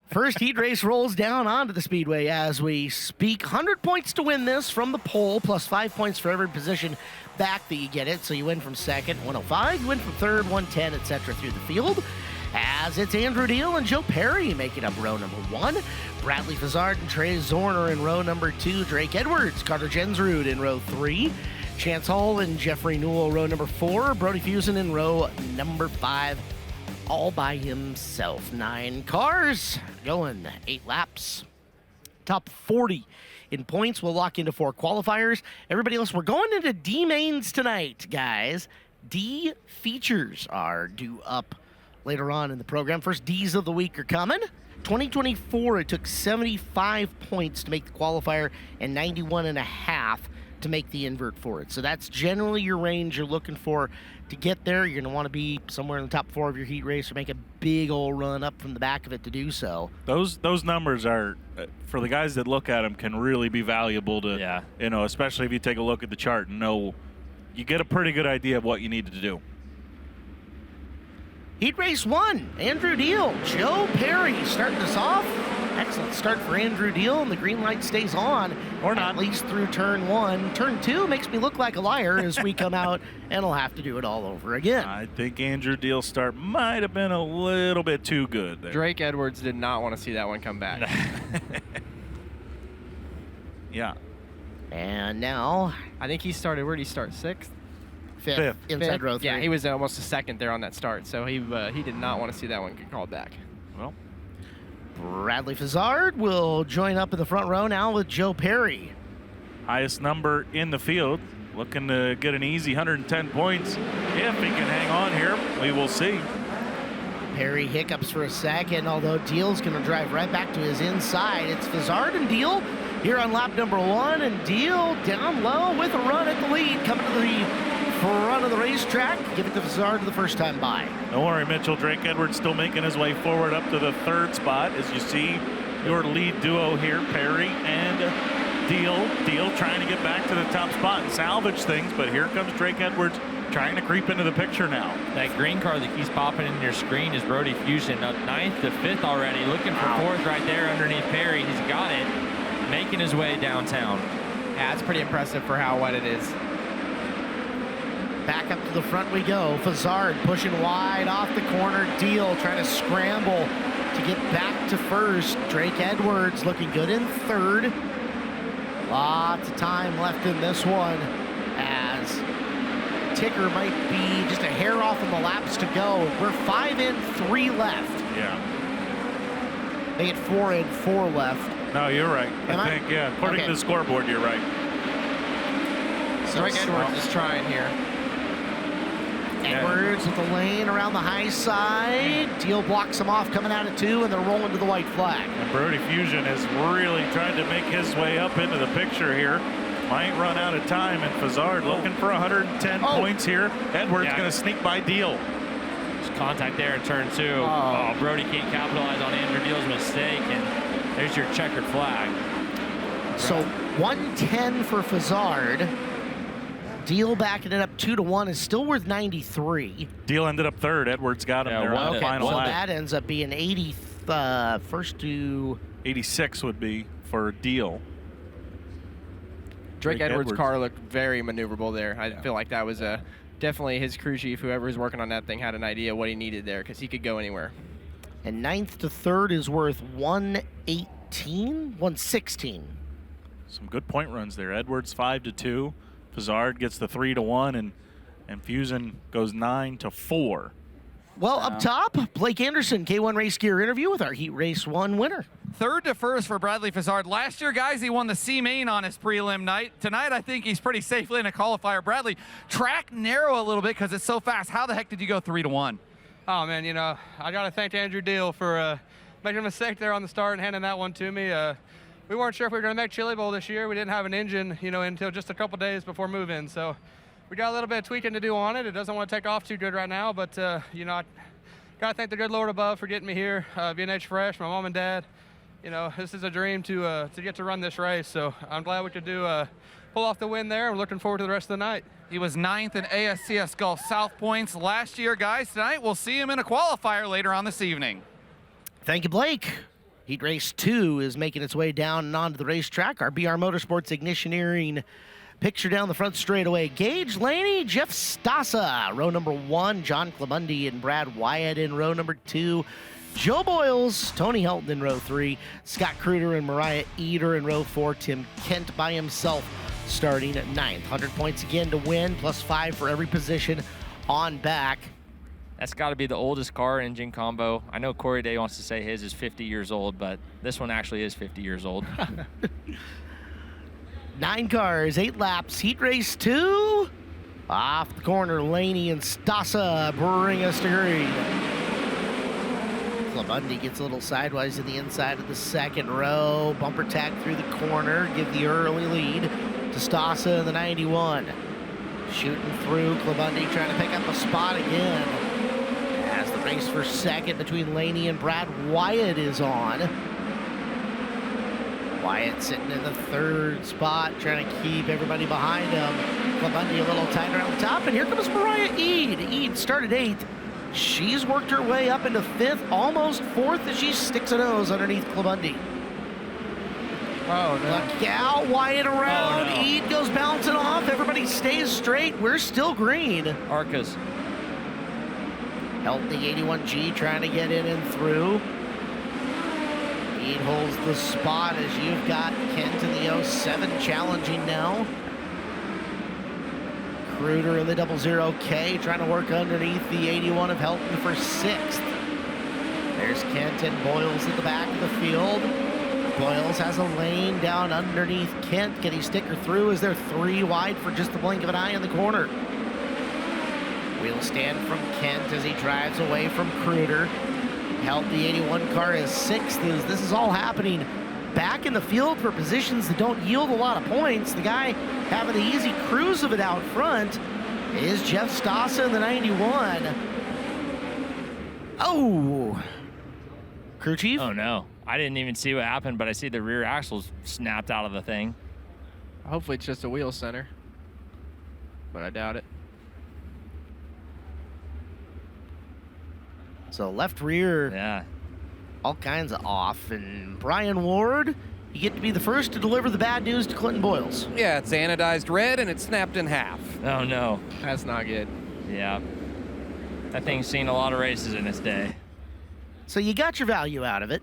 First heat race rolls down onto the speedway as we speak. 100 points to win this from the pole, plus 5 points for every position back that you get it. So you win from second, 105. You win from third, 110, etc. through the field. As it's Andrew Deal and Joe Perry making up row number 1. Bradley Fazard and Trey Zorner in row number 2. Drake Edwards, Carter Jensrud in row 3. Chance Hall and Jeffrey Newell row number 4. Brody Fusen in row number 5. All by himself. 9 cars going 8 laps. Top 40 in points. We'll lock into 4 qualifiers. Everybody else, we're going into D mains tonight, guys. D features are due up later on in the program. First Ds of the week are coming. 2024, it took 75 points to make the qualifier and 91.5 to make the invert for it. So that's generally your range you're looking for to get there. You're going to want to be somewhere in the top 4 of your heat race or make a big old run up from the back of it to do so. Those numbers are, for the guys that look at them, can really be valuable to, especially if you take a look at the chart and know you get a pretty good idea of what you need to do. Heat race 1, Andrew Deal, Joe Perry starting us off. Excellent start for Andrew Deal, and the green light stays on. Or not. At least through turn 1. Turn 2 makes me look like a liar as we come out, and I'll have to do it all over again. I think Andrew Deal's start might have been a little bit too good there. Drake Edwards did not want to see that one come back. Yeah. And now, I think he started, where did he start, 6th? fifth. Inside row 3. Yeah, he was almost a second there on that start, so he did not want to see that one get called back. Well, Bradley Fazard will join up in the front row now with Joe Perry. highest number in the field. Looking to get an easy 110 points. If he can hang on here, we will see. Perry hiccups for a second, although Deal's going to drive right back to his inside. It's Fazard and Deal here on lap number 1, and Deal down low with a run at the lead, coming to the front of the racetrack. Give it to Fazard the first time by. Don't worry, Mitchell. Drake Edwards still making his way forward up to the 3rd spot. As you see your lead duo here, Perry and Deal. Deal trying to get back to the top spot and salvage things, but here comes Drake Edwards trying to creep into the picture now. That green car that keeps popping in your screen is Brody Fusen, up 9th to 5th already, looking for 4th right there underneath Perry. He's got it, making his way downtown. Yeah, it's pretty impressive for how wet it is. Back up to the front we go. Fazard pushing wide off the corner. Deal trying to scramble to get back to first. Drake Edwards looking good in 3rd. Lots of time left in this one as ticker might be just a hair off of the laps to go. We're 5 in, 3 left. Yeah. They get 4 in, 4 left. No, you're right. I think, yeah, according to the scoreboard, you're right. So Drake Edwards is trying here. Edwards with the lane around the high side. Deal blocks him off coming out of 2, and they're rolling to the white flag. And Brody Fusen has really tried to make his way up into the picture here. Might run out of time, and Fazard looking for 110 points here. Edwards going to sneak by Deal. There's contact there in turn 2. Oh, Brody can't capitalize on Andrew Deal's mistake, and there's your checkered flag. So 110 for Fazard. Deal backing it up 2-1 is still worth 93. Deal ended up 3rd. Edwards got him there on the final lap. So that ends up being 80th, first to 86 would be for Deal. Drake Edwards' car looked very maneuverable there. I feel like that was definitely his crew chief, whoever was working on that thing, had an idea what he needed there because he could go anywhere. And 9th to 3rd is worth 118, 116. Some good point runs there. Edwards 5-2. Fazard gets the 3-1, and Fusen goes 9-4. Well, up top, Blake Anderson, K1 Race Gear interview with our Heat Race 1 winner. 3rd to 1st for Bradley Fazard. Last year, guys, he won the C-Main on his prelim night. Tonight, I think he's pretty safely in a qualifier. Bradley, track narrow a little bit because it's so fast. How the heck did you go 3-1? Oh, man, you know, I got to thank Andrew Deal for making a mistake there on the start and handing that one to me. We weren't sure if we were going to make Chili Bowl this year. We didn't have an engine, you know, until just a couple days before move-in. So we got a little bit of tweaking to do on it. It doesn't want to take off too good right now, but, you know, I got to thank the good Lord above for getting me here. B&H Fresh, my mom and dad. You know, this is a dream to get to run this race. So I'm glad we could pull off the win there. We're looking forward to the rest of the night. He was 9th in ASCS Gulf South points last year, guys. Tonight, we'll see him in a qualifier later on this evening. Thank you, Blake. Heat Race 2 is making its way down and onto the racetrack. Our BR Motorsports ignitioneering picture down the front straightaway. Gage Laney, Jeff Stassa, row number 1. John Clemundi and Brad Wyatt in row number 2. Joe Boyles, Tony Helton in row 3. Scott Kruder and Mariah Eder in row 4. Tim Kent by himself starting at 9th. 100 points again to win, plus 5 for every position on back. That's got to be the oldest car engine combo. I know Corey Day wants to say his is 50 years old, but this one actually is 50 years old. 9 cars, 8 laps, Heat Race 2. Off the corner, Laney and Stassa bring us to green. Clemundi gets a little sideways in the inside of the second row. Bumper tack through the corner, give the early lead to Stassa in the 91. Shooting through, Clemundi trying to pick up a spot again. As the race for second between Laney and Brad Wyatt is on. Wyatt sitting in the 3rd spot, trying to keep everybody behind him. Clemundi a little tighter on top, and here comes Mariah Ede. Ede started 8th. She's worked her way up into 5th, almost 4th, as she sticks a nose underneath Clemundi. Oh, no. Look out, Wyatt around. Oh, no. Ede goes bouncing off. Everybody stays straight. We're still green. Arcas. Helton, the 81G, trying to get in and through. Ede holds the spot as you've got Kent in the 07 challenging now. Kruder in the 00K trying to work underneath the 81 of Helton for 6th. There's Kent and Boyles at the back of the field. Boyles has a lane down underneath Kent. Can he stick her through? Is there 3 wide for just the blink of an eye in the corner? Wheel stand from Kent as he drives away from Kruder. Helton, the 81 car, is 6th. This is all happening back in the field for positions that don't yield a lot of points. The guy having the easy cruise of it out front is Jeff Stassa in the 91. Oh! Crew chief? Oh, no. I didn't even see what happened, but I see the rear axles snapped out of the thing. Hopefully it's just a wheel center, but I doubt it. So left rear, Yeah. all kinds of off. And Brian Ward, you get to be the first to deliver the bad news to Clinton Boyles. Yeah, it's anodized red and it's snapped in half. Oh, no. That's not good. Yeah. That thing's seen a lot of races in its day. So you got your value out of it.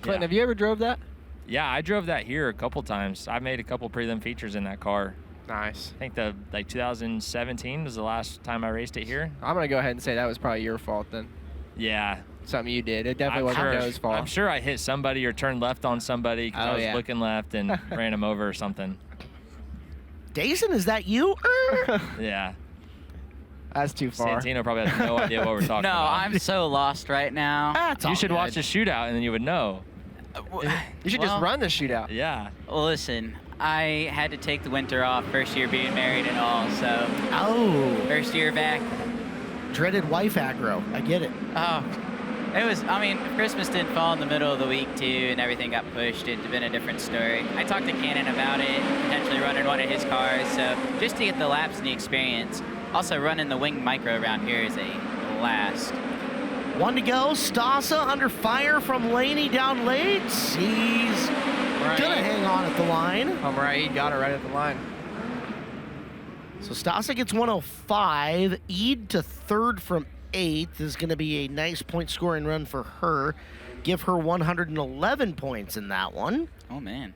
Clinton, have you ever drove that? Yeah, I drove that here a couple times. I made a couple prelim features in that car. Nice. I think 2017 was the last time I raced it here. I'm going to go ahead and say that was probably your fault then. Yeah. Something you did. It definitely wasn't Joe's fault. I'm sure I hit somebody or turned left on somebody because I was looking left and ran him over or something. Dason, is that you? Yeah. That's too far. Santino probably has no idea what we're talking No, about. I'm so lost right now. That's You all should good. watch the shootout and then you would know. You should just run the shootout. Yeah. Well, listen, I had to take the winter off, first year being married and all, so Oh, first year back. dreaded wife aggro. I get it. Oh, it was, I mean, Christmas didn't fall in the middle of the week, too, and everything got pushed. It'd have been a different story. I talked to Cannon about it, potentially running one of his cars, so just to get the laps and the experience. Also, running the wing micro around here is a blast. 1 to go. Stassa under fire from Laney down late. He's gonna hang on at the line. Oh, right, he got it right at the line. So Stassa gets 105. Ede to 3rd from 8th is going to be a nice point scoring run for her. Give her 111 points in that one. Oh, man.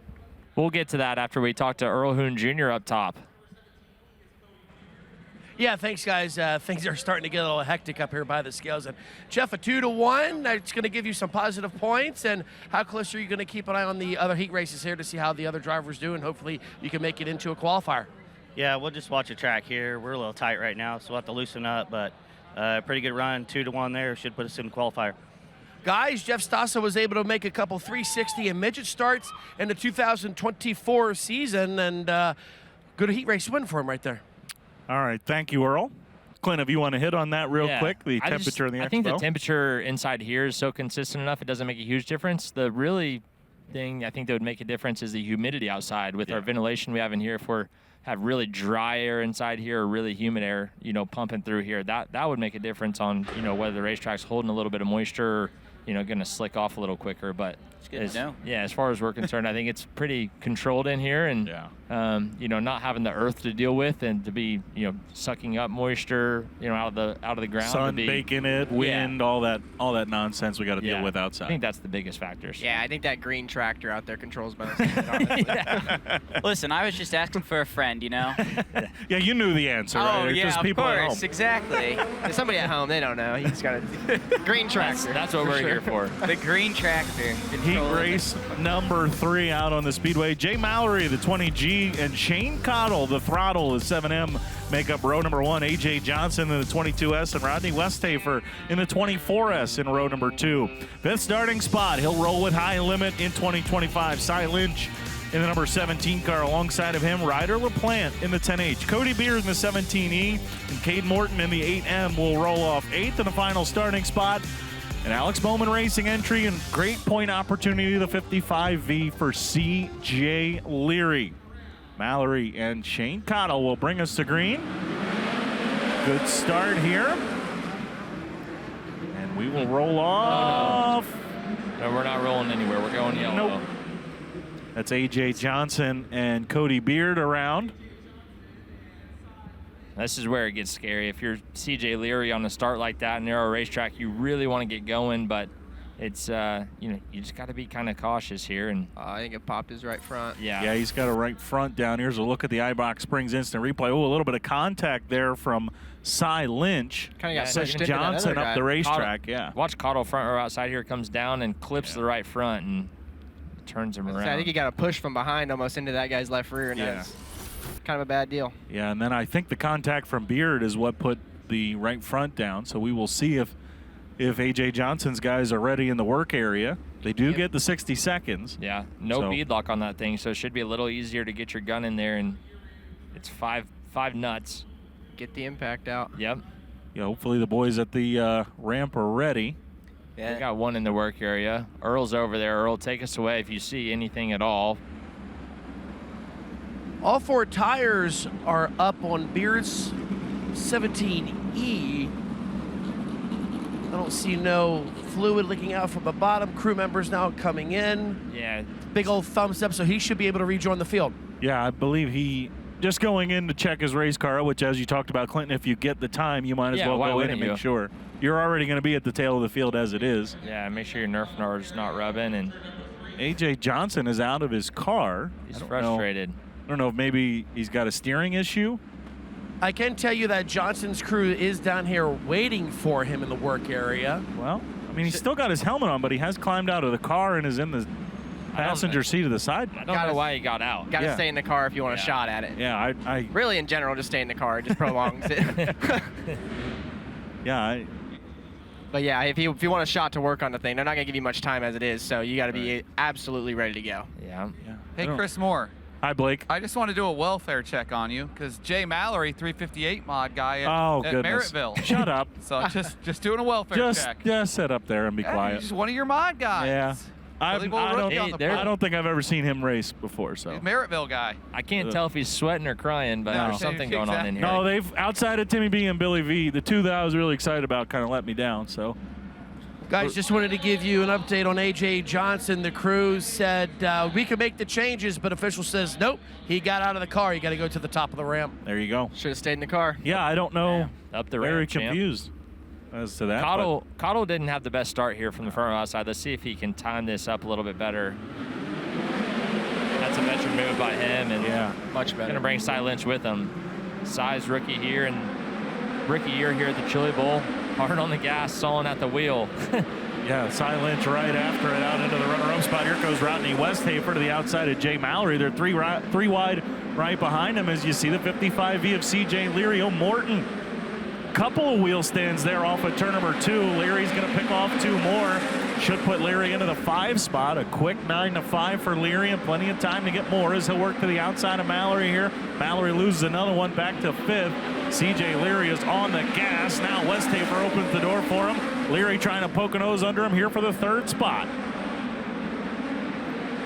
We'll get to that after we talk to Earl Hoon Jr. up top. Yeah, thanks, guys. Things are starting to get a little hectic up here by the scales. And Jeff, a 2-1, it's going to give you some positive points. And how close are you going to keep an eye on the other heat races here to see how the other drivers do? And hopefully you can make it into a qualifier. Yeah, we'll just watch the track here. We're a little tight right now, so we'll have to loosen up. But pretty good run, 2-1 there. Should put us in the qualifier. Guys, Jeff Stassa was able to make a couple 360 and midget starts in the 2024 season. And good heat race win for him right there. All right, thank you, Earl. Clint, if you want to hit on that real quick, the temperature in the expo. I think the temperature inside here is so consistent enough, it doesn't make a huge difference. The really thing I think that would make a difference is the humidity outside. With our ventilation we have in here, if we have really dry air inside here or really humid air, pumping through here, that would make a difference on, whether the racetrack's holding a little bit of moisture going to slick off a little quicker. But It's good to know. yeah, as far as we're concerned, I think it's pretty controlled in here, and not having the earth to deal with and to be sucking up moisture out of the ground. Sun baking it, wind, all that nonsense we got to deal with outside. I think that's the biggest factors. Yeah, I think that green tractor out there controls most of it, honestly. Listen, I was just asking for a friend, Yeah, you knew the answer, right? Oh, It's yeah, just of people at course, home. exactly. There's somebody at home, they don't know. You just got to green tractor. That's what we're here for. The green tractor. Heat race number 3 out on the speedway. Jay Mallory, the 20G, and Shane Cottle, the throttle, the 7M, make up row number 1. AJ Johnson in the 22S and Rodney Westhafer in the 24S in row number 2. 5th starting spot, he'll roll with high limit in 2025. Cy Lynch in the number 17 car. Alongside of him, Ryder LaPlante in the 10H. Cody Beard in the 17E, and Cade Morton in the 8M will roll off 8th in the final starting spot. And Alex Bowman Racing entry and great point opportunity, the 55V for C.J. Leary. Mallory and Shane Cottle will bring us to green. Good start here. And we will roll off. No, we're not rolling anywhere. We're going yellow. Nope. That's A.J. Johnson and Cody Beard around. This is where it gets scary. If you're C.J. Leary on the start like that, narrow racetrack, you really want to get going, but it's you just got to be kind of cautious here. And I think it popped his right front. Yeah, he's got a right front down. Here's a look at the iBox Springs instant replay. Oh, a little bit of contact there from Cy Lynch. Kind of got pushed pushing into that Johnson other up guy. the racetrack. Yeah. Watch Cottle front row outside here, comes down and clips the right front and turns him around. I think he got a push from behind almost into that guy's left rear, and that's kind of a bad deal. Yeah, and then I think the contact from Beard is what put the right front down. So we will see if A.J. Johnson's guys are ready in the work area. They do get the 60 seconds. Yeah, no bead lock on that thing, so it should be a little easier to get your gun in there, and it's five nuts. Get the impact out. Yep. Yeah, hopefully the boys at the ramp are ready. Yeah. We got one in the work area. Earl's over there. Earl, take us away if you see anything at all. All 4 tires are up on Beard's 17E. I don't see no fluid leaking out from the bottom. Crew members now coming in. Yeah. Big old thumbs up, so he should be able to rejoin the field. Yeah, I believe he just going in to check his race car, which, as you talked about, Clinton, if you get the time, you might as well go in and make sure. You're already going to be at the tail of the field as it is. Yeah, make sure your Nerf Nord's not rubbing. And A.J. Johnson is out of his car. He's frustrated. I don't know if maybe he's got a steering issue. I can tell you that Johnson's crew is down here waiting for him in the work area. Well, I mean, he's still got his helmet on, but he has climbed out of the car and is in the passenger seat of the side. I don't know why he got out. Got to stay in the car if you want a shot at it. Yeah, I really, in general, just stay in the car. It just prolongs it. Yeah, but yeah, if you want a shot to work on the thing, they're not going to give you much time as it is, so you got to be absolutely ready to go. Yeah. Hey, Chris Moore. Hi, Blake. I just want to do a welfare check on you because Jay Mallory, 358 mod guy at goodness. Merrittville. Shut up. So just doing a welfare check. Just sit up there and be quiet. He's just one of your mod guys. Yeah. I don't think I've ever seen him race before. So Merrittville guy. I can't tell if he's sweating or crying, but there's something going on in here. No, they've outside of Timmy B and Billy V, the two that I was really excited about kind of let me down. So, guys, just wanted to give you an update on A.J. Johnson. The crew said we can make the changes, but official says nope. He got out of the car. You got to go to the top of the ramp. There you go. Should have stayed in the car. Yeah, I don't know. Yeah, up the Very ramp, confused as to that. Cottle didn't have the best start here from the front row outside. Let's see if he can time this up a little bit better. That's a better move by him, and much better. Gonna bring Cy Lynch with him. Cy's rookie here and rookie year here at the Chili Bowl. Hard on the gas, sawing at the wheel. Yeah, Cy Lynch right after it out into the runner-up spot. Here goes Rodney Westhafer to the outside of Jay Mallory. They're three wide right behind him as you see the 55V of C.J. Leary. Morton. Couple of wheel stands there off of turn number 2. Leary's going to pick off 2 more. Should put Leary into the 5 spot. A quick 9-5 for Leary and plenty of time to get more as he'll work to the outside of Mallory here. Mallory loses another one back to 5th. C.J. Leary is on the gas. Now Westhafer opens the door for him. Leary trying to poke a nose under him here for the 3rd spot.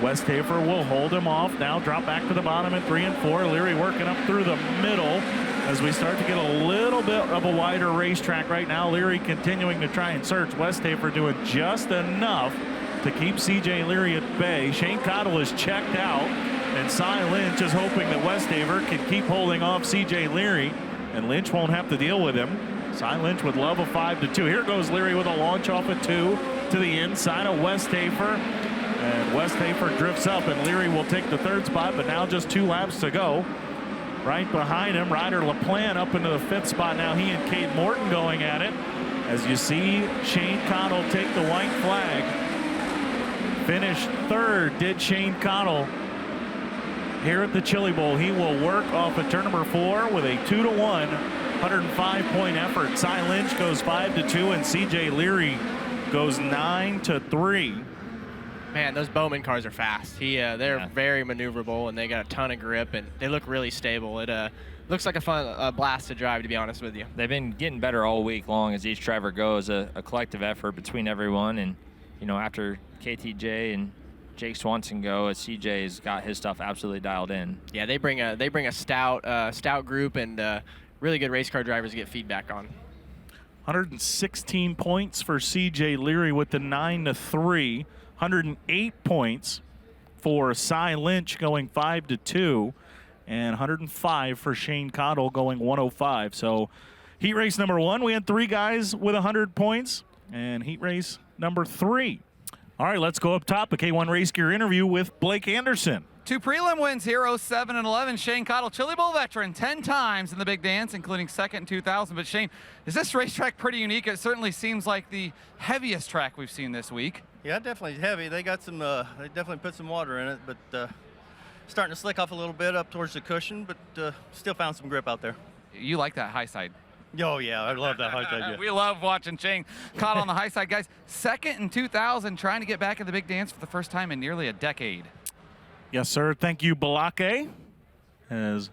Westhafer will hold him off. Now drop back to the bottom at 3 and 4. Leary working up through the middle. as we start to get a little bit of a wider racetrack right now. Leary continuing to try and search. Westhafer doing just enough to keep CJ Leary at bay. Shane Cottle is checked out, and Cy Lynch is hoping that Westhafer can keep holding off CJ Leary, and Lynch won't have to deal with him. Cy Lynch would love a 5-2. Here goes Leary with a launch off at 2 to the inside of Westhafer. And Westhafer drifts up, and Leary will take the 3rd spot, but now just 2 laps to go. Right behind him, Ryder LaPlante up into the 5th spot. Now he and Cade Morton going at it. As you see Shane Cottle take the white flag. Finished 3rd, did Shane Cottle here at the Chili Bowl. He will work off of turn number 4 with a 2-1, 105-point effort. Cy Lynch goes 5-2, and CJ Leary goes 9-3. Man, those Bowman cars are fast. They're very maneuverable, and they got a ton of grip, and they look really stable. It looks like a fun blast to drive, to be honest with you. They've been getting better all week long as each driver goes, a collective effort between everyone. And, you know, after KTJ and Jake Swanson go, CJ's got his stuff absolutely dialed in. Yeah, they bring a stout group, and really good race car drivers to get feedback on. 116 points for CJ Leary with the 9-3. 108 points for Cy Lynch going 5-2, and 105 for Shane Cottle going 105. So heat race number 1, we had 3 guys with 100 points, and heat race number 3. All right, let's go up top. A K1 Race Gear interview with Blake Anderson. 2 prelim wins here, 07 and 11. Shane Cottle, Chili Bowl veteran, 10 times in the big dance, including 2nd in 2000. But Shane, is this racetrack pretty unique? It certainly seems like the heaviest track we've seen this week. Yeah, definitely heavy. They got some. They definitely put some water in it, but starting to slick off a little bit up towards the cushion, but still found some grip out there. You like that high side? Oh yeah, I love that high side. Yeah. We love watching Shane Cottle on the high side, guys. 2nd in 2000, trying to get back in the big dance for the first time in nearly a decade. Yes, sir. Thank you, Balake. As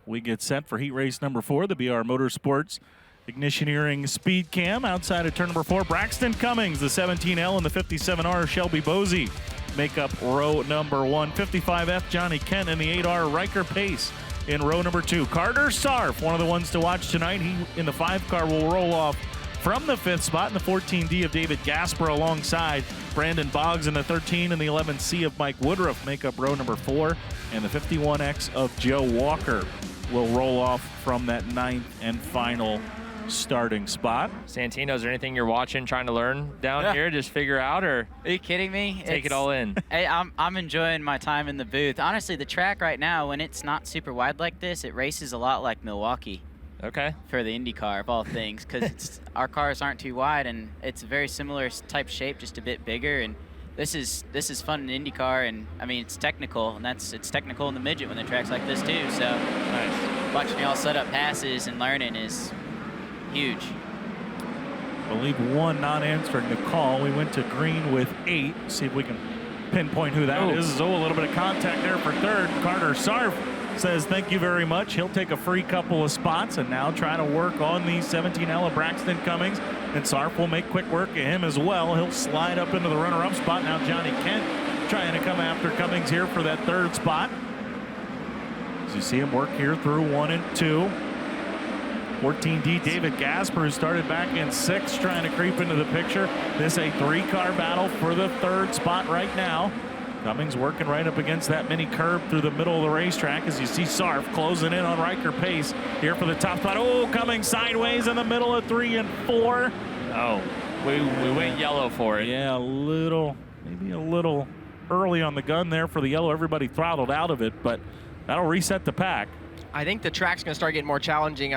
we get set for heat race number 4, the BR Motorsports Ignitioneering Speed Cam outside of turn number 4. Braxton Cummings, the 17L and the 57R Shelby Bosey make up row number 1. 55F Johnny Kent and the 8R Riker Pace in row number 2. Carter Sarf, one of the ones to watch tonight. He in the 5 car will roll off from the 5th spot in the 14D of David Gasper alongside Brandon Boggs in the 13 and the 11C of Mike Woodruff make up row number 4. And the 51X of Joe Walker will roll off from that 9th and final starting spot. Santino, is there anything you're watching, trying to learn down here, just figure out, or are you kidding me? Take it all in? Hey, I'm enjoying my time in the booth. Honestly, the track right now, when it's not super wide like this, it races a lot like Milwaukee. Okay. For the IndyCar, of all things, because our cars aren't too wide, and it's a very similar type shape, just a bit bigger. And this is fun in IndyCar, and I mean it's technical, and it's technical in the midget when the track's like this too. So nice. Watching y'all set up passes and learning is huge. I believe 1 not answering the call. We went to green with 8. See if we can pinpoint who that is. Oh, a little bit of contact there for 3rd. Carter Sarf says thank you very much. He'll take a free couple of spots and now try to work on the 17L of Braxton Cummings. And Sarf will make quick work of him as well. He'll slide up into the runner-up spot. Now Johnny Kent trying to come after Cummings here for that 3rd spot. As you see him work here through 1 and 2. 14D David Gasper, who started back in 6th, trying to creep into the picture. This a 3-car battle for the 3rd spot right now. Cummings working right up against that mini curb through the middle of the racetrack as you see Sarf closing in on Riker Pace here for the top spot. Oh, Cummings sideways in the middle of 3 and 4. Oh, we went yellow for it. Yeah, maybe a little early on the gun there for the yellow. Everybody throttled out of it, but that'll reset the pack. I think the track's going to start getting more challenging.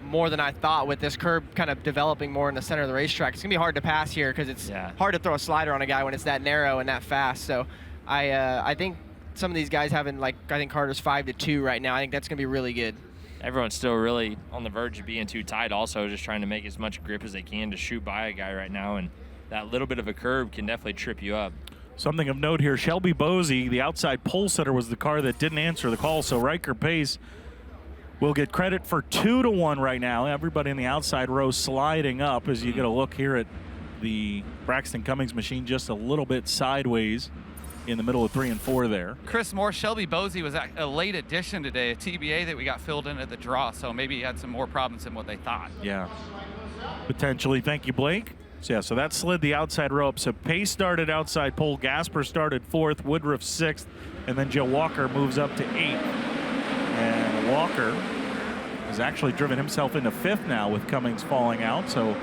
More than I thought with this curb kind of developing more in the center of the racetrack. It's going to be hard to pass here because it's hard to throw a slider on a guy when it's that narrow and that fast. So I think some of these guys having, like, I think Carter's 5-2 right now. I think that's going to be really good. Everyone's still really on the verge of being too tight also, just trying to make as much grip as they can to shoot by a guy right now. And that little bit of a curb can definitely trip you up. Something of note here, Shelby Bosey, the outside pole setter, was the car that didn't answer the call. So Riker Pace will get credit for 2-1 right now. Everybody in the outside row sliding up as you get a look here at the Braxton Cummings machine just a little bit sideways. in the middle of 3 and 4 there. Chris Moore, Shelby Bosey was a late addition today, a TBA that we got filled in at the draw, so maybe he had some more problems than what they thought. Yeah, potentially. Thank you, Blake. So, yeah, so that slid the outside row up. So Pace started outside pole, Gasper started 4th, Woodruff 6th, and then Joe Walker moves up to 8th. And Walker has actually driven himself into 5th now with Cummings falling out. So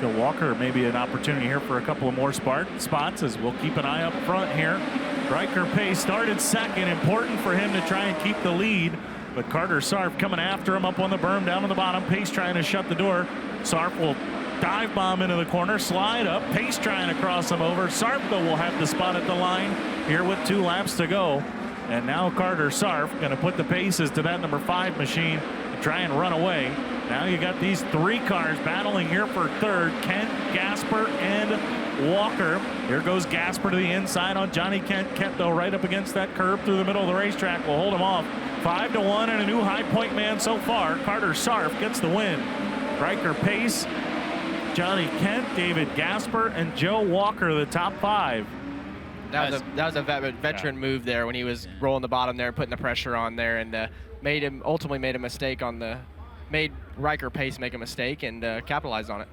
Joe Walker maybe an opportunity here for a couple of more spots as we'll keep an eye up front here. Riker Pace started 2nd. Important for him to try and keep the lead. But Carter Sarf coming after him up on the berm down on the bottom. Pace trying to shut the door. Sarf will dive bomb into the corner, slide up. Pace trying to cross him over. Sarf, though, will have the spot at the line here with 2 laps to go. And now Carter Sarf going to put the paces to that number 5 machine and try and run away. Now you got these 3 cars battling here for 3rd. Kent, Gasper, and Walker. Here goes Gasper to the inside on Johnny Kent. Kent, though, right up against that curb through the middle of the racetrack will hold him off. 5-1 and a new high point man so far. Carter Sarf gets the win. Riker Pace, Johnny Kent, David Gasper, and Joe Walker, the top 5. That was a veteran move there when he was rolling the bottom there, putting the pressure on there, and ultimately made a mistake made Riker Pace make a mistake and capitalized on it.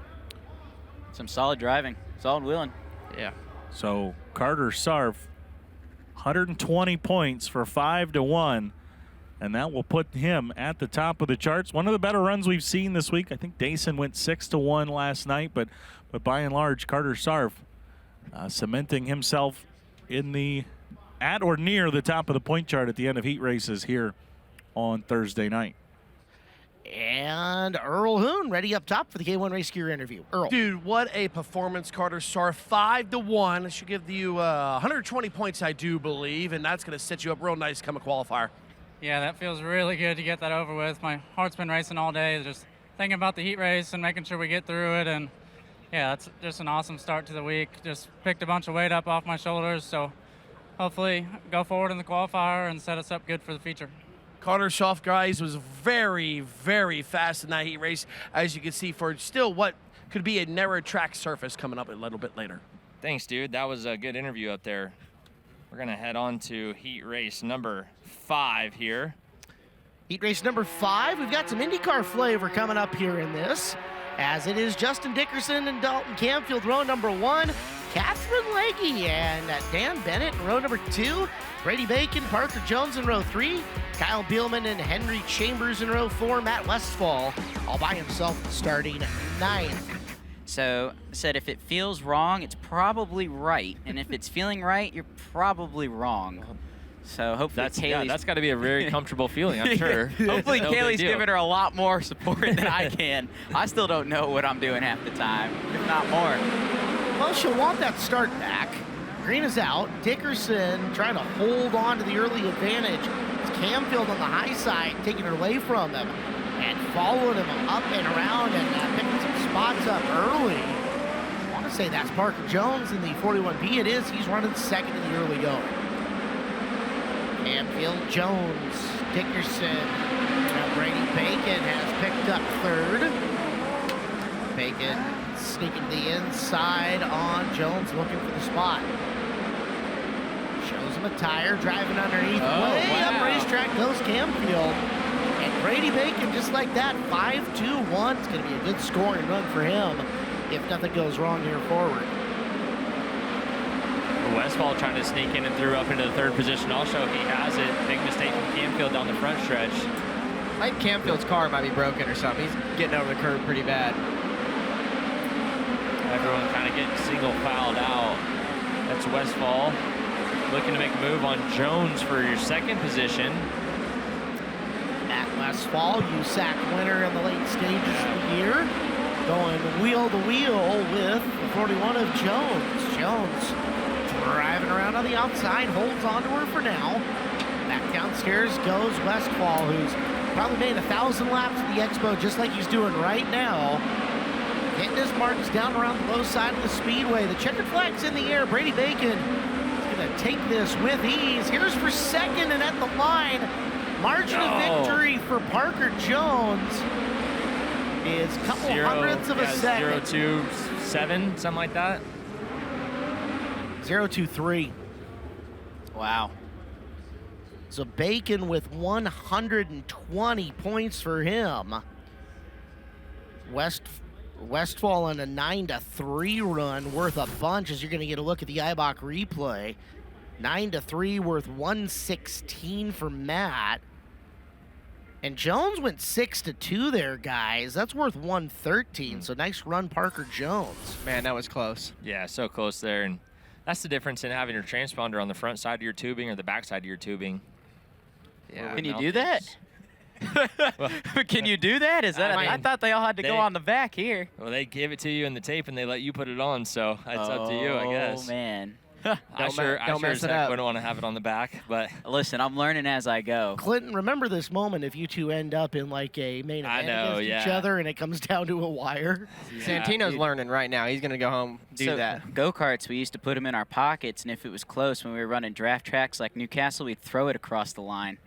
Some solid driving, solid wheeling. Yeah. So Carter Sarf, 120 points for 5-1. And that will put him at the top of the charts. One of the better runs we've seen this week. I think Dason went 6-1 last night, but by and large, Carter Sarf cementing himself at or near the top of the point chart at the end of heat races here on Thursday night. And Earl Hoon ready up top for the K1 Race Gear interview. Earl. Dude, what a performance, Carter Sarf. 5-1. It should give you 120 points, I do believe, and that's going to set you up real nice come a qualifier. Yeah, that feels really good to get that over with. My heart's been racing all day, just thinking about the heat race and making sure we get through it. And yeah, it's just an awesome start to the week. Just picked a bunch of weight up off my shoulders, so hopefully go forward in the qualifier and set us up good for the feature. Carter Sarf, guys, was very, very fast in that heat race, as you can see, for still what could be a narrow track surface coming up a little bit later. Thanks, dude. That was a good interview up there. We're going to head on to heat race number 5 here. Heat race number 5. We've got some IndyCar flavor coming up here in this, as it is Justin Dickerson and Dalton Camfield, row number 1. Catherine Legge and Dan Bennett in row number 2. Brady Bacon, Parker Jones in row 3. Kyle Bielman and Henry Chambers in row 4. Matt Westphal all by himself starting 9th. So I said if it feels wrong, it's probably right. And if it's feeling right, you're probably wrong. So hopefully that's got to be a very comfortable feeling, I'm sure. Hopefully Kaylee's giving her a lot more support than I can. I still don't know what I'm doing half the time, if not more. Well, she'll want that start back. Green is out. Dickerson trying to hold on to the early advantage. It's Camfield on the high side, taking it away from him and following him up and around and picking some spots up early. I want to say that's Parker Jones in the 41B. It is. He's running 2nd in the early going. Camfield, Jones, Dickerson. Brady Bacon has picked up 3rd. Bacon sneaking to the inside on Jones, looking for the spot. Shows him a tire, driving underneath. Way up racetrack goes Camfield. And Brady Bacon, just like that, 5-2-1. It's going to be a good scoring run for him if nothing goes wrong here forward. Westphal trying to sneak in and threw up into the 3rd position. Also, he has it. Big mistake from Camfield down the front stretch. Like Camfield's car might be broken or something. He's getting over the curb pretty bad. Everyone kind of getting single fouled out. That's Westphal looking to make a move on Jones for your 2nd position. Matt Westphal, USAC winner in the late stages of the year, going wheel to wheel with the 41 of Jones. Jones driving around on the outside, holds on to her for now. Back downstairs goes Westphal, who's probably made 1,000 laps at the Expo, just like he's doing right now. Hitting his marks down around the low side of the speedway. The checkered flag's in the air. Brady Bacon is going to take this with ease. Here's for 2nd and at the line. Margin of victory for Parker Jones is a couple hundredths of a second. 0.27, something like that. 0.23. Wow. So Bacon with 120 points for him. Westfall on a 9-3 run worth a bunch as you're going to get a look at the IBOC replay. 9-3 worth 116 for Matt. And Jones went 6-2 there, guys. That's worth 113. So nice run, Parker Jones. Man, that was close. Yeah, so close there. And that's the difference in having your transponder on the front side of your tubing or the back side of your tubing. Yeah. Can you do that? Can you do that? Is that? I thought they all had to go on the back here. Well, they give it to you in the tape and they let you put it on, so it's up to you, I guess. Oh man. I sure as heck wouldn't want to have it on the back, but listen, I'm learning as I go. Clinton, remember this moment if you two end up in like a main event against each other and it comes down to a wire. Santino's learning right now. He's going to go home, do that. Go-karts, we used to put them in our pockets, and if it was close when we were running draft tracks like Newcastle, we'd throw it across the line.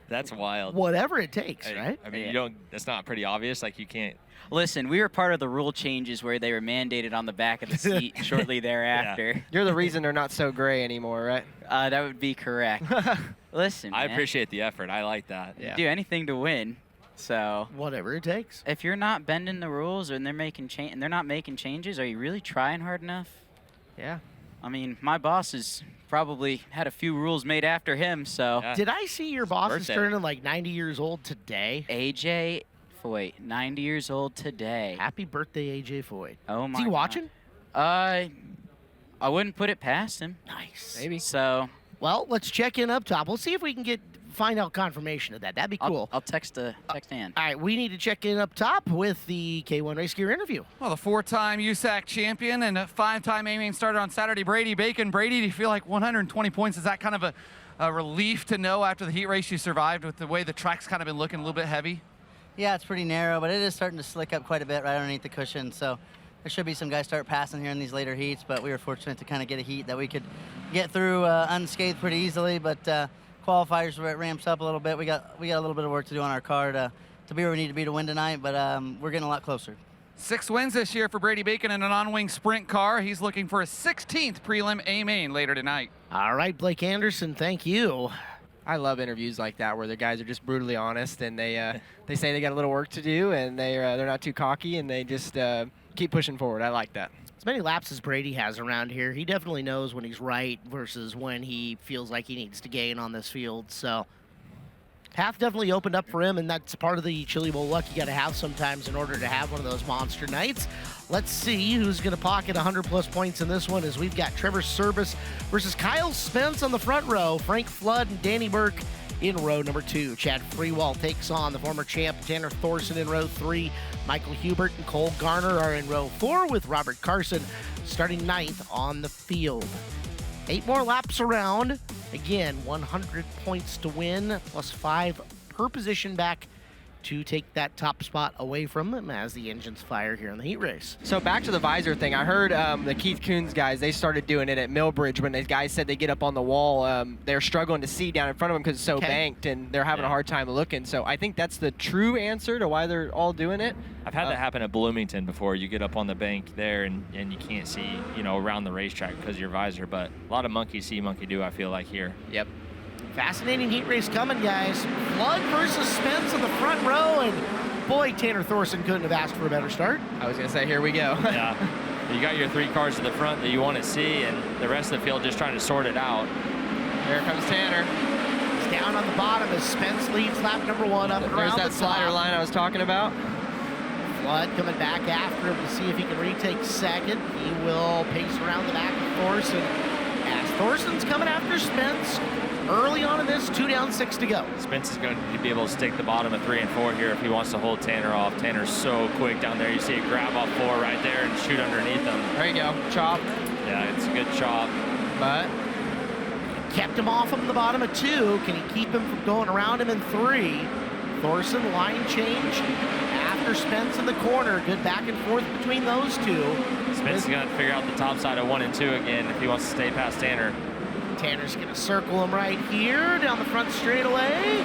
That's wild. Whatever it takes, right? I mean, you don't. That's not pretty obvious. Like you can't. Listen, we were part of the rule changes where they were mandated on the back of the seat shortly thereafter. Yeah. You're the reason they're not so gray anymore, right? That would be correct. Listen, I man. appreciate the effort. I like that. Yeah. Do anything to win. So whatever it takes. If you're not bending the rules and they're not making changes, are you really trying hard enough? Yeah. I mean, my boss has probably had a few rules made after him, so. Yeah. Did I see your boss is turning like 90 years old today? AJ Foyt, 90 years old today. Happy birthday, AJ Foyt. Oh my Is he watching? I wouldn't put it past him. Nice. Maybe. So. Well, let's check in up top. We'll see if we can find out confirmation of that. That'd be cool. I'll text Ann. All right, we need to check in up top with the K1 Race Gear interview. Well, the 4-time USAC champion and a 5-time A-Main starter on Saturday, Brady Bacon. Brady, do you feel like 120 points, is that kind of a relief to know after the heat race you survived with the way the track's kind of been looking a little bit heavy? Yeah, it's pretty narrow, but it is starting to slick up quite a bit right underneath the cushion. So there should be some guys start passing here in these later heats, but we were fortunate to kind of get a heat that we could get through unscathed pretty easily. But qualifiers where it ramps up a little bit. We got a little bit of work to do on our car to be where we need to be to win tonight, but we're getting a lot closer. 6 wins this year for Brady Bacon in a non-wing sprint car. He's looking for a 16th prelim A-Main later tonight. All right, Blake Anderson, thank you. I love interviews like that where the guys are just brutally honest and they say they got a little work to do and they're not too cocky and they just keep pushing forward. I like that. As many laps as Brady has around here, he definitely knows when he's right versus when he feels like he needs to gain on this field. So path definitely opened up for him, and that's part of the Chili Bowl luck you got to have sometimes in order to have one of those monster nights. Let's see who's going to pocket 100-plus points in this one as we've got Trevor Service versus Kyle Spence on the front row, Frank Flood and Danny Burke in row number 2. Chad Freewall takes on the former champ Tanner Thorson in row 3. Michael Hubert and Cole Garner are in row 4 with Robert Carson starting 9th on the field. 8 more laps around. Again, 100 points to win, plus 5 per position back to take that top spot away from them as the engines fire here in the heat race. So back to the visor thing, I heard the Keith Coons guys, they started doing it at Millbridge when the guys said they get up on the wall. They're struggling to see down in front of them because it's so banked and they're having a hard time looking. So I think that's the true answer to why they're all doing it. I've had that happen at Bloomington before. You get up on the bank there and you can't see, around the racetrack because of your visor, but a lot of monkey see, monkey do, I feel like here. Yep. Fascinating heat race coming, guys. Flood versus Spence in the front row, and boy, Tanner Thorson couldn't have asked for a better start. I was going to say, here we go. Yeah. You got your 3 cars to the front that you want to see, and the rest of the field just trying to sort it out. Here comes Tanner. He's down on the bottom as Spence leads lap number 1 up around There's that the slider top. line I was talking about. Flood coming back after him to see if he can retake second. He will pace around the back of Thorson as Thorson's coming after Spence. Early on in this, 2 down, 6 to go. Spence is going to be able to stick the bottom of 3 and 4 here if he wants to hold Tanner off. Tanner's so quick down there. You see it grab off 4 right there and shoot underneath him. There you go, chop. Yeah, it's a good chop. But kept him off him in the bottom of 2. Can he keep him from going around him in 3? Thorson line change after Spence in the corner. Good back and forth between those two. Spence is going to figure out the top side of 1 and 2 again if he wants to stay past Tanner. Tanner's going to circle him right here down the front straightaway.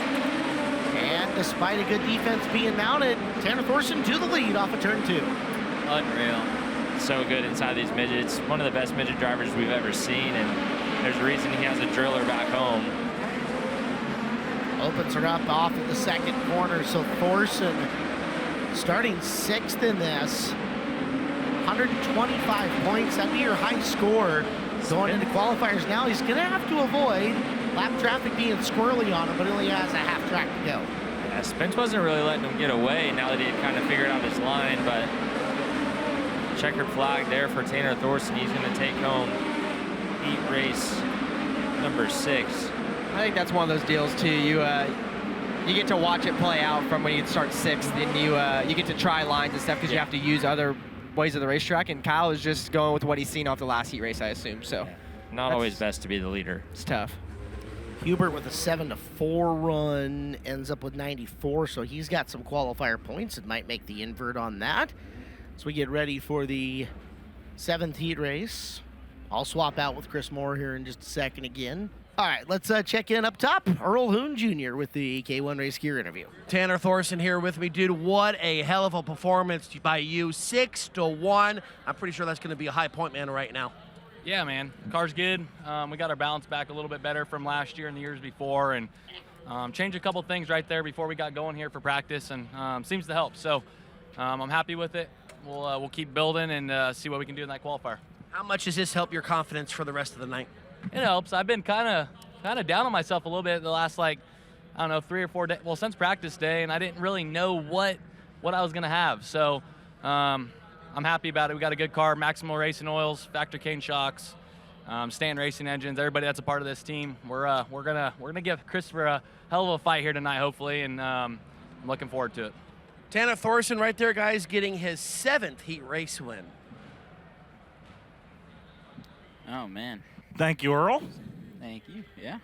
And despite a good defense being mounted, Tanner Thorson to the lead off of turn 2. Unreal. so good inside these midgets. One of the best midget drivers we've ever seen, and there's a reason he has a driller back home. Opens her up off of the second corner, so Thorson starting 6th in this. 125 points, that'd be your high score going into qualifiers. Now he's gonna have to avoid lap traffic being squirrely on him, but he only has a half track to go. Yeah, Spence wasn't really letting him get away now that he had kind of figured out his line, but checkered flag there for Tanner Thorson. He's gonna take home heat race number 6. I think that's one of those deals too. You get to watch it play out from when you start 6th, and you get to try lines and stuff because you have to use other ways of the racetrack. And Kyle is just going with what he's seen off the last heat race, I assume. So not always best to be the leader. It's tough. Hubert with a 7-4 run ends up with 94, so he's got some qualifier points. It might make the invert on that. So we get ready for the 7th heat race. I'll swap out with Chris Moore here in just a second again. All right, let's check in up top. Earl Hoon Jr. with the K1 Race Gear interview. Tanner Thorson here with me. Dude, what a hell of a performance by you. 6-1. I'm pretty sure that's going to be a high point man right now. Yeah, man. Car's good. We got our balance back a little bit better from last year and the years before, and changed a couple things right there before we got going here for practice, and seems to help. So I'm happy with it. We'll keep building and see what we can do in that qualifier. How much does this help your confidence for the rest of the night? It helps. I've been kind of down on myself a little bit the last, like, I don't know, 3 or 4 days. Well, since practice day, and I didn't really know what I was gonna have. So I'm happy about it. We got a good car, Maximal Racing Oils, Factor Cane shocks, Stan Racing engines. Everybody that's a part of this team. We're gonna give Christopher a hell of a fight here tonight, hopefully, and I'm looking forward to it. Tanner Thorson right there, guys, getting his 7th heat race win. Oh, man. Thank you, Earl. Thank you. Yeah.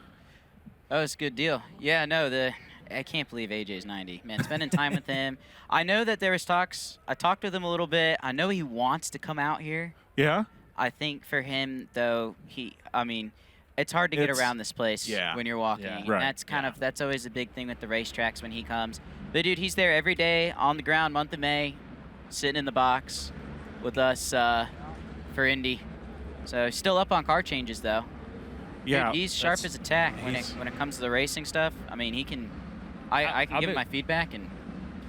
Oh, it's a good deal. Yeah, no, I can't believe AJ's 90. Man, spending time with him. I know that there was talks. I talked with him a little bit. I know he wants to come out here. Yeah. I think for him, though, it's hard to get around this place when you're walking. Yeah. And Right. that's always a big thing with the racetracks when he comes. But, dude, he's there every day on the ground, month of May, sitting in the box with us for Indy. So he's still up on car changes, though. Yeah, dude, he's sharp as a tack when it comes to the racing stuff. I mean, he can. I can give him my feedback, and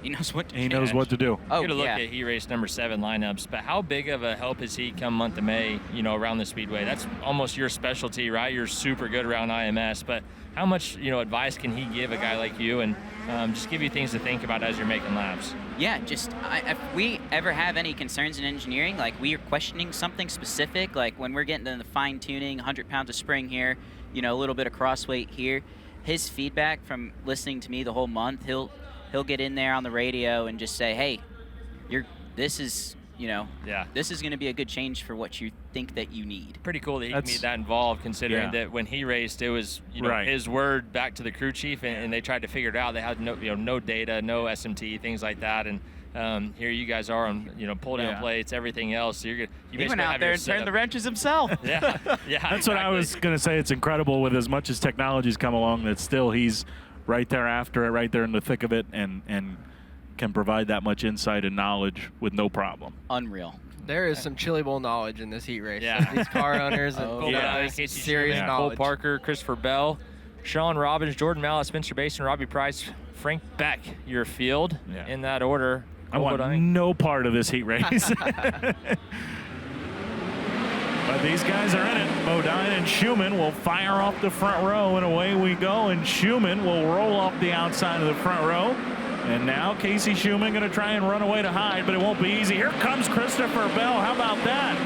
he knows what to do. He knows what to do. Oh, You're gonna look at heat race number 7 lineups, but how big of a help is he come month of May? Around the speedway. That's almost your specialty, right? You're super good around IMS, but how much advice can he give a guy like you, and just give you things to think about as you're making laps? Yeah, if we ever have any concerns in engineering, like we are questioning something specific, like when we're getting to the fine tuning, 100 pounds of spring here, a little bit of cross weight here, his feedback from listening to me the whole month, he'll get in there on the radio and just say, hey, this is going to be a good change for what you think that you need. Pretty cool that he can be that involved, considering that when he raced, it was his word back to the crew chief, and they tried to figure it out. They had no data, no SMT, things like that, and here you guys are on pull down plates, everything else. So you went out there and turned the wrenches himself. Yeah, that's what I was going to say. It's incredible with as much as technology's come along that still he's right there after it, right there in the thick of it, and can provide that much insight and knowledge with no problem. Unreal. There is some Chili Bowl knowledge in this heat race. Yeah. These car owners and serious knowledge. Cole Parker, Christopher Bell, Sean Robbins, Jordan Mallet, Spencer Basin, Robbie Price, Frank Beck, your field in that order. I want no part of this heat race. But these guys are in it. Bodine and Schumann will fire off the front row, and away we go. And Schumann will roll off the outside of the front row. And now Casey Schumann going to try and run away to hide, but it won't be easy. Here comes Christopher Bell. How about that?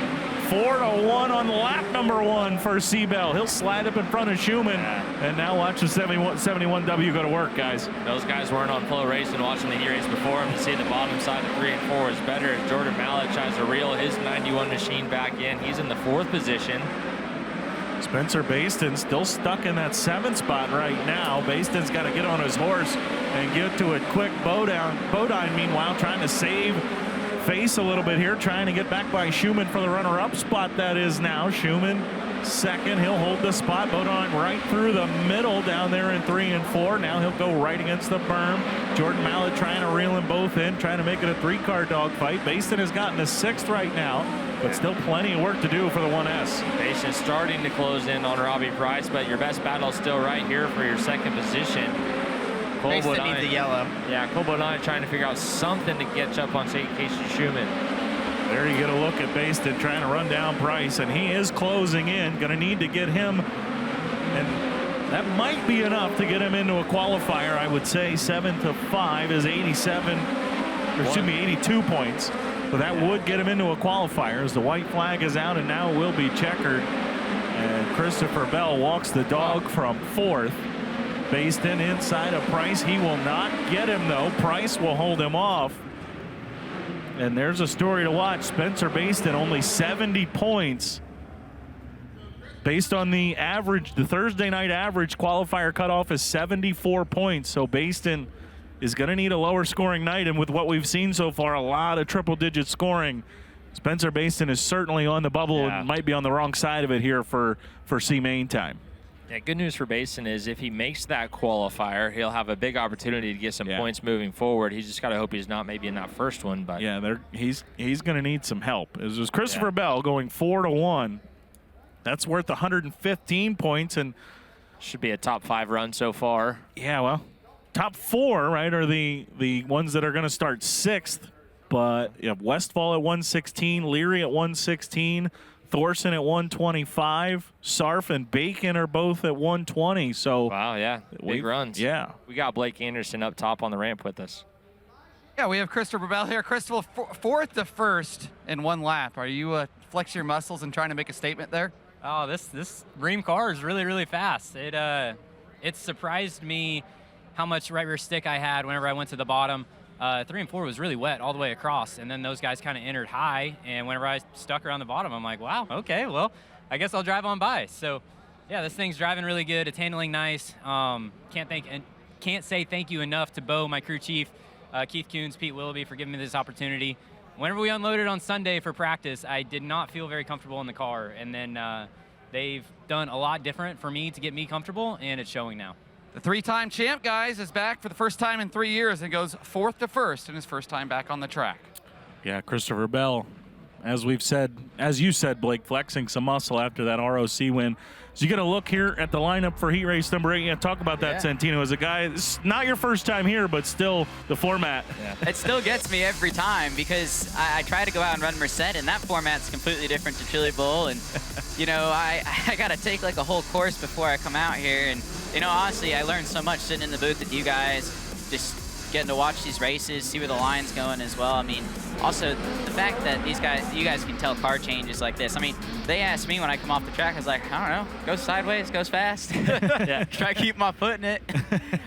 4-1 on lap number 1 for Seabell. He'll slide up in front of Schumann. And now watch the 71W go to work, guys. Those guys weren't on FloRacing watching the heat race before him to see the bottom side of 3 and 4 is better. As Jordan Mallet tries to reel his 91 machine back in. He's in the 4th position. Spencer Baston still stuck in that 7th spot right now. Baston's got to get on his horse and get to it quick. Bodine, meanwhile, trying to save face a little bit here, trying to get back by Schumann for the runner-up spot. That is now Schumann 2nd. He'll hold the spot. Bodine right through the middle down there in 3 and 4. Now he'll go right against the berm. Jordan Mallet trying to reel them both in, trying to make it a 3-car dogfight. Baston has gotten to 6th right now. but still plenty of work to do for the 1S. Basin starting to close in on Robbie Price, but your best battle is still right here for your second position. Basin needs the yellow. Yeah, Cole Bodine trying to figure out something to catch up on Casey Schumann. There you get a look at Baston trying to run down Price, and he is closing in. Going to need to get him, and that might be enough to get him into a qualifier. I would say 7-5 is 82 points. But that would get him into a qualifier as the white flag is out and now will be checkered. And Christopher Bell walks the dog from 4th. Baston inside of Price. He will not get him though. Price will hold him off. And there's a story to watch. Spencer Baston only 70 points. Based on the average, the Thursday night average qualifier cutoff is 74 points. So Baston is going to need a lower scoring night, and with what we've seen so far, a lot of triple-digit scoring. Spencer Baston is certainly on the bubble and might be on the wrong side of it here for C main time. Yeah, good news for Baston is if he makes that qualifier, he'll have a big opportunity to get some points moving forward. He's just got to hope he's not maybe in that first one. But yeah, he's going to need some help. It was Christopher Bell going 4-1. That's worth 115 points and should be a top 5 run so far. Yeah, well. Top 4, right, are the ones that are going to start 6th. But you have Westfall at 116, Leary at 116, Thorson at 125, Sarf and Bacon are both at 120. So wow, yeah, big runs. Yeah, we got Blake Anderson up top on the ramp with us. Yeah, we have Christopher Bell here. Christopher, 4th to 1st in 1 lap. Are you flexing your muscles and trying to make a statement there? Oh, this Bream car is really, really fast. It surprised me how much right rear stick I had whenever I went to the bottom. 3 and 4 was really wet all the way across, and then those guys kind of entered high, and whenever I stuck around the bottom, I'm like, wow, okay, well, I guess I'll drive on by. So, yeah, this thing's driving really good. It's handling nice. Can't say thank you enough to Bo, my crew chief, Keith Coons, Pete Willoughby for giving me this opportunity. Whenever we unloaded on Sunday for practice, I did not feel very comfortable in the car, and then they've done a lot different for me to get me comfortable, and it's showing now. The 3-time champ, guys, is back for the first time in 3 years and goes 4th to 1st in his first time back on the track. Yeah, Christopher Bell, as you said, Blake, flexing some muscle after that ROC win. So you get a look here at the lineup for heat race number 8. Yeah, talk about that, Santino. As a guy, this is not your first time here, but still the format. It still gets me every time because I try to go out and run Merced, and that format's completely different to Chili Bowl. And, you know, I got to take like a whole course before I come out here. And, you know, honestly, I learned so much sitting in the booth with you guys, just getting to watch these races, see where the line's going as well. I mean, also the fact that you guys can tell car changes like this. I mean, they asked me when I come off the track, I was like, I don't know, goes sideways, goes fast. Try to keep my foot in it.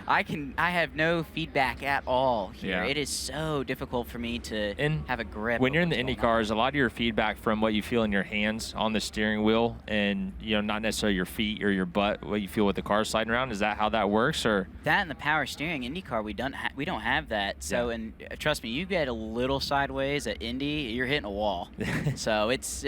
I have no feedback at all here. It is so difficult for me to have a grip. When you're in the Indy cars, a lot of your feedback from what you feel in your hands on the steering wheel, and you know, not necessarily your feet or your butt, what you feel with the car sliding around. Is that how that works, or that and the power steering IndyCar we don't have that. So and trust me, you get a little sideways at Indy, you're hitting a wall. So it's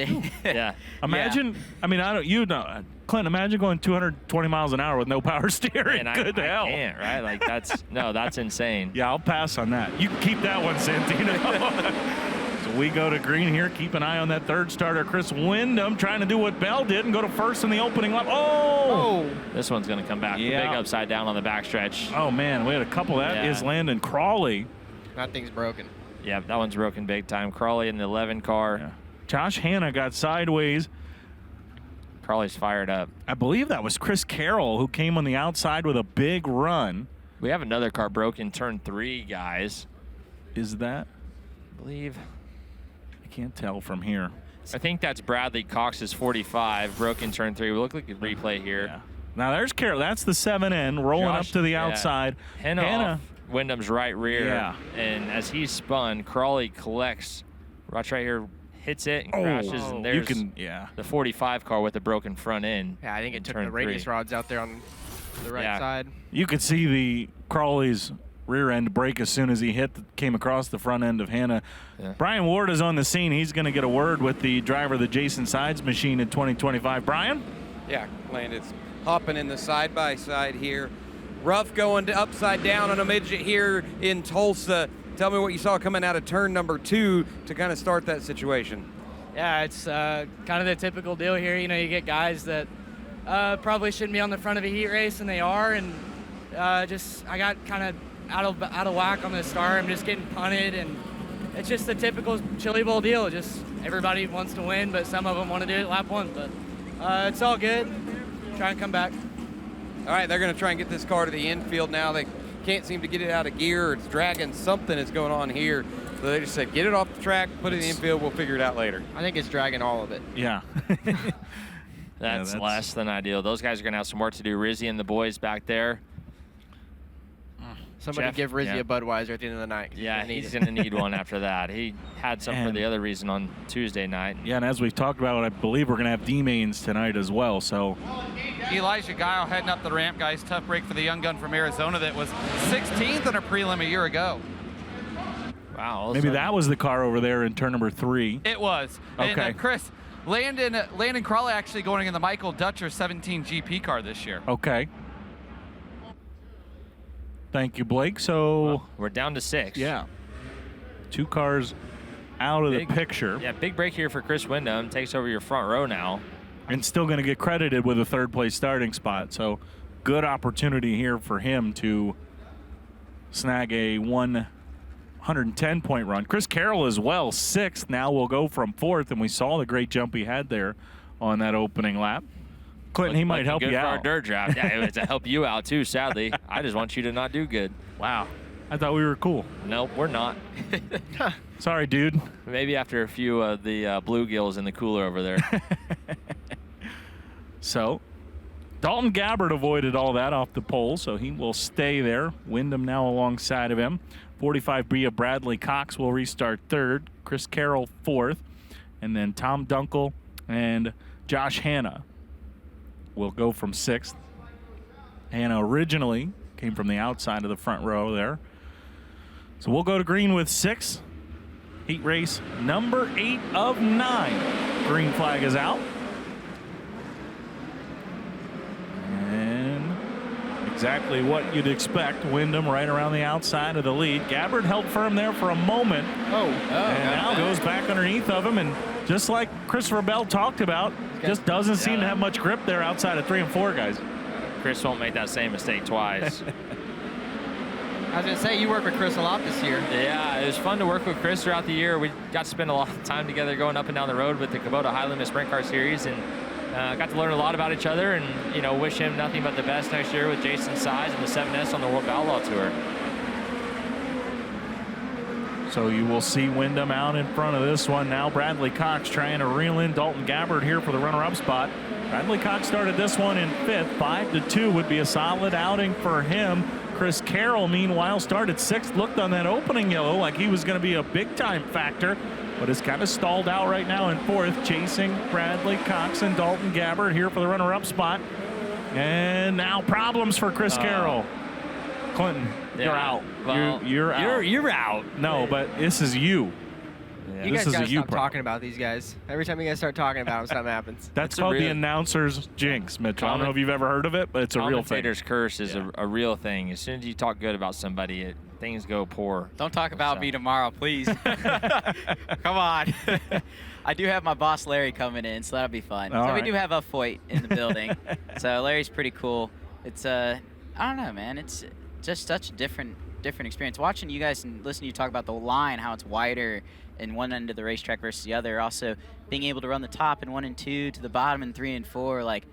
Imagine, I mean, Clint, imagine going 220 miles an hour with no power steering. Man, Good hell. I can't, right? Like that's insane. Yeah, I'll pass on that. You can keep that one, Santino. So we go to green here. Keep an eye on that third starter, Chris Windham, trying to do what Bell did and go to first in the opening lap. Oh! This one's going to come back. The big upside down on the backstretch. Oh, man, we had a couple. That is Landon Crawley. That thing's broken. Yeah, that one's broken big time. Crawley in the 11 car. Yeah. Josh Hanna got sideways. Crawley's fired up. I believe that was Chris Carroll who came on the outside with a big run. We have another car broken turn 3, guys. Is that? I believe. I can't tell from here. I think that's Bradley Cox's 45, broken turn 3. We look like a replay here. Yeah. Now there's Carroll. That's the 7N rolling up to the outside. Hanna. Wyndham's right rear. Yeah. And as he spun, Crawley collects. Watch right here. Hits it and crashes, and there's the 45 car with the broken front end. Yeah, I think it took the radius rods out there on the right side. You could see the Crawley's rear end break as soon as he came across the front end of Hanna. Yeah. Brian Ward is on the scene. He's going to get a word with the driver of the Jason Sides machine in 2025. Brian? Yeah, Landon's hopping in the side-by-side here. Rough going upside down on a midget here in Tulsa. Tell me what you saw coming out of turn number 2 to kind of start that situation. Yeah, it's kind of the typical deal here. You know, you get guys that probably shouldn't be on the front of a heat race, and they are. And I got kind of out of whack on the start. I'm just getting punted, and it's just the typical Chili Bowl deal. Just everybody wants to win, but some of them want to do it lap 1. But it's all good. Try and come back. All right, they're going to try and get this car to the infield now. They can't seem to get it out of gear. It's dragging. Something is going on here. So they just said, get it off the track, put it in the infield. We'll figure it out later. I think it's dragging all of it. Yeah. That's less than ideal. Those guys are going to have some work to do. Rizzy and the boys back there. Somebody Jeff, give Rizzy yeah. a Budweiser at the end of the night. Yeah, he's going to need one after that. He had some for the other reason on Tuesday night. Yeah, and as we've talked about, I believe we're going to have D-mains tonight as well. So Elijah Guile heading up the ramp, guys. Tough break for the young gun from Arizona that was 16th in a prelim a year ago. Wow. Maybe that was the car over there in turn number 3. It was. Okay. And Chris, Landon Crawley actually going in the Michael Dutcher 17 GP car this year. Okay. Thank you, Blake. So we're down to 6. Yeah. 2 cars out of the picture. Yeah, big break here for Chris Wyndham. Takes over your front row now. And still going to get credited with a 3rd place starting spot. So good opportunity here for him to snag a 110-point run. Chris Carroll as well, 6th. Now will go from 4th, and we saw the great jump he had there on that opening lap. Clinton, he might help you out. Good for our dirt draft. Yeah, it was to help you out too, sadly. I just want you to not do good. Wow. I thought we were cool. Nope, we're not. Sorry, dude. Maybe after a few of the bluegills in the cooler over there. So, Dalton Gabbard avoided all that off the pole, so he will stay there. Wyndham now alongside of him. 45B of Bradley Cox will restart 3rd. Chris Carroll 4th. And then Tom Dunkel and Josh Hanna will go from 6th. Hanna originally came from the outside of the front row there. So we'll go to green with 6. Heat race number 8 of 9. Green flag is out. And exactly what you'd expect. Wyndham right around the outside of the lead. Gabbard held firm there for a moment. And now goes back underneath of him. And just like Christopher Bell talked about, just doesn't seem to have much grip there outside of 3 and 4 guys. Chris won't make that same mistake twice. I was going to say, you worked with Chris a lot this year. Yeah, it was fun to work with Chris throughout the year. We got to spend a lot of time together going up and down the road with the Kubota High Limit Sprint Car Series, and got to learn a lot about each other, and, you know, wish him nothing but the best next year with Jason Size and the 7S on the World Outlaw Tour. So you will see Wyndham out in front of this one now. Bradley Cox trying to reel in Dalton Gabbard here for the runner-up spot. Bradley Cox started this one in 5th. 5-2 would be a solid outing for him. Chris Carroll, meanwhile, started 6th. Looked on that opening yellow like he was going to be a big-time factor, but is kind of stalled out right now in 4th, chasing Bradley Cox and Dalton Gabbard here for the runner-up spot. And now problems for Chris Carroll. Clinton, you're out. Well, you're out. You're out. No, but this is you. Yeah. You guys gotta stop talking about these guys. Every time you guys start talking about them, something happens. That's called the announcer's jinx, Mitchell. I don't know if you've ever heard of it, but it's a real thing. Commentator's curse is a real thing. As soon as you talk good about somebody, things go poor. Don't talk about me tomorrow, please. Come on. I do have my boss Larry coming in, so that'll be fun. All so right. we do have a Foyt in the building. So Larry's pretty cool. It's I don't know, man. It's just such a different experience. Watching you guys and listening to you talk about the line, how it's wider in one end of the racetrack versus the other. Also being able to run the top in 1 and 2 to the bottom in 3 and 4. Like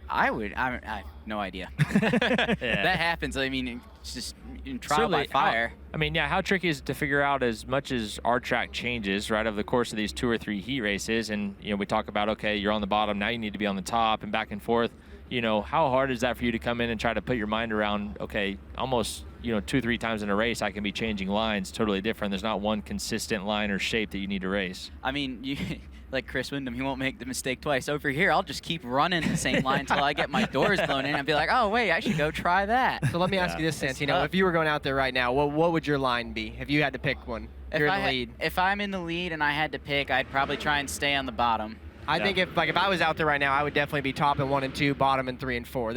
I have no idea. That happens. I mean, it's just in trial by fire. How tricky is it to figure out, as much as our track changes, right, over the course of these 2 or 3 heat races, and, you know, we talk about, okay, you're on the bottom, now you need to be on the top, and back and forth. You know, how hard is that for you to come in and try to put your mind around, okay, almost, you know, 2-3 times in a race, I can be changing lines totally different. There's not one consistent line or shape that you need to race. I mean, like Chris Wyndham, he won't make the mistake twice. Over here, I'll just keep running the same line until I get my doors blown in and be like, oh, wait, I should go try that. So let me ask you this, Santino. If you were going out there right now, what would your line be if you had to pick one? You're in the lead. If I'm in the lead and I had to pick, I'd probably try and stay on the bottom. I think if I was out there right now, I would definitely be top in 1 and 2, bottom in 3 and 4.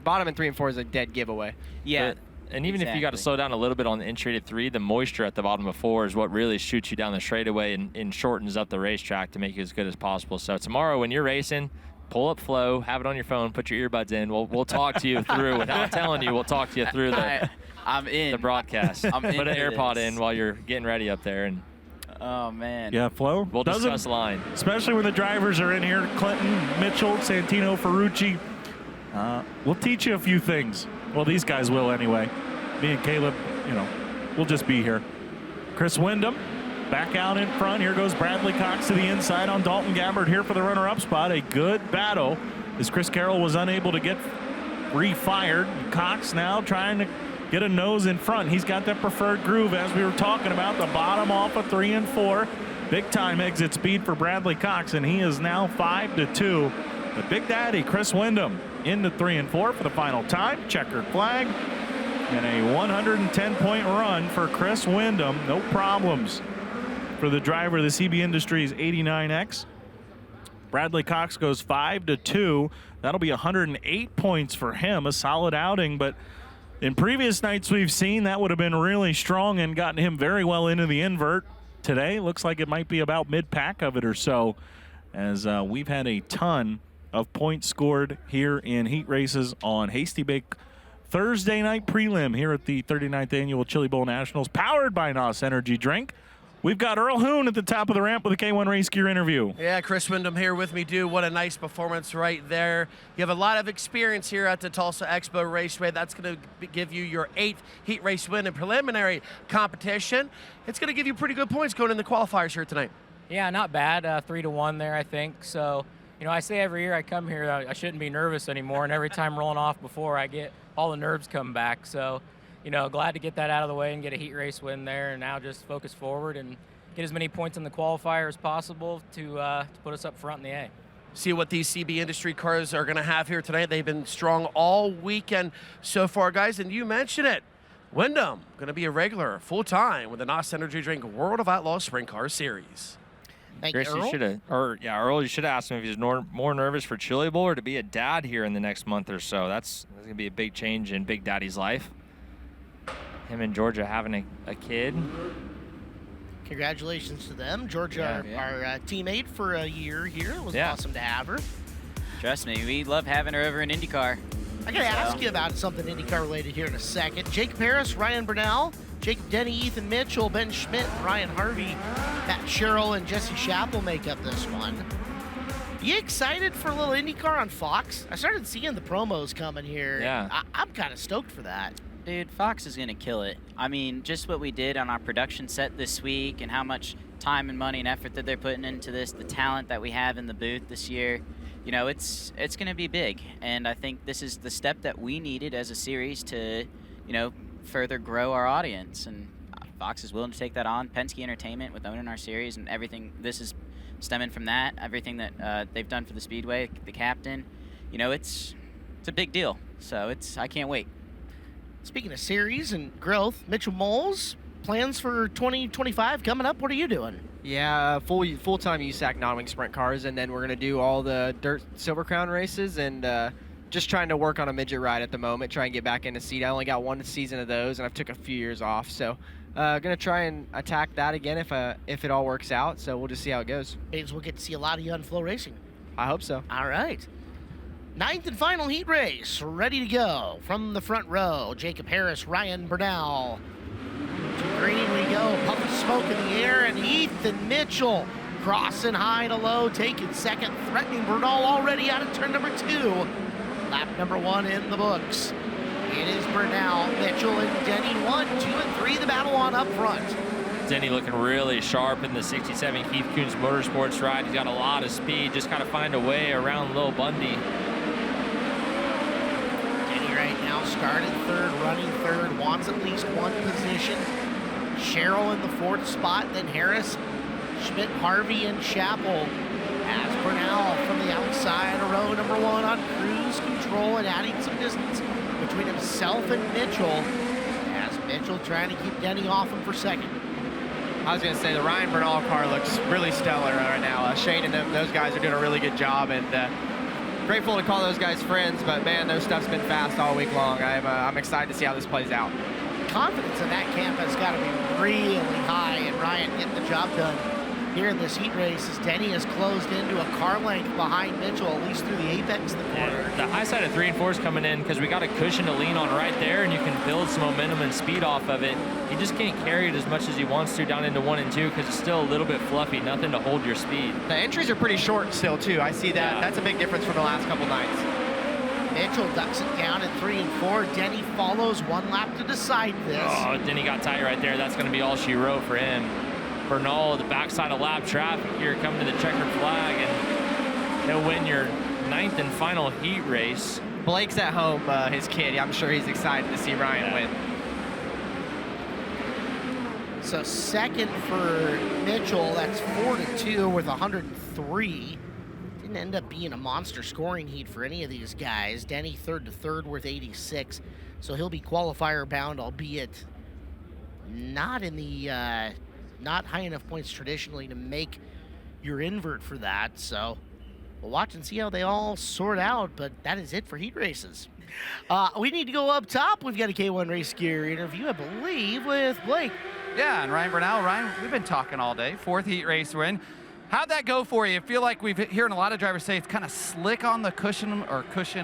Bottom in 3 and 4 is a dead giveaway. Yeah. And even if you got to slow down a little bit on the entry to 3, the moisture at the bottom of 4 is what really shoots you down the straightaway and shortens up the racetrack to make you as good as possible. So tomorrow when you're racing, pull up Flow, have it on your phone, put your earbuds in. We'll talk to you through, without telling you, we'll talk to you through the broadcast. Put an AirPod in while you're getting ready up there. And oh, man. Yeah, Flo. We'll discuss line. Especially when the drivers are in here. Clinton, Mitchell, Santino, Ferrucci. We'll teach you a few things. Well, these guys will anyway. Me and Caleb, we'll just be here. Chris Windham back out in front. Here goes Bradley Cox to the inside on Dalton Gabbard here for the runner-up spot. A good battle as Chris Carroll was unable to get refired. Cox now trying to get a nose in front. He's got that preferred groove as we were talking about. The bottom off of 3 and 4. Big time exit speed for Bradley Cox, and he is now 5-2. The Big Daddy, Chris Windham, into 3 and 4 for the final time. Checkered flag. And a 110-point run for Chris Windham. No problems for the driver of the CB Industries 89X. Bradley Cox goes 5-2. That'll be 108 points for him. A solid outing, but in previous nights we've seen that would have been really strong and gotten him very well into the invert. Today looks like it might be about mid-pack of it or so, as we've had a ton of points scored here in heat races on Hasty Bake Thursday night prelim here at the 39th Annual Chili Bowl Nationals, powered by NOS Energy Drink. We've got Earl Hoon at the top of the ramp with a K1 Race Gear interview. Yeah, Chris Windham here with me, dude. What a nice performance right there. You have a lot of experience here at the Tulsa Expo Raceway. That's going to give you your 8th heat race win in preliminary competition. It's going to give you pretty good points going in the qualifiers here tonight. Yeah, not bad. 3-1 there, I think. So, I say every year I come here, I shouldn't be nervous anymore. And every time rolling off before, I get all the nerves come back. So, glad to get that out of the way and get a heat race win there, and now just focus forward and get as many points in the qualifier as possible to put us up front in the A. See what these CB Industry cars are going to have here tonight. They've been strong all weekend so far, guys, and you mentioned it. Windham going to be a regular full-time with the NOS Energy Drink World of Outlaws Sprint Car Series. Thank Chris, you, Earl. Earl, you should have asked him if he's more nervous for Chili Bowl or to be a dad here in the next month or so. That's going to be a big change in Big Daddy's life. Him and Georgia having a kid. Congratulations to them. Georgia, our teammate for a year here. It was awesome to have her. Trust me, we love having her over in IndyCar. I got to ask you about something IndyCar related here in a second. Jacob Harris, Ryan Burnell, Jacob Denny, Ethan Mitchell, Ben Schmidt, Ryan Harvey, Matt Sherrill, and Jesse Chappell make up this one. You excited for a little IndyCar on Fox? I started seeing the promos coming here. Yeah. I'm kind of stoked for that. Dude, Fox is going to kill it. I mean, just what we did on our production set this week and how much time and money and effort that they're putting into this, the talent that we have in the booth this year, it's going to be big. And I think this is the step that we needed as a series to, further grow our audience. And Fox is willing to take that on. Penske Entertainment with owning our series and everything. This is stemming from that. Everything that they've done for the Speedway, the captain, it's a big deal. So I can't wait. Speaking of series and growth, Mitchell Moles, plans for 2025 coming up. What are you doing? Yeah, full-time USAC non-wing sprint cars, and then we're going to do all the dirt Silver Crown races, and just trying to work on a midget ride at the moment, try and get back into seat. I only got one season of those, and I've took a few years off, so going to try and attack that again if it all works out, so we'll just see how it goes. Means we'll get to see a lot of you on FloRacing. I hope so. All right. 9th and final heat race, ready to go. From the front row, Jacob Harris, Ryan Burnell. To green we go, puff of smoke in the air, and Ethan Mitchell crossing high to low, taking second, threatening Burnell already out of turn number 2. Lap number 1 in the books. It is Burnell, Mitchell, and Denny 1, 2, and 3, the battle on up front. Denny looking really sharp in the 67 Keith Kunz Motorsports ride. He's got a lot of speed, just kind of find a way around Lil Bundy. Right now, started third, running third, wants at least one position. Sherrill in the 4th spot, then Harris, Schmidt, Harvey, and Chappell. As Burnell from the outside of row number 1 on cruise control and adding some distance between himself and Mitchell. As Mitchell trying to keep Denny off him for second. I was going to say, the Ryan Burnell car looks really stellar right now. Shane and those guys are doing a really good job, and grateful to call those guys friends, but man, their stuff's been fast all week long. I'm excited to see how this plays out. Confidence in that camp has got to be really high, and Ryan getting the job done here in this heat race as Denny has closed into a car length behind Mitchell, at least through the apex of the corner. The high side of 3 and 4 is coming in because we got a cushion to lean on right there, and you can build some momentum and speed off of it. He just can't carry it as much as he wants to down into 1 and 2 because it's still a little bit fluffy, nothing to hold your speed. The entries are pretty short still, too. I see that. Yeah. That's a big difference from the last couple nights. Mitchell ducks it down at 3 and 4. Denny follows 1 lap to decide this. Oh, Denny got tight right there. That's going to be all she wrote for him. Bernal, the backside of lap traffic here, coming to the checkered flag, and he'll win your 9th and final heat race. Blake's at home, his kid. I'm sure he's excited to see Ryan win. So second for Mitchell, that's 4-2 with 103. Didn't end up being a monster scoring heat for any of these guys. Denny 3rd to 3rd with 86. So he'll be qualifier bound, albeit not in the not high enough points traditionally to make your invert for that. So we'll watch and see how they all sort out, but that is it for heat races. We need to go up top. We've got a K1 Race Gear interview, I believe, with Blake. Yeah, and Ryan Bernal. Ryan, we've been talking all day. 4th heat race win. How'd that go for you? I feel like we've hearing a lot of drivers say it's kind of slick on the cushion,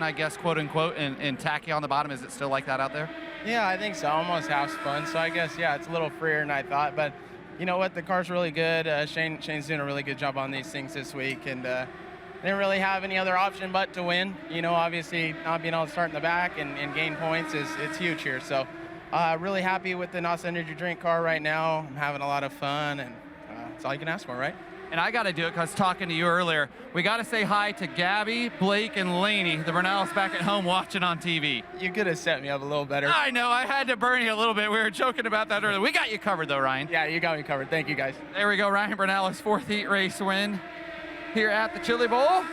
I guess, quote unquote, and tacky on the bottom. Is it still like that out there? Yeah, I think so. Almost house fun. So I guess, yeah, it's a little freer than I thought, but you know what? The car's really good. Shane's doing a really good job on these things this week, and didn't really have any other option but to win. You know, obviously not being able to start in the back and gain points it's huge here. So really happy with the NOS Energy Drink car right now. I'm having a lot of fun, and that's all you can ask for, right? And I got to do it because talking to you earlier, we got to say hi to Gabby, Blake, and Laney, the Bernals back at home watching on TV. You could have set me up a little better. I know. I had to burn you a little bit. We were joking about that earlier. We got you covered, though, Ryan. Yeah, you got me covered. Thank you, guys. There we go. Ryan Bernal's 4th heat race win here at the Chili Bowl.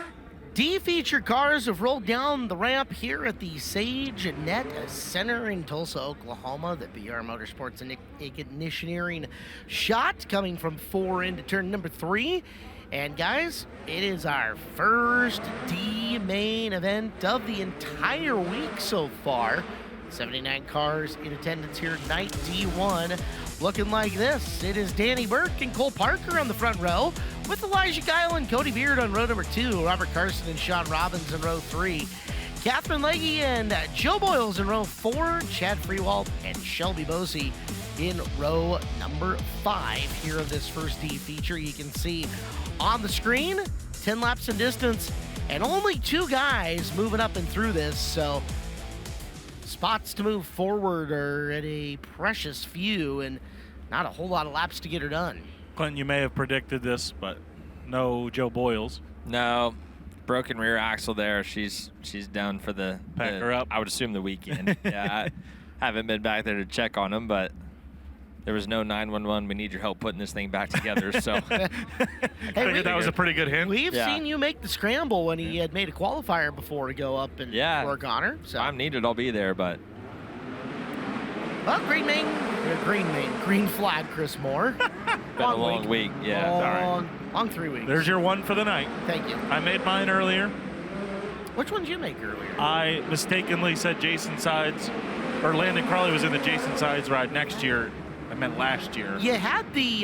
D-feature cars have rolled down the ramp here at the Sage Net Center in Tulsa, Oklahoma. The BR Motorsports ignitioneering shot coming from 4 into turn number 3. And guys, it is our first D main event of the entire week so far. 79 cars in attendance here tonight. D1 looking like this. It is Danny Burke and Cole Parker on the front row, with Elijah Kyle and Cody Beard on row number 2, Robert Carson and Sean Robbins in row 3, Catherine Legge and Joe Boyles in row 4, Chad Freewalt and Shelby Bosey in row number 5 here of this first D feature. You can see on the screen 10 laps in distance and only 2 guys moving up and through this, so spots to move forward are at a precious few and not a whole lot of laps to get her done. Clinton, you may have predicted this, but no Joe Boyles. No, broken rear axle there. She's down for the pack her up. I would assume the weekend. Yeah, I haven't been back there to check on them, but there was no 911. We need your help putting this thing back together. So I figured that was a pretty good hint. We've seen you make the scramble when he had made a qualifier before to go up and work on her. So if I'm needed, I'll be there, but. Well, green flag, Chris Moore. Been a long week, yeah. All right. Long 3 weeks. There's your one for the night. Thank you. I made mine earlier. Which one did you make earlier? I mistakenly said Jason Sides, or Landon Crawley was in the Jason Sides ride next year. I meant last year. You had the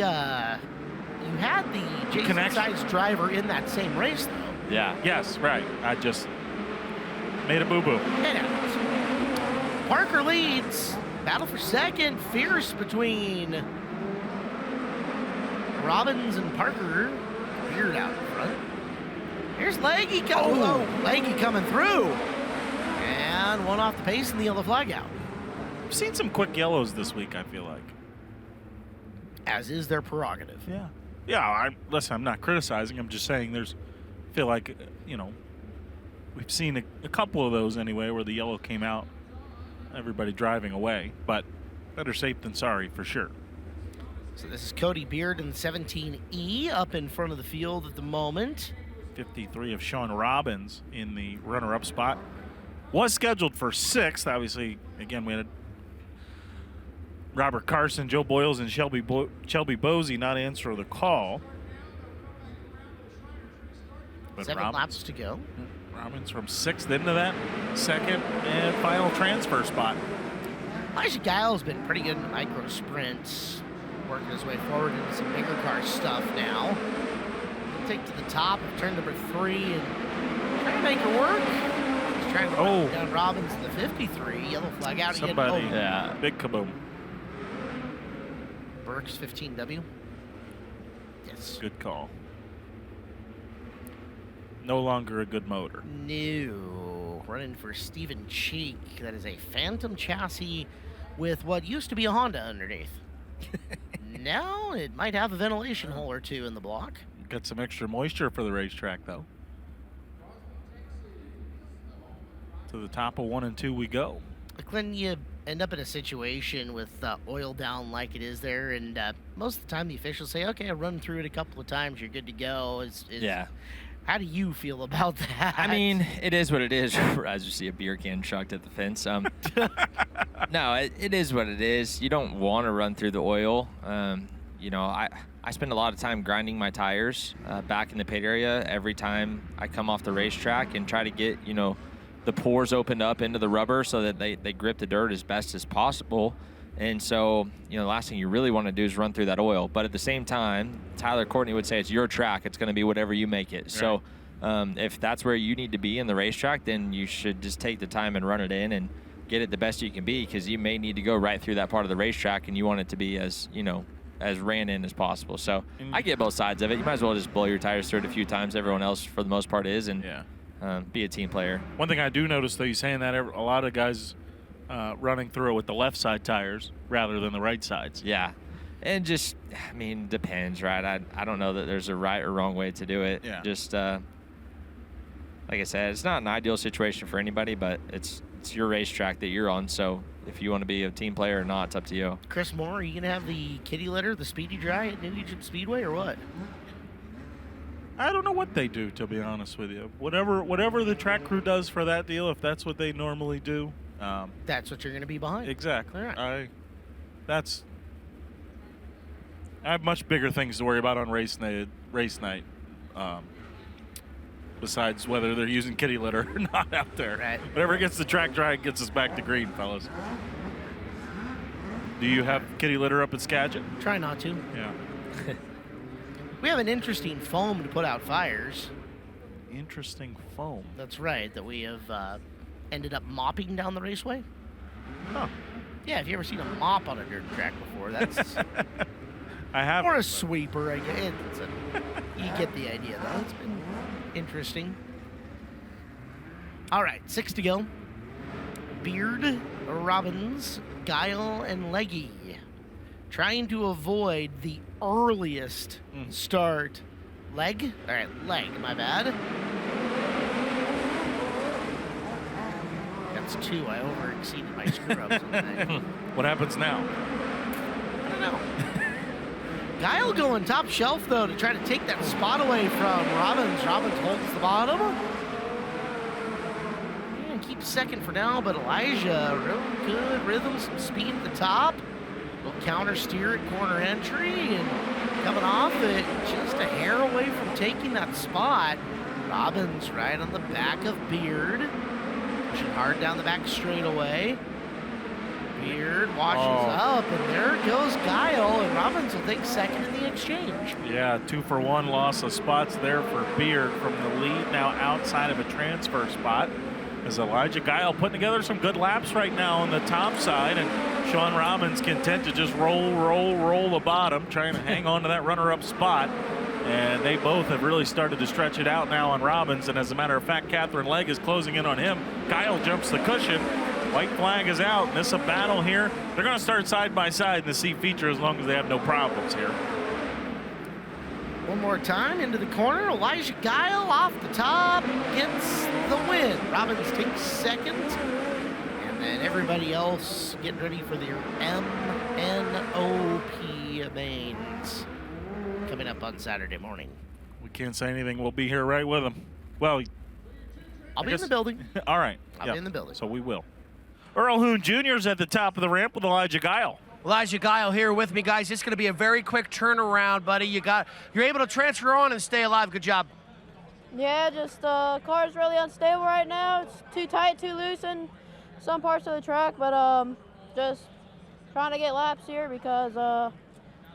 Jason Sides driver in that same race, though. Yeah. Yes, right. I just made a boo-boo. Parker leads. Battle for second, fierce between Robbins and Parker. Beard out in front. Here's Legge coming. Legge coming through. And one off the pace and the yellow flag out. I've seen some quick yellows this week, I feel like. As is their prerogative. Yeah. Yeah, listen, I'm not criticizing. I'm just saying I feel like, we've seen a couple of those anyway where the yellow came out. Everybody driving away, but better safe than sorry for sure. So this is Cody Beard in the 17E up in front of the field at the moment. 53 of Sean Robbins in the runner-up spot. Was scheduled for 6th. Obviously, again, we had Robert Carson, Joe Boyles, and Shelby Bosey not answer the call. But 7 laps to go. Robbins from 6th into that second and final transfer spot. Elijah Giles been pretty good in the micro sprints, working his way forward into some bigger car stuff now. He'll take to the top of turn number 3 and try to make her work. He's trying to run down Robbins in the 53. Yellow flag out again. Somebody, big kaboom. Burke's 15W. Yes. Good call. No longer a good motor. No. Running for Stephen Cheek. That is a Phantom chassis with what used to be a Honda underneath. Now it might have a ventilation hole or two in the block. Got some extra moisture for the racetrack, though. To the top of 1 and 2 we go. When you end up in a situation with oil down like it is there, and most of the time the officials say, okay, run through it a couple of times, you're good to go. Yeah. How do you feel about that? I mean, it is what it is. As you see a beer can chucked at the fence. No, it is what it is. You don't want to run through the oil. You know, I spend a lot of time grinding my tires back in the pit area every time I come off the racetrack and try to get, you know, the pores opened up into the rubber so that they grip the dirt as best as possible. And so, you know, the last thing you really want to do is run through that oil. But at the same time, Tyler Courtney would say it's your track. It's going to be whatever you make it. Right. So if that's where you need to be in the racetrack, then you should just take the time and run it in and get it the best you can be, because you may need to go right through that part of the racetrack and you want it to be as, you know, as ran in as possible. So I get both sides of it. You might as well just blow your tires through it a few times. Everyone else, for the most part, is. And be a team player. One thing I do notice, though, you saying that a lot of guys running through it with the left side tires rather than the right sides. Yeah. And just, I mean, depends, right? I don't know that there's a right or wrong way to do it. Yeah. Just, like I said, it's not an ideal situation for anybody, but it's your racetrack that you're on. So if you want to be a team player or not, it's up to you. Chris Moore, are you going to have the kitty litter, the speedy dry at New Egypt Speedway, or what? I don't know what they do, to be honest with you. Whatever the track crew does for that deal, if that's what they normally do. That's what you're going to be behind. Exactly. All right. I have much bigger things to worry about on race night. Besides whether they're using kitty litter or not out there. Right. Whatever gets the track dry gets us back to green, fellas. Do you have kitty litter up at Skagit? Try not to. Yeah. We have an interesting foam to put out fires. Interesting foam. That's right, that we have ended up mopping down the raceway. Huh. Yeah, have you ever seen a mop on a dirt track before? That's I have. Or a sweeper, I guess. You get the idea, though. It's been interesting. All right, 6 to go. Beard, Robbins, Guile, and Leggy trying to avoid the earliest start. Leg? All right, leg, my bad. That's 2. I over-exceeded my screw-ups. What happens now? I don't know. Guile going top shelf, though, to try to take that spot away from Robbins. Robbins holds the bottom. And keeps second for now, but Elijah, real good rhythm, some speed at the top. Will counter steer at corner entry, and coming off it, just a hair away from taking that spot. Robbins right on the back of Beard. Pushing hard down the back straightaway. Beard washes up, and there goes Guile, and Robbins will take second in the exchange. Yeah, 2 for 1 loss of spots there for Beard from the lead, now outside of a transfer spot. As Elijah Guile putting together some good laps right now on the top side, and Sean Robbins content to just roll the bottom, trying to hang on to that runner-up spot. And they both have really started to stretch it out now on Robbins, and as a matter of fact, Catherine Legg is closing in on him. Guile jumps the cushion. White flag is out, and this is a battle here. They're going to start side by side in the C feature as long as they have no problems here. One more time into the corner. Elijah Guile off the top gets the win. Robbins takes second. And then everybody else getting ready for their MNOP mains coming up on Saturday morning. We can't say anything. We'll be here right with them. Well, I'll be in the building. All right. I'll be in the building. So we will. Earl Hoon Jr. is at the top of the ramp with Elijah Guile. Elijah Guile here with me, guys. It's going to be a very quick turnaround, buddy. You're able to transfer on and stay alive. Good job. Yeah, just car's really unstable right now. It's too tight, too loose in some parts of the track, but just trying to get laps here because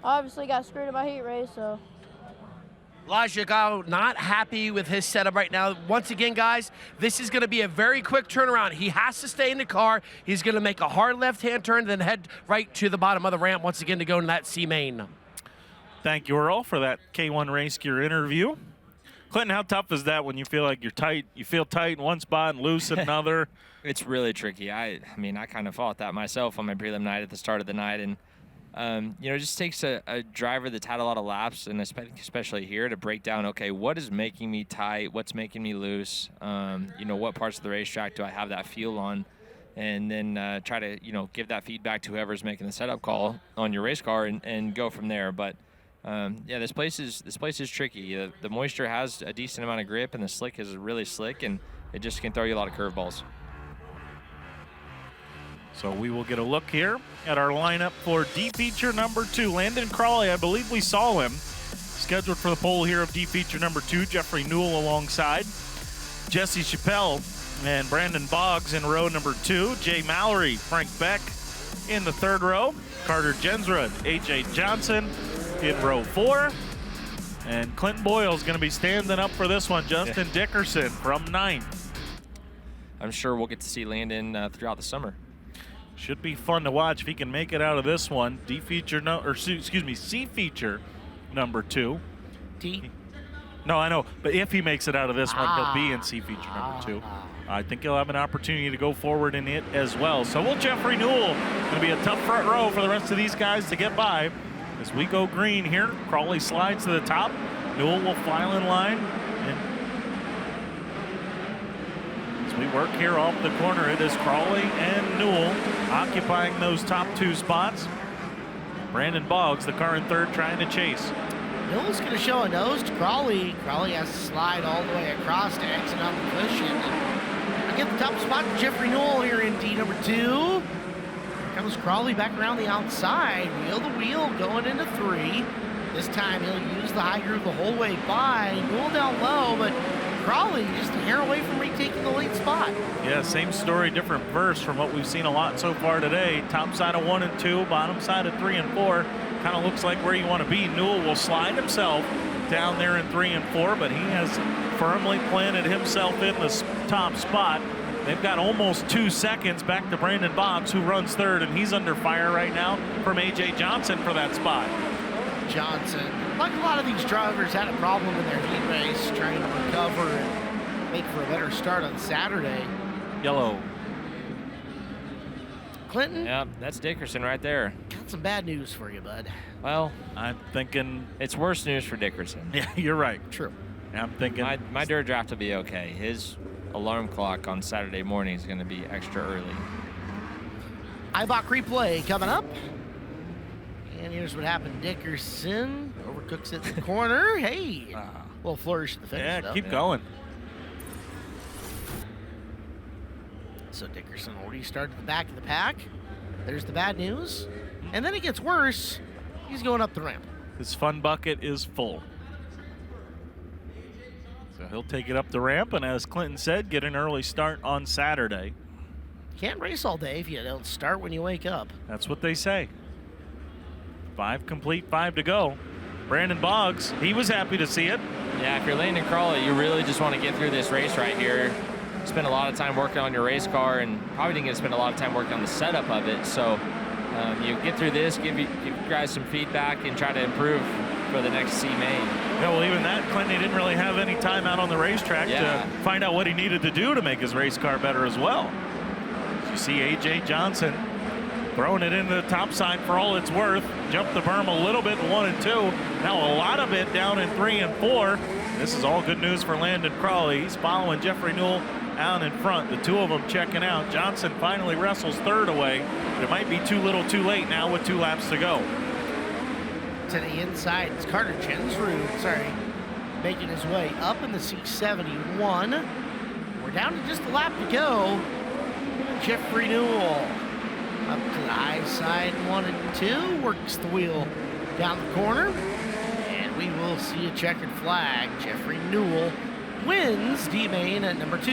obviously got screwed in my heat race. So. Elijah Gao not happy with his setup right now. Once again, guys, this is going to be a very quick turnaround. He has to stay in the car. He's going to make a hard left-hand turn, then head right to the bottom of the ramp once again to go in that C main. Thank you, Earl, for that K1 Race Gear interview. Clinton, how tough is that when you feel like you're tight? You feel tight in one spot and loose in another? It's really tricky. I mean, I kind of fought that myself on my prelim night at the start of the night, and you know, it just takes a driver that's had a lot of laps, and especially here, to break down, okay, what is making me tight? What's making me loose? You know, what parts of the racetrack do I have that feel on? And then try to, you know, give that feedback to whoever's making the setup call on your race car and go from there. But yeah, this place is tricky. The moisture has a decent amount of grip, and the slick is really slick, and it just can throw you a lot of curveballs. So we will get a look here at our lineup for D feature number 2. Landon Crawley, I believe we saw him scheduled for the pole here of D feature number 2. Jeffrey Newell alongside. Jesse Chappelle and Brandon Boggs in row number 2. Jay Mallory, Frank Beck in the 3rd row. Carter Jensrud, AJ Johnson in row 4. And Clinton Boyle's going to be standing up for this one. Justin Dickerson from 9th. I'm sure we'll get to see Landon throughout the summer. Should be fun to watch if he can make it out of this one. C feature number 2. D? No, I know, but if he makes it out of this one, he'll be in C feature number 2. I think he'll have an opportunity to go forward in it as well. So will Jeffrey Newell. Going to be a tough front row for the rest of these guys to get by. As we go green here, Crawley slides to the top. Newell will file in line. We work here off the corner. It is Crawley and Newell occupying those top 2 spots. Brandon Boggs, the car in 3rd, trying to chase. Newell's going to show a nose to Crawley. Crawley has to slide all the way across to exit on the cushion. And get the top spot to Jeffrey Newell here in D number 2. Here comes Crawley back around the outside. Wheel to wheel going into 3. This time he'll use the high groove the whole way by. Newell down low, but Crawley just a hair away from retaking the lead spot. Yeah, same story, different verse from what we've seen a lot so far today. Top side of 1 and 2, bottom side of 3 and 4. Kind of looks like where you want to be. Newell will slide himself down there in 3 and 4, but he has firmly planted himself in the top spot. They've got almost 2 seconds back to Brandon Boggs, who runs 3rd, and he's under fire right now from AJ Johnson for that spot. Johnson, like a lot of these drivers, had a problem in their heat race, trying to recover and make for a better start on Saturday. Yellow. Clinton? Yeah, that's Dickerson right there. Got some bad news for you, bud. Well, I'm thinking it's worse news for Dickerson. Yeah, you're right. True. I'm thinking my dirt draft will be okay. His alarm clock on Saturday morning is going to be extra early. Ibach replay coming up. And here's what happened. Dickerson overcooks it in the corner. Hey, little flourish at the finish. Yeah, keep going. So Dickerson will restart at the back of the pack. There's the bad news. And then it gets worse. He's going up the ramp. His fun bucket is full. So he'll take it up the ramp, and as Clinton said, get an early start on Saturday. Can't race all day if you don't start when you wake up. That's what they say. 5 complete, 5 to go. Brandon Boggs, he was happy to see it. Yeah, if you're Landon Crawley, you really just want to get through this race right here. Spend a lot of time working on your race car, and probably didn't get to spend a lot of time working on the setup of it. So you get through this, give you guys some feedback, and try to improve for the next C main. Yeah, well, even that, Clinton, he didn't really have any time out on the racetrack to find out what he needed to do to make his race car better as well. You see AJ Johnson throwing it into the top side for all it's worth. Jumped the berm a little bit in 1 and 2. Now a lot of it down in 3 and 4. This is all good news for Landon Crawley. He's following Jeffrey Newell out in front. The 2 of them checking out. Johnson finally wrestles 3rd away. But it might be too little too late now with 2 laps to go. To the inside, it's Carter Jensrud, making his way up in the C71. We're down to just a lap to go. Jeffrey Newell up to the high side, 1 and 2, works the wheel down the corner, and we will see a checkered flag. Jeffrey Newell wins D-Main at number 2.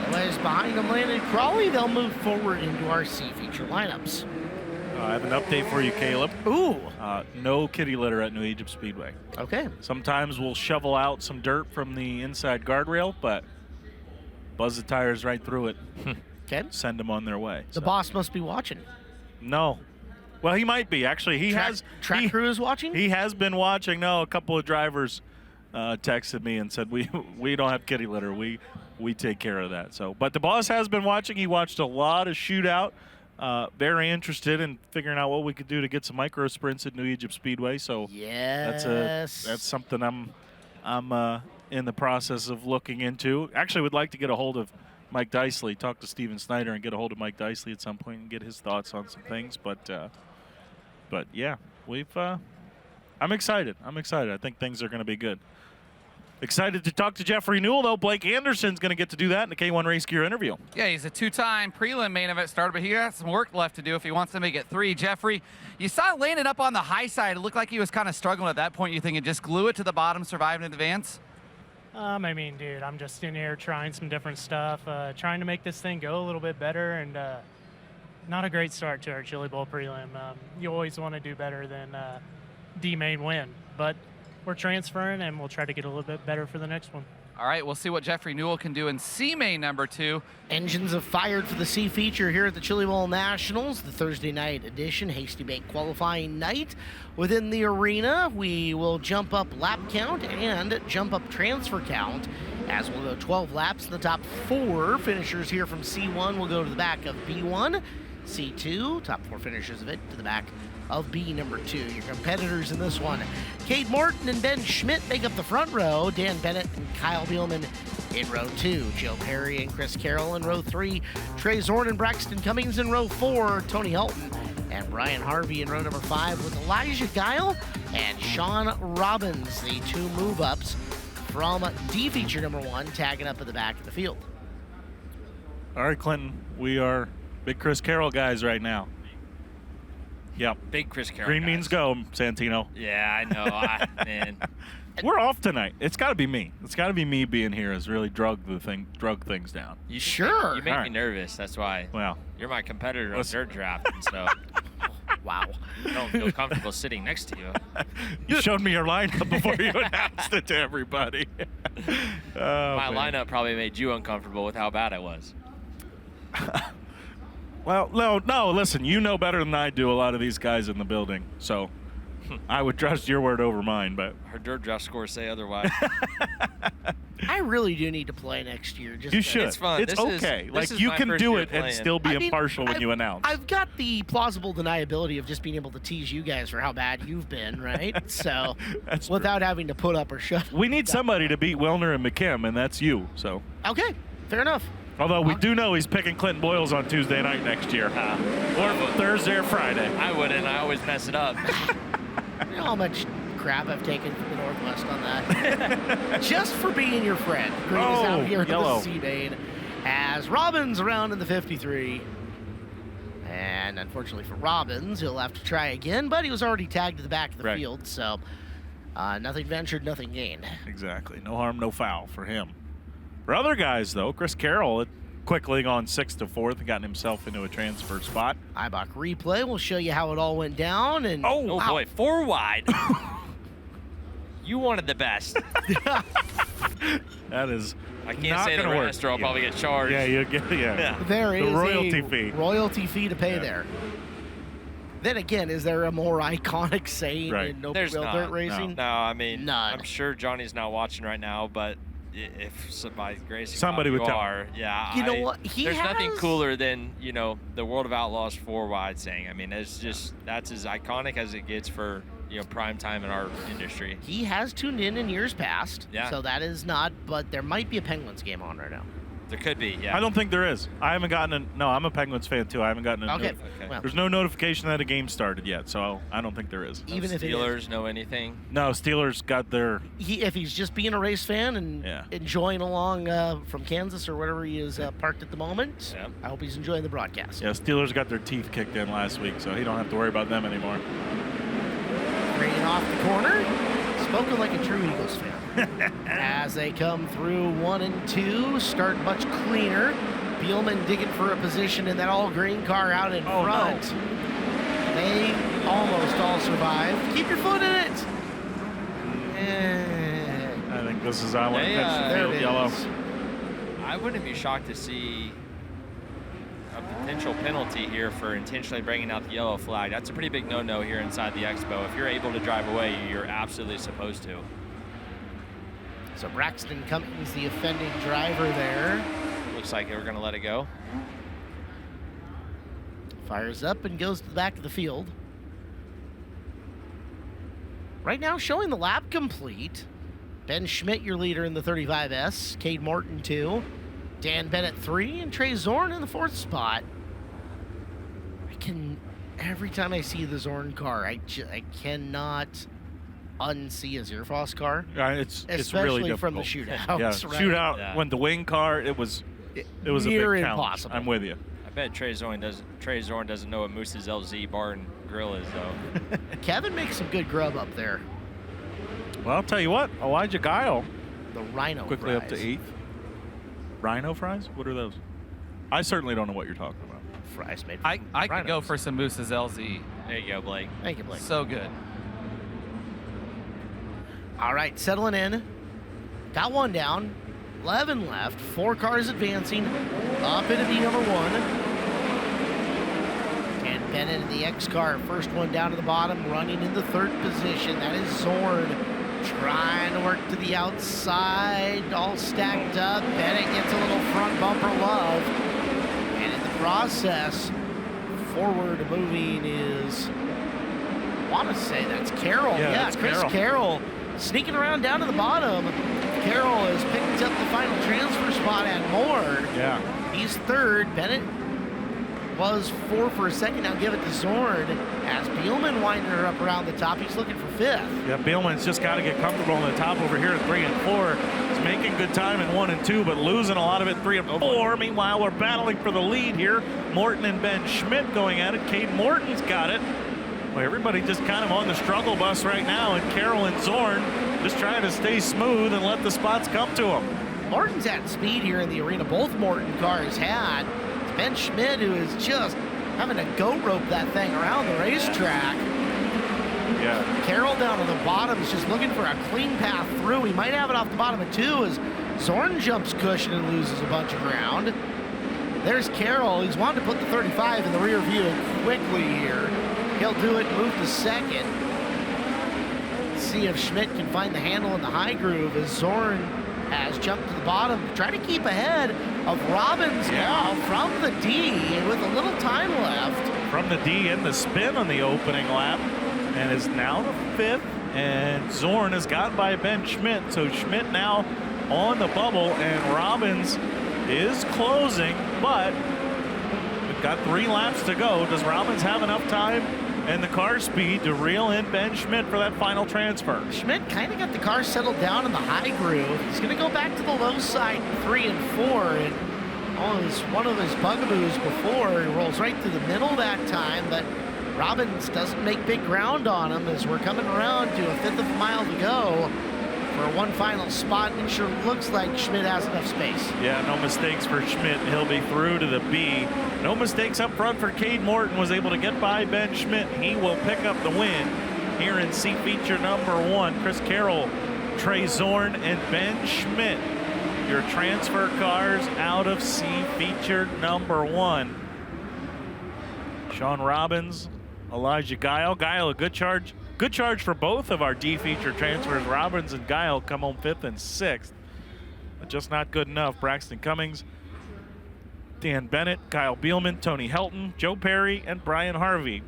Otherwise, behind them landed Crawley. They'll move forward into our C feature lineups. I have an update for you, Caleb. Ooh. No kitty litter at New Egypt Speedway. Okay. Sometimes we'll shovel out some dirt from the inside guardrail, but buzz the tires right through it. Okay. Send them on their way. The boss must be watching. No. Well, he might be. Actually, Track crew is watching? He has been watching. No, a couple of drivers texted me and said, we don't have kitty litter. We take care of that. So, but the boss has been watching. He watched a lot of shootout. Very interested in figuring out what we could do to get some micro sprints at New Egypt Speedway. So that's something I'm in the process of looking into. Actually, would like to get a hold of Mike Dicely, talk to Steven Snyder, and get a hold of Mike Dicely at some point and get his thoughts on some things. But yeah, I'm excited. I think things are going to be good. Excited to talk to Jeffrey Newell, though. Blake Anderson's going to get to do that in the K1 Race Gear interview. Yeah, he's a 2-time prelim main event starter, but he got some work left to do if he wants to make it 3. Jeffrey, you saw it landing up on the high side. It looked like he was kind of struggling at that point. You think it just glue it to the bottom, survive in advance? I mean, dude, I'm just in here trying some different stuff, trying to make this thing go a little bit better, and not a great start to our Chili Bowl prelim. You always want to do better than D-Main win, but we're transferring, and we'll try to get a little bit better for the next one. All right, we'll see what Jeffrey Newell can do in C-Main number 2. Engines have fired for the C feature here at the Chili Bowl Nationals, the Thursday night edition, Hasty Bake qualifying night. Within the arena, we will jump up lap count and jump up transfer count, as we'll go 12 laps in the top 4 finishers here from C1 will go to the back of B1. C2, top 4 finishers of it, to the back of B number 2. Your competitors in this one, Cade Morton and Ben Schmidt make up the front row. Dan Bennett and Kyle Bielman in row 2. Joe Perry and Chris Carroll in row 3. Trey Zorn and Braxton Cummings in row 4. Tony Helton and Brian Harvey in row number 5 with Elijah Guile and Sean Robbins, the 2 move-ups from D feature number 1, tagging up at the back of the field. All right, Clinton, we are big Chris Carroll guys right now. Yep. Big Chris Carroll Green guys. means go, Santino. Yeah, I know. Man. We're off tonight. It's got to be me. It's got to be me being here has really drug things down. You sure? You make me nervous. That's why. Well, you're my competitor on dirt draft, and so. Wow. I don't feel comfortable sitting next to you. You showed me your lineup before you announced it to everybody. My lineup probably made you uncomfortable with how bad it was. Well, no, listen, you know better than I do a lot of these guys in the building, so I would trust your word over mine, but Our dirt draft scores say otherwise. I really do need to play next year. You should. It's fun. It's okay. Like, you can do it and still be impartial when you announce. I've got the plausible deniability of just being able to tease you guys for how bad you've been, right? So, without having to put up or shut up. We need somebody to beat Wellner and McKim, and that's you, so. Okay, fair enough. Although we do know he's picking Clinton Boyles on Tuesday night next year. Or Thursday or Friday. I wouldn't. I always mess it up. You know how much crap I've taken from the Northwest on that. Just for being your friend. Green is out here yellow. with the C-Main as Robbins around in the 53. And unfortunately for Robbins, he'll have to try again, but he was already tagged to the back of the field, so nothing ventured, nothing gained. Exactly. No harm, no foul for him. For other guys, though, Chris Carroll had quickly gone 6th to 4th and gotten himself into a transfer spot. Ibach replay will show you how it all went down. And oh boy, 4 wide. You wanted the best. That is I can't not say the gonna work. rest or I'll probably get charged. Yeah, you get There the is royalty a fee. royalty fee to pay there. Then again, is there a more iconic saying in open There's wheel not. dirt racing? No, I mean, None. I'm sure Johnny's not watching right now, but if somebody, Grace, Somebody would tell are, yeah. You know what? There's nothing cooler than, the World of Outlaws 4 wide saying. I mean, it's just, that's as iconic as it gets for, prime time in our industry. He has tuned in years past, Yeah. so that is not, but there might be a Penguins game on right now. There could be, yeah. I don't think there is. I haven't gotten no, I'm a Penguins fan too. I haven't gotten Okay. Well. There's no notification that a game started yet, so I don't think there is. Even if it is. Steelers know anything? No, Steelers got their. If he's just being a race fan and enjoying along from Kansas or wherever he is parked at the moment, I hope he's enjoying the broadcast. Yeah, Steelers got their teeth kicked in last week, so he don't have to worry about them anymore. Bringing off the corner. Spoken like a true Eagles fan. As they come through 1 and 2, start much cleaner. Bielman digging for a position in that all-green car out in front. No. They almost all survive. Keep your foot in it. I think this is I want to catch the field yellow. I wouldn't be shocked to see a potential penalty here for intentionally bringing out the yellow flag. That's a pretty big no-no here inside the Expo. If you're able to drive away, you're absolutely supposed to. So Braxton Cummings, the offending driver there. Looks like they were going to let it go. Fires up and goes to the back of the field. Right now showing the lap complete. Ben Schmidt, your leader in the 35S. Cade Morton, 2. Dan Bennett, 3. And Trey Zorn in the 4th spot. Every time I see the Zorn car, I cannot unsee a Zerfoss car. It's really difficult. From the shootouts. Yeah, right? Shootout, when the wing car, it was a big challenge. Impossible. I'm with you. I bet Trey Zorn doesn't know what Moose's LZ bar and grill is, though. Kevin makes some good grub up there. Well, I'll tell you what, Elijah Guile. The Rhino quickly fries. up to 8th. Rhino fries? What are those? I certainly don't know what you're talking about. Fries made from I could go for some Moose's LZ. There you go, Blake. Thank you, Blake. So good. All right, settling in. Got one down. 11 left. 4 cars advancing. Up into the number 1. And Bennett in the X car. First one down to the bottom, running in the 3rd position. That is Zorn. Trying to work to the outside. All stacked up. Bennett gets a little front bumper love. And in the process, forward moving is, I want to say that's Carroll. Yeah, Chris Carroll sneaking around down to the bottom. Carroll has picked up the final transfer spot at Moore. Yeah. He's 3rd. Bennett was 4 for a second. Now give it to Zorn as Bielman winding her up around the top. He's looking for 5th. Yeah, Bielman's just got to get comfortable on the top over here at 3 and 4. He's making good time in 1 and 2, but losing a lot of it 3 and 4. Meanwhile, we're battling for the lead here. Morton and Ben Schmidt going at it. Cade Morton's got it. Well, everybody just kind of on the struggle bus right now, and Carroll and Zorn just trying to stay smooth and let the spots come to them. Morton's at speed here in the arena. Both Morton cars had. Ben Schmidt, who is just having to go rope that thing around the racetrack. Yeah. Carroll down on the bottom is just looking for a clean path through. He might have it off the bottom of 2 as Zorn jumps cushion and loses a bunch of ground. There's Carroll. He's wanting to put the 35 in the rear view quickly here. He'll do it, move to 2nd. See if Schmidt can find the handle in the high groove as Zorn has jumped to the bottom to try to keep ahead of Robbins now from the D with a little time left. From the D in the spin on the opening lap and is now the 5th. And Zorn has got by Ben Schmidt. So Schmidt now on the bubble and Robbins is closing, but we've got 3 laps to go. Does Robbins have enough time and the car speed to reel in Ben Schmidt for that final transfer? Schmidt kind of got the car settled down in the high groove. He's going to go back to the low side 3 and 4. And one of his bugaboos before, he rolls right through the middle that time, but Robbins doesn't make big ground on him as we're coming around to a 1/5 of a mile to go for one final spot. It sure looks like Schmidt has enough space. Yeah, no mistakes for Schmidt. He'll be through to the B. No mistakes up front for Cade Morton. Was able to get by Ben Schmidt. He will pick up the win here in C feature number 1. Chris Carroll, Trey Zorn, and Ben Schmidt. Your transfer cars out of C feature number 1. Sean Robbins, Elijah Guile. Guile, a good charge. Good charge for both of our D feature transfers. Robbins and Guile come home 5th and 6th. But just not good enough. Braxton Cummings, Dan Bennett, Kyle Bielman, Tony Helton, Joe Perry, and Brian Harvey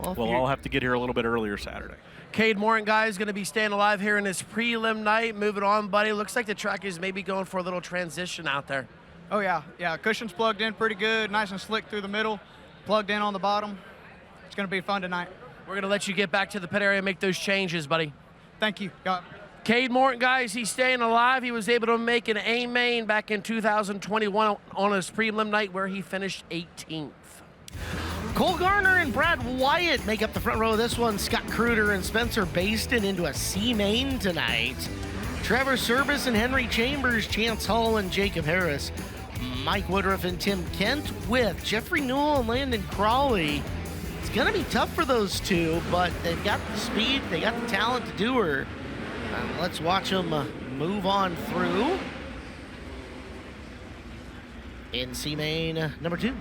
will all have to get here a little bit earlier Saturday. Cade Morton, guys, going to be staying alive here in this prelim night. Moving on, buddy. Looks like the track is maybe going for a little transition out there. Oh, yeah. Yeah, cushion's plugged in pretty good. Nice and slick through the middle. Plugged in on the bottom. It's going to be fun tonight. We're going to let you get back to the pit area and make those changes, buddy. Thank you. Cade Morton, guys, he's staying alive. He was able to make an A main back in 2021 on his prelim night where he finished 18th. Cole Garner and Brad Wyatt make up the front row of this one. Scott Kruder and Spencer Baston into a C main tonight. Trevor Service and Henry Chambers, Chance Hull and Jacob Harris. Mike Woodruff and Tim Kent with Jeffrey Newell and Landon Crawley. It's going to be tough for those two, but they've got the speed, they got the talent to do her. And let's watch them move on through. In C main number 2.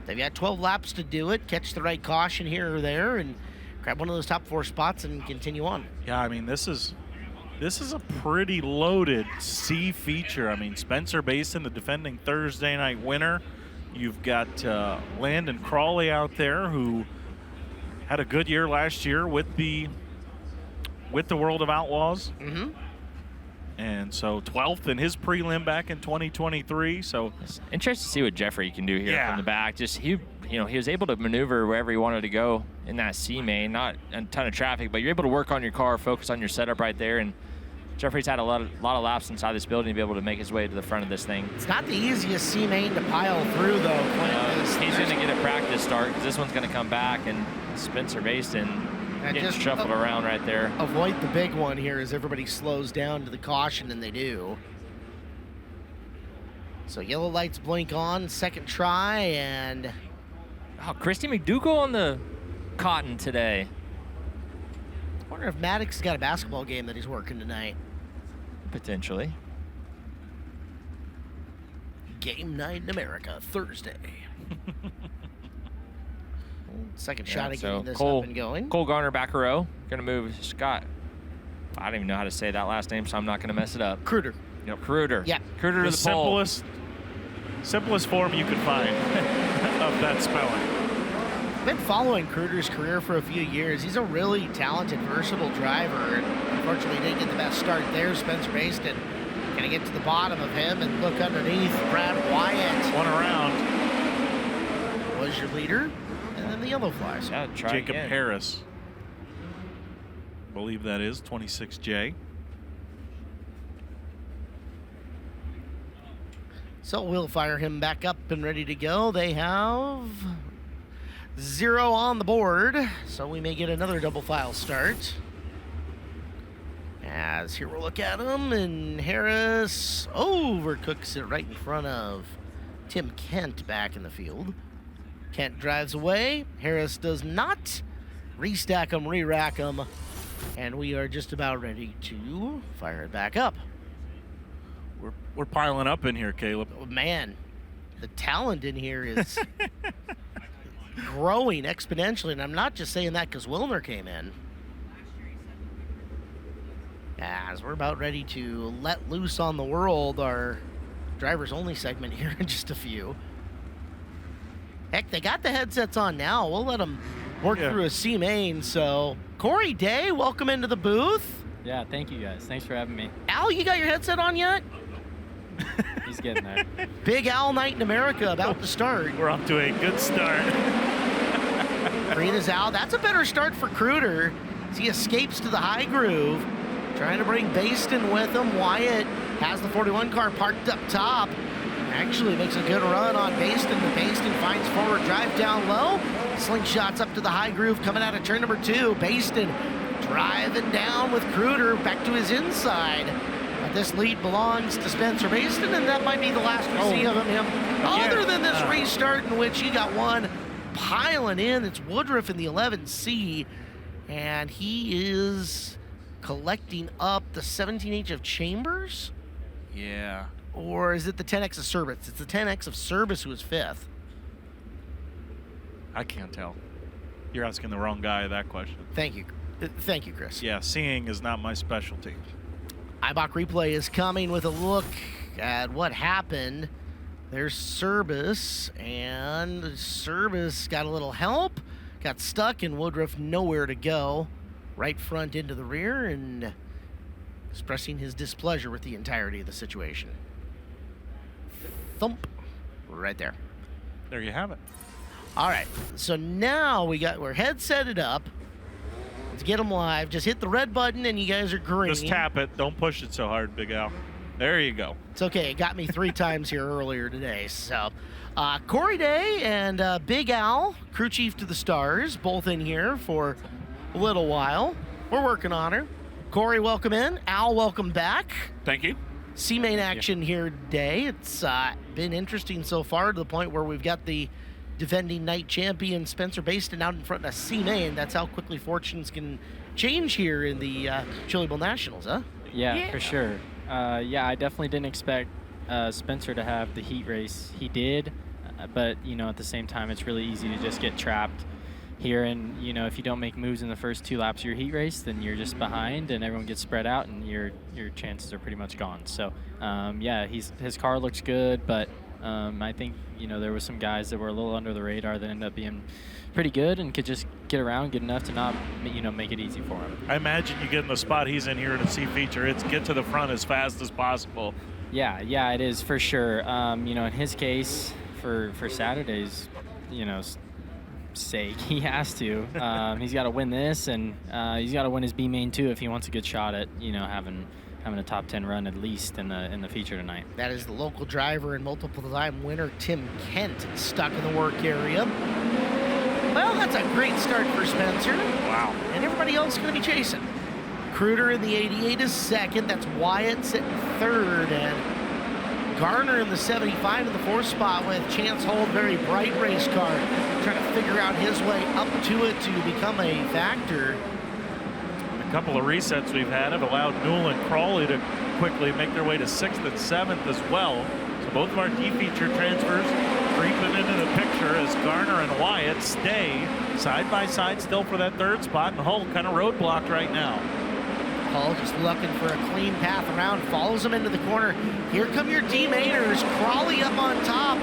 They've got 12 laps to do it, catch the right caution here or there, and grab one of those top 4 spots and continue on. Yeah, I mean, this is a pretty loaded C feature. I mean, Spencer Baston, the defending Thursday night winner. You've got Landon Crawley out there, who had a good year last year with the World of Outlaws. Mm-hmm. And so 12th in his prelim back in 2023. So it's interesting to see what Jeffrey can do here from the back. Just he was able to maneuver wherever he wanted to go in that C main. Not a ton of traffic, but you're able to work on your car, focus on your setup right there. And Jeffrey's had a lot of laps inside this building to be able to make his way to the front of this thing. It's not the easiest C main to pile through, though. He's going to get a practice start because this one's going to come back, and Spencer Baston getting shuffled around right there. Avoid the big one here as everybody slows down to the caution, and they do. So yellow lights blink on, second try, and... Oh, Christy McDougall on the cotton today. I wonder if Maddox got a basketball game that he's working tonight. Potentially. Game night in America, Thursday. Second shot at getting this up and going. Cole Garner back row. Going to move Scott. I don't even know how to say that last name, so I'm not going to mess it up. Kruder. Yep, Kruder. Yeah. Kruder to the pole. Simplest form you could find of that spelling. I've been following Kruder's career for a few years. He's a really talented, versatile driver. And unfortunately, he didn't get the best start there. Spencer Baston going to get to the bottom of him and look underneath. Brad Wyatt. One around. Was your leader. And then the yellow flies. Yeah, Jacob Harris. I believe that is 26J. So we'll fire him back up and ready to go. They have 0 on the board, so we may get another double file start. As here we'll look at him, and Harris overcooks it right in front of Tim Kent back in the field. Kent drives away. Harris does not. Restack him, re-rack him, and we are just about ready to fire it back up. We're piling up in here, Caleb. Oh, man, the talent in here is growing exponentially, and I'm not just saying that because Wilner came in. As we're about ready to let loose on the world, our drivers only segment here in just a few. Heck, they got the headsets on now. We'll let them work through a C main. So Corey Day, welcome into the booth. Yeah, thank you guys. Thanks for having me. Al, you got your headset on yet? He's getting there. Big Al night in America about to start. We're off to a good start. Green is out. That's a better start for Kruder as he escapes to the high groove. Trying to bring Baston with him. Wyatt has the 41 car parked up top. Actually makes a good run on Baston, but Baston finds forward drive down low. Slingshots up to the high groove coming out of turn number 2. Baston driving down with Kruder back to his inside. But this lead belongs to Spencer Baston, and that might be the last we see of him. Other than this restart in which he got one piling in, it's Woodruff in the 11C, and he is collecting up the 17H of Chambers? Yeah. Or is it the 10X of Service? It's the 10X of Service who is 5th. I can't tell. You're asking the wrong guy that question. Thank you. Thank you, Chris. Yeah, seeing is not my specialty. iBach Replay is coming with a look at what happened. There's Service, and Service got a little help, got stuck, and Woodruff nowhere to go. Right front into the rear, and expressing his displeasure with the entirety of the situation. Thump. Right there. There you have it. All right, so now we're headsetted up. Let's get them live. Just hit the red button and you guys are green. Just tap it. Don't push it so hard, Big Al. There you go. It's okay. It got me 3 times here earlier today. So, Corey Day and Big Al, crew chief to the Stars, both in here for a little while. We're working on her. Corey, welcome in. Al, welcome back. Thank you. C-Main action here today. It's been interesting so far to the point where we've got the defending night champion Spencer Baston out in front of C-Main. That's how quickly fortunes can change here in the Chili Bowl Nationals, huh? Yeah, for sure. Yeah, I definitely didn't expect Spencer to have the heat race he did, but at the same time, it's really easy to just get trapped here. And if you don't make moves in the first 2 laps of your heat race, then you're just behind, and everyone gets spread out, and your chances are pretty much gone. So, yeah, his car looks good, but I think there were some guys that were a little under the radar that ended up being pretty good and could just get around good enough to not make it easy for him. I imagine you get in the spot he's in here to see feature. It's get to the front as fast as possible. Yeah, it is for sure. In his case, for Saturday's, sake, he has to. He's got to win this, and he's got to win his B main too if he wants a good shot at having a top 10 run at least in the feature tonight. That is the local driver and multiple-time winner Tim Kent stuck in the work area. Well, that's a great start for Spencer. Wow. And everybody else is going to be chasing. Kruder in the 88 is second. That's Wyatt sitting third. And Garner in the 75 in the 4th spot with Chance Hold, very bright race car, trying to figure out his way up to it to become a factor. A couple of resets we've had have allowed Newell and Crawley to quickly make their way to 6th and 7th as well. So both of our D-feature transfers creeping into the picture as Garner and Wyatt stay side by side still for that 3rd spot, and Hull kind of roadblocked right now. Hull just looking for a clean path around, follows him into the corner. Here come your D-mainers, Crawley up on top,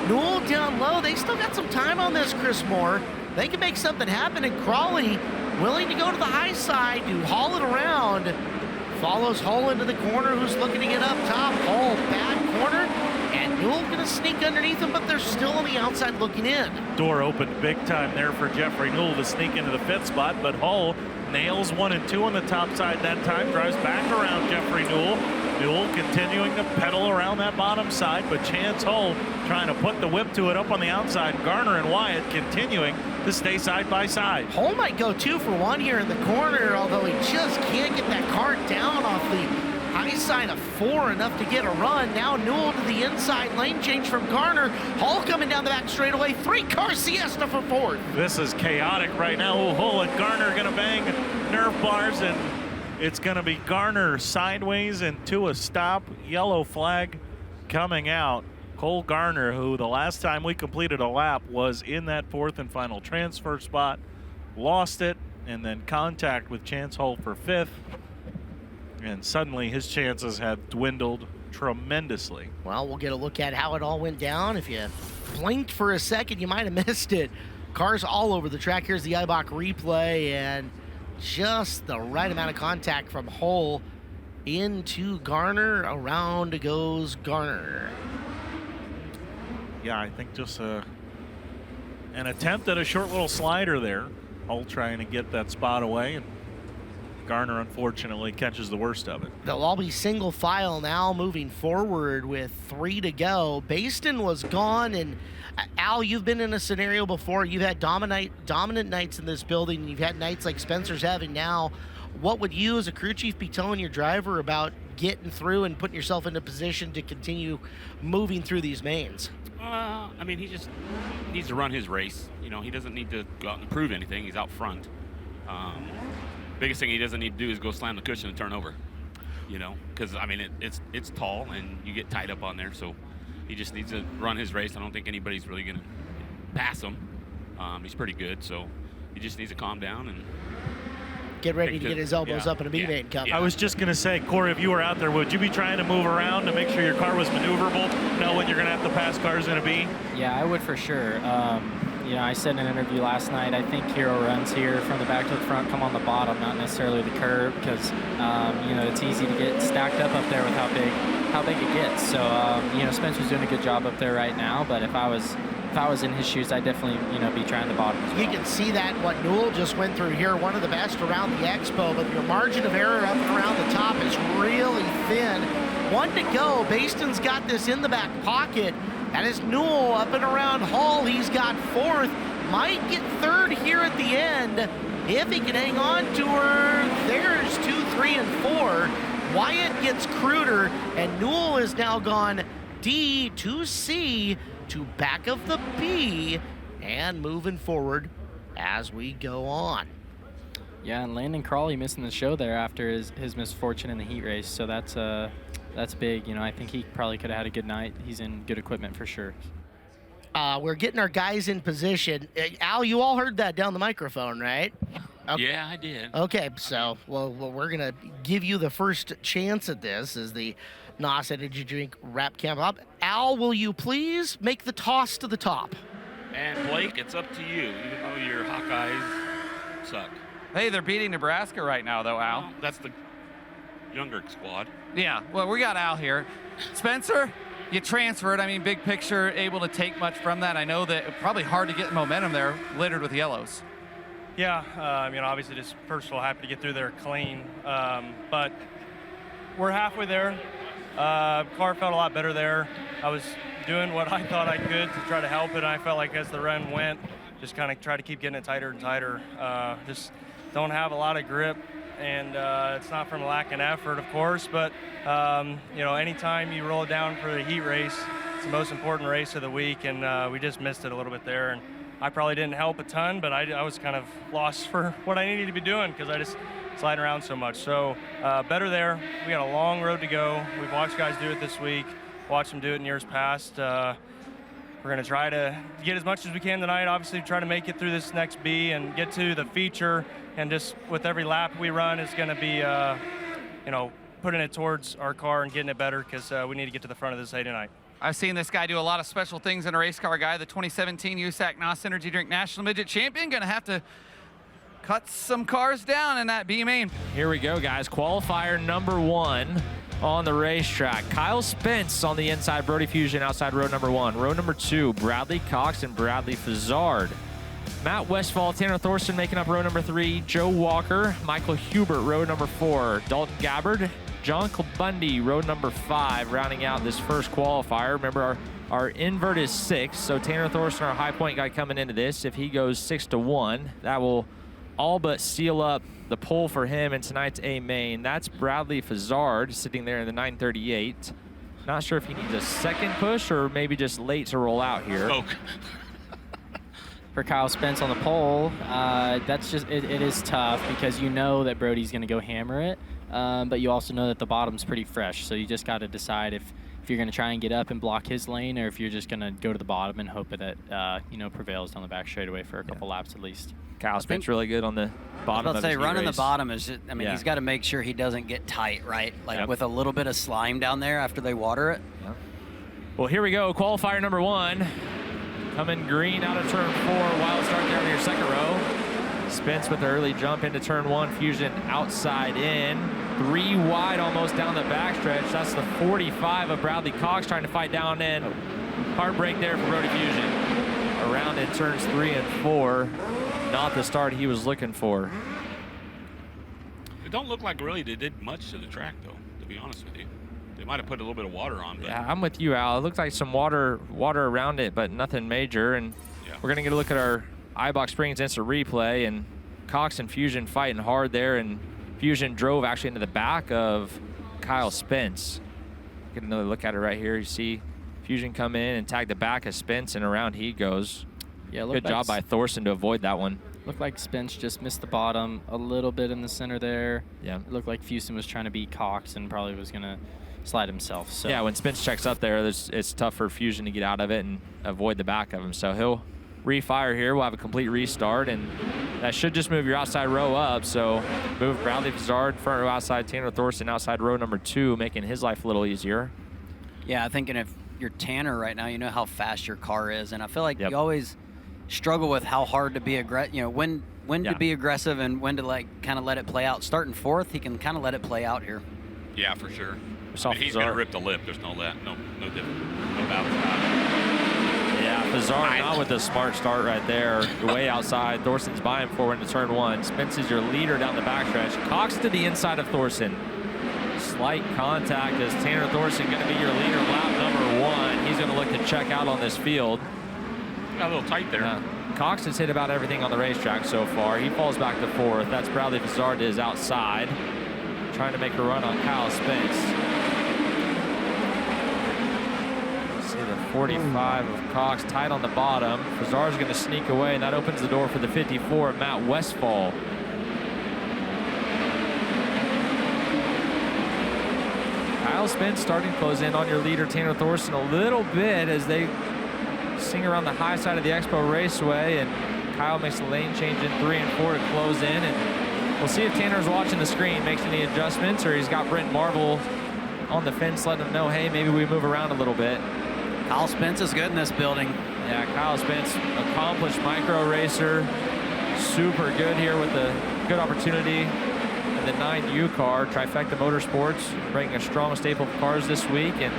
Newell down low. They still got some time on this, Chris Moore. They can make something happen, and Crawley willing to go to the high side to haul it around. Follows Hull into the corner, who's looking to get up top. Hull, bad corner, and Newell gonna sneak underneath him, but they're still on the outside looking in. Door opened big time there for Jeffrey Newell to sneak into the 5th spot, but Hull nails 1 and 2 on the top side that time, drives back around Jeffrey Newell. Newell continuing to pedal around that bottom side, but Chance Hull trying to put the whip to it up on the outside. Garner and Wyatt continuing to stay side by side. Hull might go 2 for 1 here in the corner, although he just can't get that car down off the high side of 4 enough to get a run. Now Newell to the inside, lane change from Garner. Hull coming down the back straightaway, 3-car siesta for 4th. This is chaotic right now. Hull and Garner gonna bang nerf bars, and it's gonna be Garner sideways and to a stop. Yellow flag coming out. Cole Garner, who the last time we completed a lap was in that 4th and final transfer spot, lost it, and then contact with Chance Hull for 5th. And suddenly his chances have dwindled tremendously. Well, we'll get a look at how it all went down. If you blinked for a second, you might have missed it. Cars all over the track. Here's the IBOC replay, and just the right amount of contact from Hull into Garner. Around goes Garner. Yeah, I think just an attempt at a short little slider there. Hull trying to get that spot away, and Garner unfortunately catches the worst of it. They'll all be single file now moving forward with 3 to go. Baston was gone, and Al, you've been in a scenario before. You've had dominant nights in this building. You've had nights like Spencer's having now. What would you as a crew chief be telling your driver about getting through and putting yourself into position to continue moving through these mains? I mean, he just needs to run his race. He doesn't need to go out and prove anything. He's out front. Biggest thing he doesn't need to do is go slam the cushion and turn over. Because I mean it's tall and you get tied up on there. So he just needs to run his race. I don't think anybody's really gonna pass him. He's pretty good, so he just needs to calm down and get ready to get his elbows up in a B-main coming. I was just going to say, Corey, if you were out there, would you be trying to move around to make sure your car was maneuverable, know when you're going to have to pass cars in a B? Yeah, I would for sure. I said in an interview last night, I think hero runs here from the back to the front come on the bottom, not necessarily the curb, because, it's easy to get stacked up there with how big it gets. So, Spencer's doing a good job up there right now, but if I was in his shoes, I'd definitely, be trying the bottom as well. You can see that what Newell just went through here, one of the best around the expo, but your margin of error up and around the top is really thin. 1 to go. Baston's got this in the back pocket. That is Newell up and around Hall. He's got 4th. Might get 3rd here at the end. If he can hang on to her, there's 2, 3, and 4. Wyatt gets Kruder, and Newell is now gone D to C to back of the B, and moving forward as we go on. Yeah, and Landon Crawley missing the show there after his misfortune in the heat race, so that's big. You know, I think he probably could have had a good night. He's in good equipment for sure. We're getting our guys in position. Al, you all heard that down the microphone, right? Okay. Yeah, I did. Okay, so well, we're gonna give you the first chance at this as the NOS Energy Drink Wrap Camp up. Al, will you please make the toss to the top? And Blake, it's up to you, even though your Hawkeyes suck. Hey, they're beating Nebraska right now, though, Al. Well, that's the younger squad. Yeah, well, we got Al here. Spencer, you transferred. I mean, big picture, able to take much from that. I know that it's probably hard to get momentum there, littered with yellows. Yeah, obviously just first of all, happy to get through there clean. But we're halfway there. Car felt a lot better there. I was doing what I thought I could to try to help it, and I felt like as the run went, just kind of try to keep getting it tighter and tighter. Just don't have a lot of grip, and it's not from lack of effort, of course, but anytime you roll it down for the heat race, it's the most important race of the week, and we just missed it a little bit there. And I probably didn't help a ton, but I was kind of lost for what I needed to be doing because I just sliding around so much. So better there. We got a long road to go. We've watched guys do it this week, watched them do it in years past. We're going to try to get as much as we can tonight, obviously try to make it through this next B and get to the feature, and just with every lap we run is going to be, putting it towards our car and getting it better because we need to get to the front of this A tonight. I've seen this guy do a lot of special things in a race car guy, the 2017 USAC NOS Energy Drink National Midget Champion. Going to have to cut some cars down in that B main. Here we go, guys. Qualifier number 1 on the racetrack. Kyle Spence on the inside, Brody Fusion outside row number 1. Row number 2, Bradley Cox and Bradley Fazard. Matt Westfall, Tanner Thorson making up row number 3. Joe Walker, Michael Hubert, row number 4. Dalton Gabbard, John Bundy, row number 5, rounding out this first qualifier. Remember, our invert is 6, so Tanner Thorson, our high point guy coming into this, if he goes 6-1, that will all but seal up the pole for him in tonight's A main. That's Bradley Fazard sitting there in the 938. Not sure if he needs a second push or maybe just late to roll out here. Smoke. For Kyle Spence on the pole, that's just it is tough because you know that Brody's going to go hammer it, but you also know that the bottom's pretty fresh, so you just got to decide if you're going to try and get up and block his lane, or if you're just going to go to the bottom and hope that prevails down the back straightaway for a couple laps at least. Kyle Spence really good on the bottom. I was about to say, running the bottom is just, Yeah. he's got to make sure he doesn't get tight, right? Like with a little bit of slime down there after they water it. Yeah. Well, here we go. Qualifier number 1. Coming green out of turn 4. Wild start there on your second row. Spence with the early jump into turn 1. Fusion outside in. 3 wide almost down the backstretch. That's the 45 of Bradley Cox trying to fight down in. Heartbreak there for Brody Fusion. Around in turns 3 and 4. Not the start he was looking for. It don't look like really they did much to the track, though, to be honest with you. They might have put a little bit of water on. But Yeah, I'm with you, Al. It looks like some water around it, but nothing major. And we're going to get a look at our iBox Springs instant replay. And Cox and Fusion fighting hard there. And Fusion drove actually into the back of Kyle Spence. Get another look at it right here. You see Fusion come in and tag the back of Spence, and around he goes. Yeah, good job by Thorson to avoid that one. Looked like Spence just missed the bottom a little bit in the center there. Yeah. It looked like Fusion was trying to beat Cox and probably was going to slide himself. So yeah, when Spence checks up there, it's tough for Fusion to get out of it and avoid the back of him. So he'll refire here. We'll have a complete restart, and that should just move your outside row up. So move Bradley Fazard, front row outside, Tanner Thorson outside row number 2, making his life a little easier. Yeah, I'm thinking if you're Tanner right now, you know how fast your car is, and I feel like you always struggle with how hard to be aggressive. You know, when to be aggressive and when to kind of let it play out. Starting 4th, he can kind of let it play out here. Yeah, for sure. He's going to rip the lip. There's no doubt about it. Yeah, Fazard not with a smart start right there. You're way outside. Thorson's by him forward into turn 1. Spence is your leader down the backstretch. Cox to the inside of Thorson. slight contact as Tanner Thorson going to be your leader lap number 1. He's going to look to check out on this field. Got a little tight there. Cox has hit about everything on the racetrack so far. He falls back to 4th. That's Bradley Fazzard is outside, trying to make a run on Kyle Spence. See the 45 of Cox tight on the bottom. Fazzard's going to sneak away, and that opens the door for the 54 of Matt Westfall. Kyle Spence starting to close in on your leader, Tanner Thorson, a little bit as they sing around the high side of the Expo Raceway, and Kyle makes a lane change in 3 and 4 to close in. And we'll see if Tanner's watching the screen, makes any adjustments, or he's got Brent Marvel on the fence letting him know, hey, maybe we move around a little bit. Kyle Spence is good in this building. Yeah, Kyle Spence, accomplished micro racer, super good here with a good opportunity. And the 9U car, Trifecta Motorsports, bringing a strong staple of cars this week. And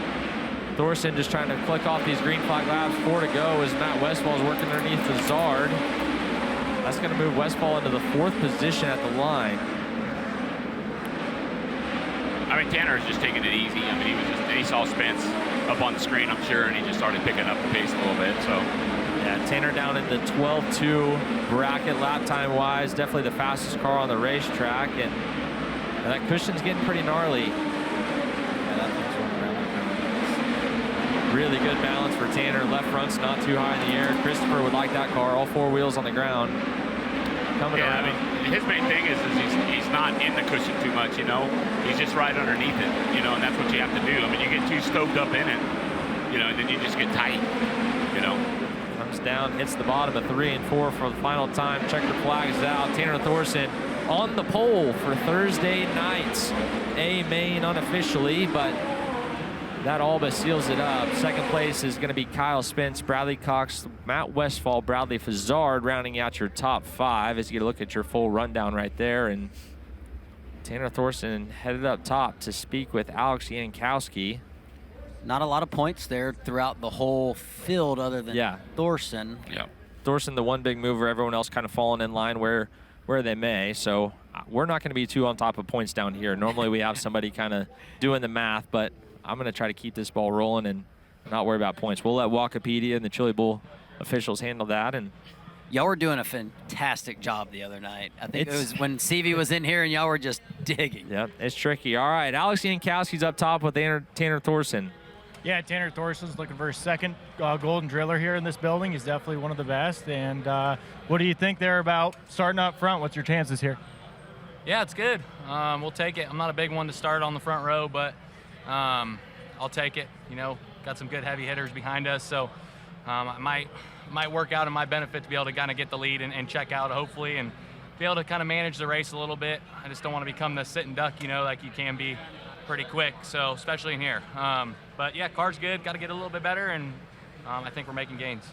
Thorson just trying to click off these green flag laps. 4 to go as Matt Westfall is working underneath Fazzard. That's going to move Westfall into the 4th position at the line. I mean, Tanner is just taking it easy. I mean, he saw Spence up on the screen, I'm sure, and he just started picking up the pace a little bit. So, yeah, Tanner down in the 12.2 bracket lap time wise, definitely the fastest car on the racetrack, and that cushion's getting pretty gnarly. Yeah, that thing's running around like really good balance for Tanner. Left front's not too high in the air. Christopher would like that car, all 4 wheels on the ground. Coming around. I mean, his main thing is he's not in the cushion too much, you know. He's just right underneath it, you know, and that's what you have to do. I mean, you get too stoked up in it, you know, and then you just get tight, you know. Comes down, hits the bottom of 3 and 4 for the final time. Checker flags out. Tanner Thorson on the pole for Thursday night's A main unofficially, but that all but seals it up. 2nd place is going to be Kyle Spence, Bradley Cox, Matt Westfall, Bradley Fazzard, rounding out your top 5 as you look at your full rundown right there. And Tanner Thorson headed up top to speak with Alex Jankowski. Not a lot of points there throughout the whole field other than Thorson. Yeah. Thorson, the one big mover, everyone else kind of falling in line where they may. So we're not going to be too on top of points down here. Normally we have somebody kind of doing the math, but I'm going to try to keep this ball rolling and not worry about points. We'll let Wikipedia and the Chili Bowl officials handle that. And y'all were doing a fantastic job the other night. I think it was when CV was in here and y'all were just digging. Yeah, it's tricky. All right, Alex Jankowski's up top with Tanner Thorson. Yeah, Tanner Thorson's looking for his 2nd Golden Driller here in this building. He's definitely one of the best. And what do you think there about starting up front? What's your chances here? Yeah, it's good. We'll take it. I'm not a big one to start on the front row, but I'll take it. You know, got some good heavy hitters behind us, so I might work out in my benefit to be able to kind of get the lead and check out, hopefully, and be able to kind of manage the race a little bit. I just don't want to become the sit and duck, you know, like you can be pretty quick, so especially in here. But yeah, car's good. Got to get a little bit better, and I think we're making gains.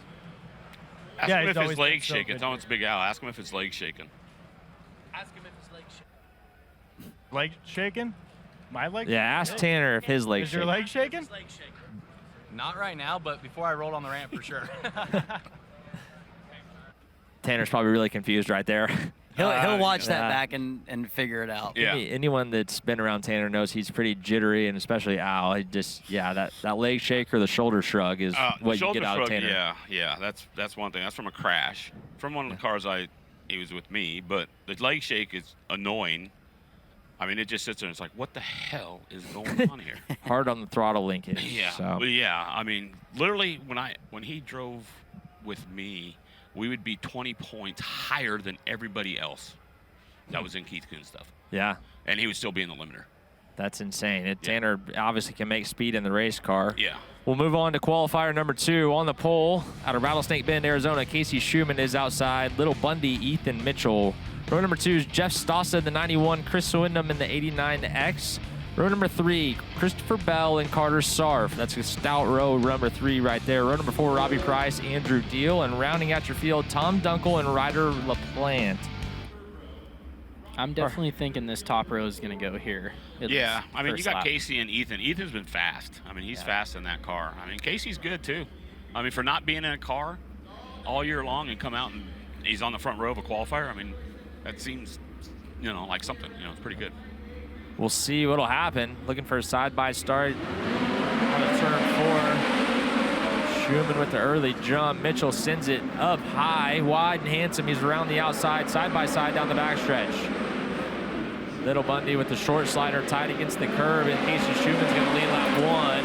Ask him if his leg's shaking. Tell him it's Big Al. Ask him if his leg's shaking. Ask him if his leg's shaking. Leg shaking? My leg? Yeah, ask Tanner if his leg's shaking. Is your leg shaking? Not right now, but before I rolled on the ramp for sure. Tanner's probably really confused right there. He'll watch that back and figure it out. Yeah. Anyone that's been around Tanner knows he's pretty jittery, and especially Al. He just, that leg shake or the shoulder shrug is what you get out of Tanner. Yeah, that's one thing. That's from a crash from one of the cars he was with me, but the leg shake is annoying. I mean, it just sits there and it's like, what the hell is going on here? Hard on the throttle linkage. Yeah. So. Well, yeah. I mean, literally, when he drove with me, we would be 20 points higher than everybody else that was in Keith Kuhn's stuff. Yeah. And he would still be in the limiter. That's insane. Tanner obviously can make speed in the race car. Yeah. We'll move on to qualifier number 2 on the pole out of Rattlesnake Bend, Arizona. Casey Schumann is outside. Little Bundy, Ethan Mitchell. Row number 2 is Jeff Stossa in the 91, Chris Wyndham in the 89X. Row number 3, Christopher Bell and Carter Sarf. That's a stout row number 3 right there. Row number 4, Robbie Price, Andrew Deal. And rounding out your field, Tom Dunkel and Ryder LaPlante. I'm definitely thinking this top row is going to go here. Yeah, I mean, you got Casey and Ethan. Ethan's been fast. I mean, he's fast in that car. I mean, Casey's good, too. I mean, for not being in a car all year long and come out and he's on the front row of a qualifier, I mean, that seems, like something. It's pretty good. we'll see what'll happen. Looking for a side-by start on the turn 4. Schumann with the early jump. Mitchell sends it up high, wide and handsome. He's around the outside, side-by-side down the backstretch. Little Bundy with the short slider tied against the curb in case Schumann's going to lead lap 1.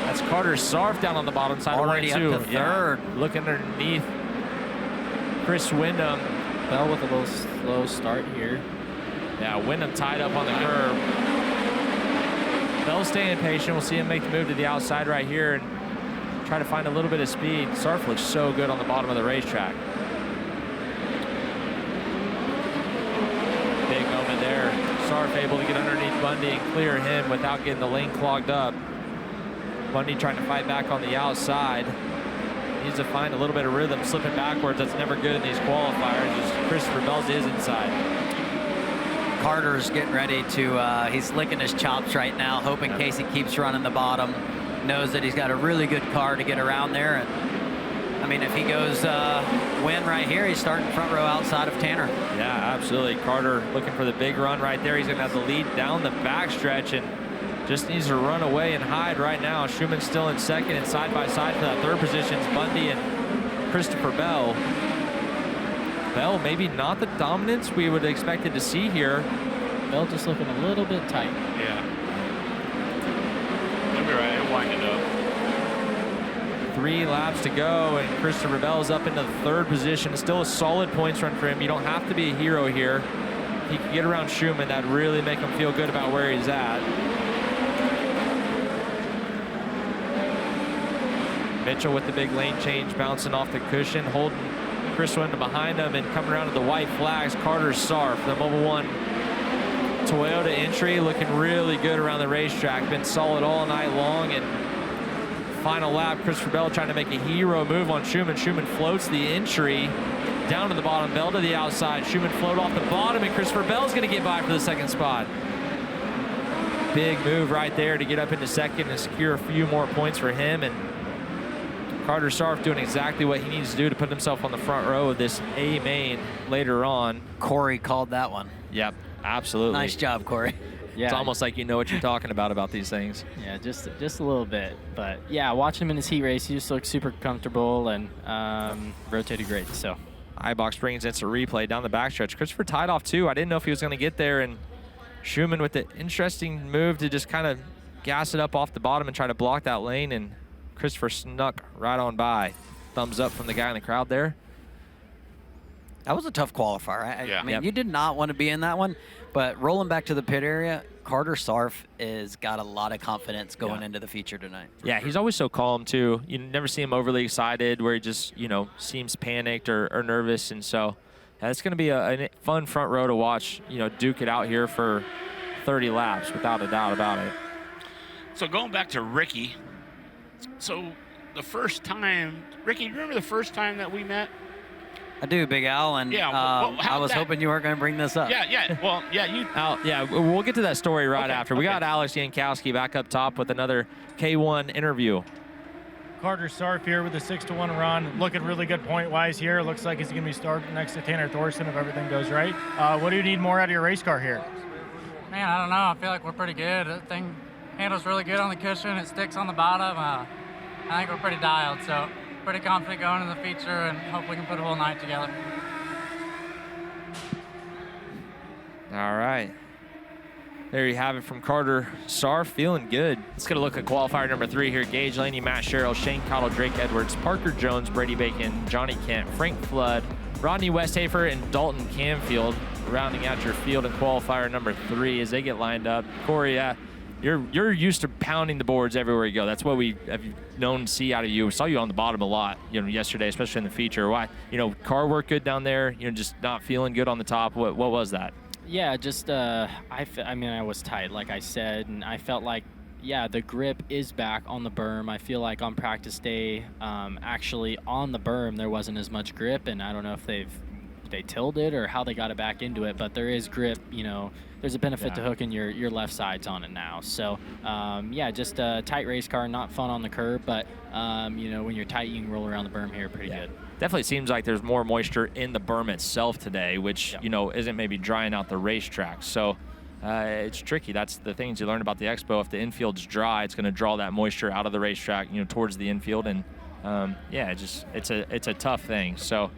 That's Carter Sarf down on the bottom side. Already of 1 up to third. Yeah, looking underneath Chris Wyndham. Bell with a little slow start here. Yeah, Wyndham tied up on the curb. Bell staying patient. We'll see him make the move to the outside right here and try to find a little bit of speed. Sarf looks so good on the bottom of the racetrack. Big moment there. Sarf able to get underneath Bundy and clear him without getting the lane clogged up. Bundy trying to fight back on the outside. Needs to find a little bit of rhythm, slipping backwards. That's never good in these qualifiers. As Christopher Bell's is inside. Carter's getting ready to, he's licking his chops right now, hoping Casey keeps running the bottom. Knows that he's got a really good car to get around there. And I mean, if he goes win right here, he's starting front row outside of Tanner. Yeah, absolutely. Carter looking for the big run right there. He's going to have the lead down the backstretch and just needs to run away and hide right now. Schumann's still in second, and side by side for that third position is Bundy and Christopher Bell. Bell maybe not the dominance we would have expected to see here. Bell just looking a little bit tight. Yeah. He'll be right. He'll wind it up. 3 laps to go, and Christopher Bell's up into the third position. It's still a solid points run for him. You don't have to be a hero here. If he can get around Schumann, that'd really make him feel good about where he's at. Mitchell with the big lane change, bouncing off the cushion, holding Chris Wyndham behind him, and coming around to the white flags, Carter Sarf, the Mobil 1 Toyota entry, looking really good around the racetrack. Been solid all night long, and final lap, Christopher Bell trying to make a hero move on Schumann. Schumann floats the entry down to the bottom, Bell to the outside. Schumann float off the bottom, and Christopher Bell's going to get by for the second spot. Big move right there to get up into second and secure a few more points for him. And Carter Sarf doing exactly what he needs to do to put himself on the front row of this A main later on. Corey called that one. Yep, absolutely. Nice job, Corey. Yeah. It's almost like you know what you're talking about these things. Yeah, just a little bit. But yeah, watching him in his heat race, he just looked super comfortable and rotated great. So iBox brings instant replay down the backstretch. Christopher tied off too. I didn't know if he was going to get there, and Schumann with the interesting move to just kind of gas it up off the bottom and try to block that lane, and Christopher snuck right on by. Thumbs up from the guy in the crowd there. That was a tough qualifier. I mean, Yep. you did not want to be in that one, but rolling back to the pit area, Carter Sarf has got a lot of confidence going into the feature tonight. Yeah, he's always so calm too. You never see him overly excited where he just, you know, seems panicked or nervous. And so yeah, it's going to be a fun front row to watch, you know, duke it out here for 30 laps without a doubt about it. So going back to Ricky, so the first time, Ricky, you remember the first time that we met? I do, Big Al, and Yeah, I was hoping you weren't going to bring this up. Yeah. Well, yeah, you. Al, yeah, we'll get to that story right after. We got Alex Yankowski back up top with another K1 interview. Carter Sarf here with a 6-1 run. Looking really good point-wise here. Looks like he's going to be starting next to Tanner Thorson if everything goes right. What do you need more out of your race car here? Man, I don't know. I feel like we're pretty good. That thing handles really good on the cushion. It sticks on the bottom. I think we're pretty dialed, so pretty confident going in the feature, and hope we can put a whole night together. All right. There you have it from Carter Sarf, feeling good. Let's get a look at qualifier number 3 here. Gage Laney, Matt Sherrill, Shane Cottle, Drake Edwards, Parker Jones, Brady Bacon, Johnny Kent, Frank Flood, Rodney Westhafer, and Dalton Camfield rounding out your field in qualifier number 3 as they get lined up. Corey, you're used to pounding the boards everywhere you go. That's what we have known to see out of you. We saw you on the bottom a lot, you know, yesterday, especially in the feature. Why, you know, car work good down there, you know, just not feeling good on the top. What was that? Yeah, just I mean, I was tight, like I said, and I felt like, yeah, the grip is back on the berm. I feel like on practice day, actually on the berm, there wasn't as much grip, and I don't know if they tilled it or how they got it back into it, but there is grip, you know. There's a benefit to hooking your left sides on it now. So, yeah, just a tight race car, not fun on the curb, but, you know, when you're tight, you can roll around the berm here pretty good. Definitely seems like there's more moisture in the berm itself today, which, you know, isn't maybe drying out the racetrack. So, it's tricky. That's the things you learn about the Expo. If the infield's dry, it's going to draw that moisture out of the racetrack, towards the infield, and yeah, it's a tough thing. So.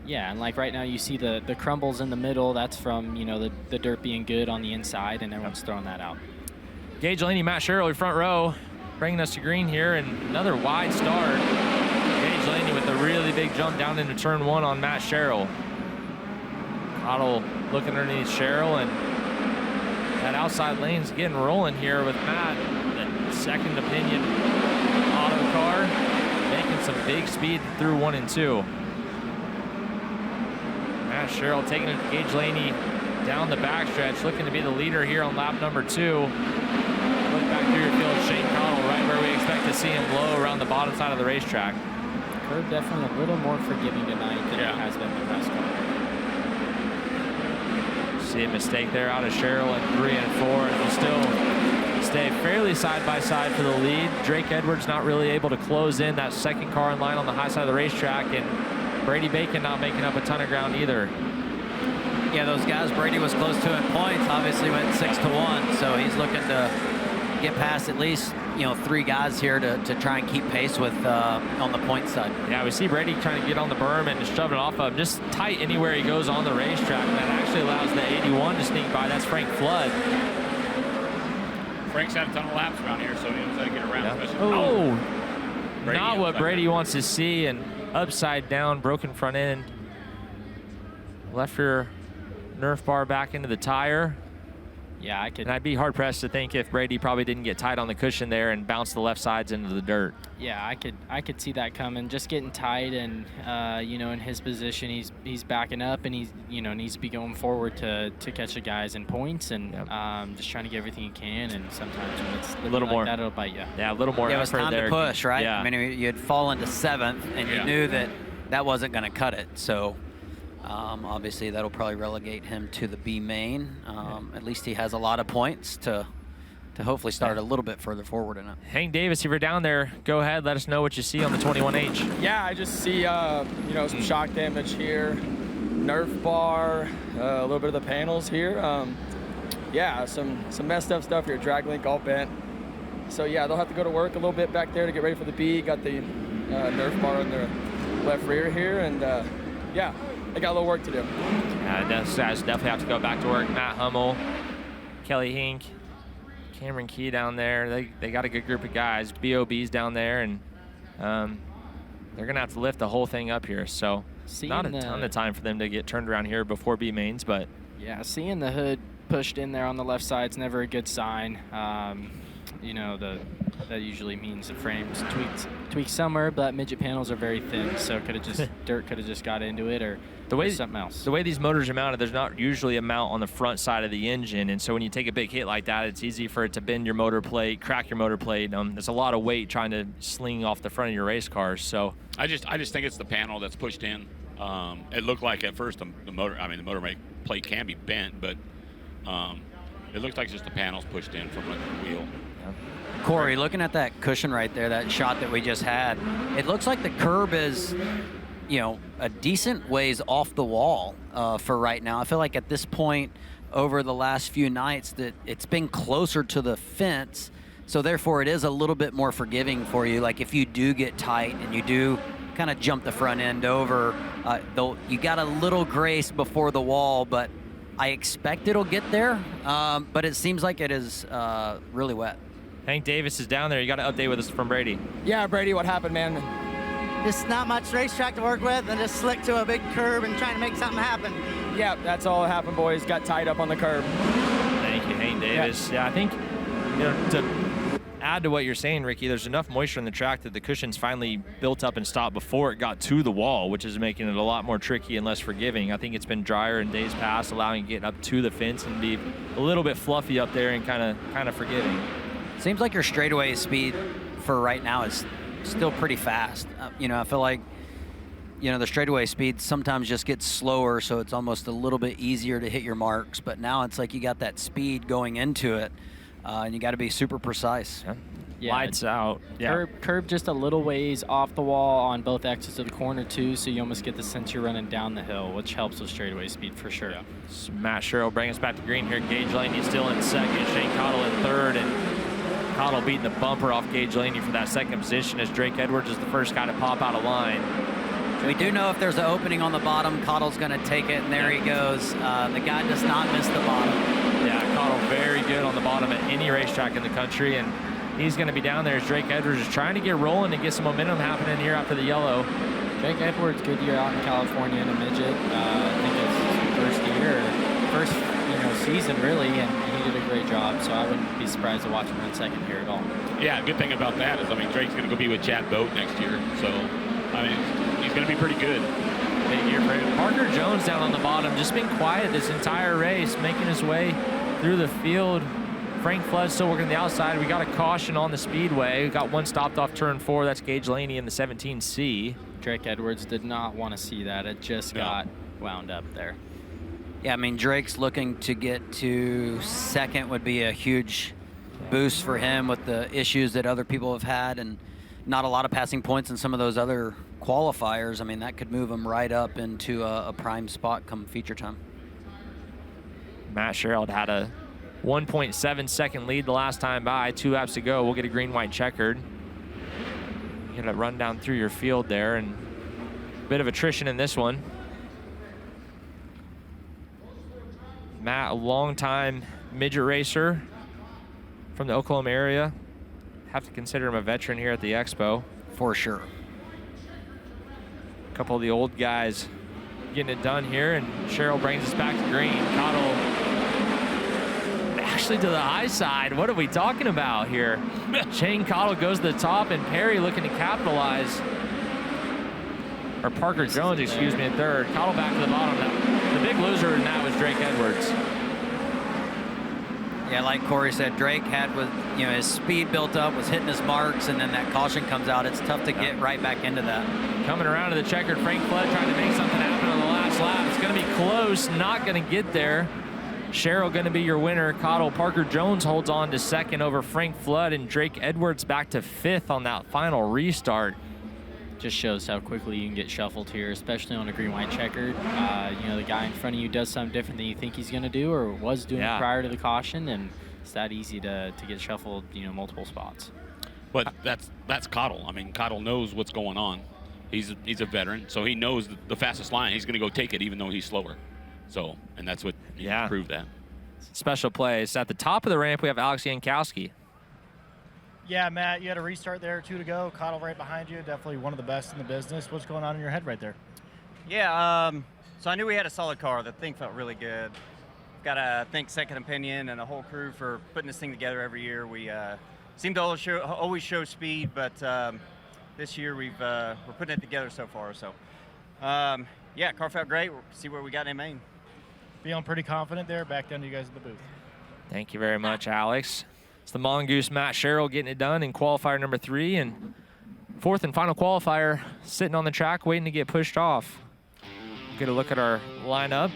Yeah, and like right now you see the crumbles in the middle. That's from, the dirt being good on the inside, and everyone's throwing that out. Gage Laney, Matt Sherrill, front row, bringing us to green here, and another wide start. Gage Laney with a really big jump down into turn 1 on Matt Sherrill. Cottle looking underneath Sherrill, and that outside lane's getting rolling here with Matt. The second opinion auto car, making some big speed through 1 and 2. Matt Sherrill taking it to Gage Laney down the backstretch, looking to be the leader here on lap number 2. Look back through your field, Shane Cottle, right where we expect to see him low around the bottom side of the racetrack. Curb definitely a little more forgiving tonight than it has been the past couple. See a mistake there out of Sherrill at 3 and 4, and will still stay fairly side by side for the lead. Drake Edwards not really able to close in that second car in line on the high side of the racetrack, and Brady Bacon not making up a ton of ground either. Yeah, those guys Brady was close to in points, obviously went 6-1, so he's looking to get past at least 3 guys here to try and keep pace with on the point side. Yeah, we see Brady trying to get on the berm and just shoving it off of him, just tight anywhere he goes on the racetrack, and that actually allows the 81 to sneak by. That's Frank Flood. Frank's had a ton of laps around here, so he knows how to get around. Yeah. Oh, not what Brady wants to see, and upside down, broken front end. Left rear Nerf bar back into the tire. Yeah, And I'd be hard pressed to think if Brady probably didn't get tight on the cushion there and bounce the left sides into the dirt. Yeah, I could see that coming. Just getting tight, and in his position, he's backing up, and he's needs to be going forward to catch the guys in points, and just trying to get everything he can. And sometimes when it's a little like more that, it'll bite you. Yeah, a little more. It was time there. to push, right? Yeah. I mean, you had fallen to 7th, and you knew that wasn't going to cut it. So. Obviously, that'll probably relegate him to the B main. At least he has a lot of points to hopefully start a little bit further forward in it. Hank Davis, if you're down there, go ahead. Let us know what you see on the 21H. Yeah, I just see some shock damage here, Nerf bar, a little bit of the panels here. Yeah, some messed up stuff here. Drag link all bent. So yeah, they'll have to go to work a little bit back there to get ready for the B. Got the Nerf bar in the left rear here, and yeah. They got a little work to do. Yeah, those guys definitely have to go back to work. Matt Hummel, Kelly Hink, Cameron Key down there. They got a good group of guys. BOB's down there, and they're going to have to lift the whole thing up here. So not a ton of time for them to get turned around here before B mains, but. Yeah, seeing the hood pushed in there on the left side is never a good sign. That usually means the frame's tweaked somewhere, but midget panels are very thin, so dirt could have just got into it, or something else. The way these motors are mounted, there's not usually a mount on the front side of the engine, and so when you take a big hit like that, it's easy for it to bend your motor plate, crack your motor plate. There's a lot of weight trying to sling off the front of your race cars. So I just think it's the panel that's pushed in. It looked like at first the motor plate can be bent, but it looks like just the panels pushed in from the wheel. Corey, looking at that cushion right there, that shot that we just had, it looks like the curb is, a decent ways off the wall for right now. I feel like at this point over the last few nights that it's been closer to the fence, so therefore it is a little bit more forgiving for you. Like if you do get tight and you do kind of jump the front end over, you got a little grace before the wall, but I expect it'll get there, but it seems like it is really wet. Hank Davis is down there. You got an update with us from Brady. Yeah, Brady, what happened, man? Just not much racetrack to work with, and just slick to a big curb and trying to make something happen. Yeah, that's all that happened, boys. Got tied up on the curb. Thank you, Hank Davis. Yeah, I think to add to what you're saying, Ricky, there's enough moisture in the track that the cushion's finally built up and stopped before it got to the wall, which is making it a lot more tricky and less forgiving. I think it's been drier in days past, allowing it to get up to the fence and be a little bit fluffy up there and kind of forgiving. Seems like your straightaway speed for right now is still pretty fast. I feel like, the straightaway speed sometimes just gets slower, so it's almost a little bit easier to hit your marks. But now it's like you got that speed going into it, and you got to be super precise. Yeah. Lights out. Yeah. Curb just a little ways off the wall on both exits of the corner too, so you almost get the sense you're running down the hill, which helps with straightaway speed for sure. Yeah. So Matt Sherrill bringing us back to green here. Gage Laney still in second. Shane Cottle in third, and Cottle beating the bumper off Gage Laney for that second position as Drake Edwards is the first guy to pop out of line. We do know if there's an opening on the bottom, Cottle's going to take it, and there he goes. The guy does not miss the bottom. Yeah, Cottle very good on the bottom at any racetrack in the country, and he's going to be down there as Drake Edwards is trying to get rolling and get some momentum happening here after the yellow. Drake Edwards, good year out in California in a midget. I think it's his first year, first season really, and he did a great job. So I wouldn't be surprised to watch him run second here at all. Yeah, good thing about that is, I mean, Drake's going to go be with Chad Boat next year. So, I mean, he's going to be pretty good. Big year for him. Parker Jones down on the bottom, just been quiet this entire race, making his way through the field. Frank Flood still working the outside. We got a caution on the speedway. We got one stopped off turn 4. That's Gage Laney in the 17C. Drake Edwards did not want to see that. It just got wound up there. Yeah, I mean, Drake's looking to get to second would be a huge boost for him with the issues that other people have had and not a lot of passing points in some of those other qualifiers. I mean, that could move him right up into a prime spot come feature time. Matt Sherrill had a 1.7 second lead the last time by. 2 laps to go. We'll get a green, white checkered. You got to run down through your field there, and a bit of attrition in this one. Matt, a long-time midget racer from the Oklahoma area. Have to consider him a veteran here at the Expo. For sure. A couple of the old guys getting it done here, and Sherrill brings us back to green. Cottle actually to the high side. What are we talking about here? Shane Cottle goes to the top, and Perry looking to capitalize. Or Parker Jones, excuse me, in third. Cottle back to the bottom. The big loser in that was Drake Edwards. Yeah, like Corey said, Drake had his speed built up, was hitting his marks, and then that caution comes out. It's tough to get right back into that. Coming around to the checkered, Frank Flood trying to make something happen on the last lap. It's going to be close, not going to get there. Sherrill going to be your winner. Cottle. Parker Jones holds on to second over Frank Flood, and Drake Edwards back to 5th on that final restart. Just shows how quickly you can get shuffled here, especially on a green-white checkered. The guy in front of you does something different than you think he's going to do or was doing prior to the caution, and it's that easy to get shuffled, multiple spots. But that's Cottle. I mean, Cottle knows what's going on. He's a veteran, so he knows the fastest line. He's going to go take it even though he's slower. So, and that's what proved that. Special place. At the top of the ramp, we have Alex Jankowski. Yeah, Matt, you had a restart there, 2 to go. Cottle right behind you, definitely one of the best in the business. What's going on in your head right there? Yeah, so I knew we had a solid car. The thing felt really good. Got to thank Second Opinion and the whole crew for putting this thing together every year. We seem to always show speed, but this year we're putting it together so far. So, yeah, car felt great. We'll see where we got in Maine. Feeling pretty confident there. Back down to you guys in the booth. Thank you very much, Alex. It's the Mongoose Matt Sherrill getting it done in qualifier number 3, and 4th and final qualifier sitting on the track waiting to get pushed off. Get a look at our lineup.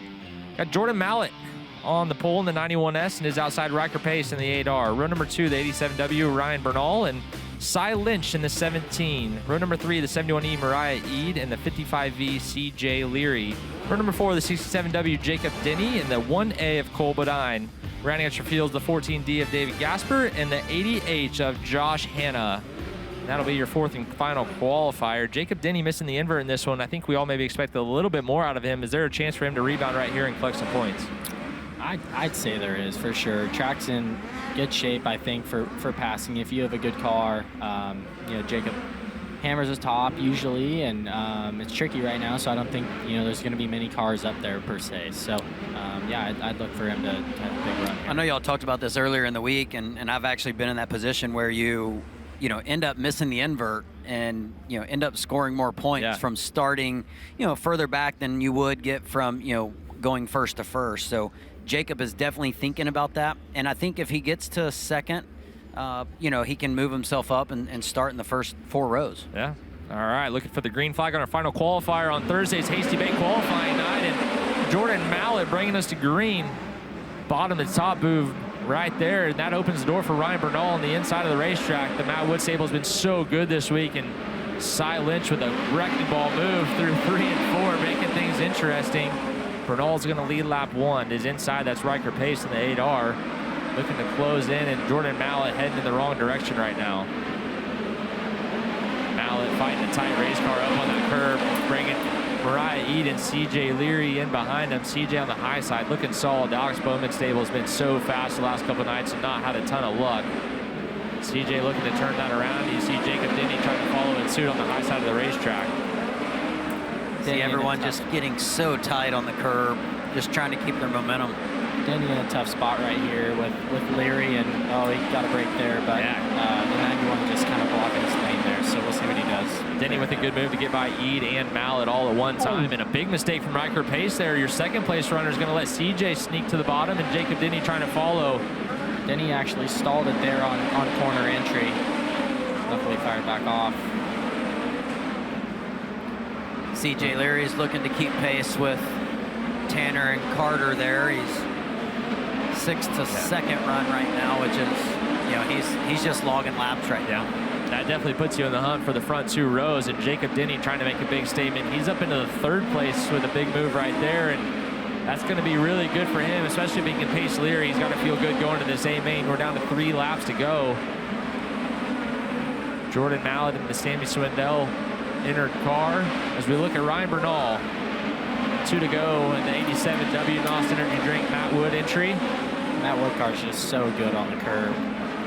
Got Jordan Mallett on the pole in the 91S and his outside Riker Pace in the 8R. Row number 2, the 87W, Ryan Bernal, and Cy Lynch in the 17. Row number 3, the 71E, Mariah Eade, and the 55V, CJ Leary. Row number 4, the 67W, Jacob Denny, and the 1A of Cole Bodine. Rounding out your fields, the 14D of David Gasper and the 80H of Josh Hanna. That'll be your 4th and final qualifier. Jacob Denny missing the invert in this one. I think we all maybe expect a little bit more out of him. Is there a chance for him to rebound right here and collect some points? I'd say there is, for sure. Track's in good shape, I think, for passing. If you have a good car, Jacob hammers his top usually, and it's tricky right now, so I don't think there's going to be many cars up there per se. So yeah, I'd look for him to have a big run here. I know y'all talked about this earlier in the week, and I've actually been in that position where you end up missing the invert and end up scoring more points from starting further back than you would get from going first to first. So Jacob is definitely thinking about that, and I think if he gets to second, he can move himself up and start in the first 4 rows. Yeah. All right, looking for the green flag on our final qualifier on Thursday's Hasty Bay qualifying night, and Jordan Mallett bringing us to green. Bottom to top move right there, and that opens the door for Ryan Bernal on the inside of the racetrack. The Matt Wood stable has been so good this week, and Cy Lynch with a wrecking ball move through 3 and 4, making things interesting. Bernal's going to lead lap 1. His inside, that's Riker Pace in the 8R. Looking to close in, and Jordan Mallett heading in the wrong direction right now. Mallett fighting a tight race car up on that curb, bringing Mariah Eid and CJ Leary in behind him. CJ on the high side, looking solid. The Alex Bowman stable has been so fast the last couple nights and not had a ton of luck. CJ looking to turn that around. You see Jacob Denny trying to follow in suit on the high side of the racetrack. See everyone just getting so tight on the curb, just trying to keep their momentum. Denny in a tough spot right here with Leary, and he got a break there, but the 91 just kind of blocking his lane there, so we'll see what he does. Denny with a good move to get by Eid and Mallett all at one time, and a big mistake from Riker Pace there. Your second place runner is going to let CJ sneak to the bottom, and Jacob Denny trying to follow. Denny actually stalled it there on corner entry. Luckily fired back off. CJ Leary's looking to keep pace with Tanner and Carter there. He's 6th to 2nd run right now, which is, he's just logging laps right now. That definitely puts you in the hunt for the front 2 rows, and Jacob Denny trying to make a big statement. He's up into the 3rd place with a big move right there, and that's going to be really good for him, especially if he can pace Leary. He's got to feel good going to this A main. We're down to 3 laps to go. Jordan Mallett and the Sammy Swindell inner car. As we look at Ryan Bernal, 2 to go in the 87 Nost Energy Drink Matt Wood entry. Matt Wood car's just so good on the curb.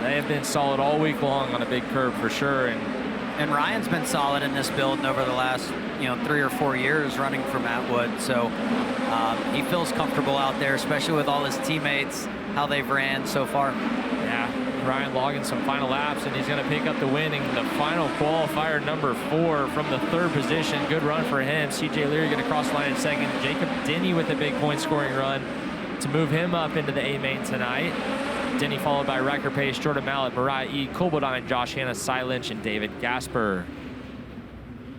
They have been solid all week long on a big curb for sure. And Ryan's been solid in this build and over the last 3 or 4 years running for Matt Wood. So he feels comfortable out there, especially with all his teammates, how they've ran so far. Yeah, Ryan logging some final laps, and he's going to pick up the win in the final qualifier, number 4 from the 3rd position. Good run for him. CJ Leary going to cross the line in 2nd. Jacob Denny with a big point scoring run to move him up into the A main tonight. Denny followed by Riker Pace, Jordan Mallett, Mariah E, Colbodine, Josh Hanna, Cy Lynch, and David Gasper.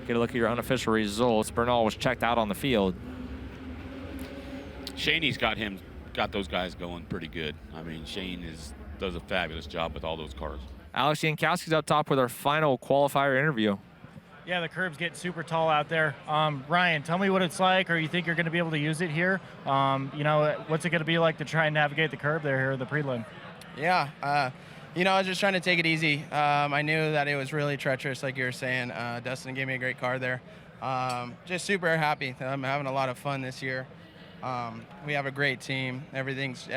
Get a look at your unofficial results. Bernal was checked out on the field. Shaney's got those guys going pretty good. I mean, Shane does a fabulous job with all those cars. Alex Jankowski's up top with our final qualifier interview. Yeah, the curb's getting super tall out there. Ryan, tell me what it's like, or you think you're going to be able to use it here. What's it going to be like to try and navigate the curb there here at the prelim? Yeah, I was just trying to take it easy. I knew that it was really treacherous, like you were saying. Dustin gave me a great car there. Just super happy. I'm having a lot of fun this year. We have a great team. Everybody's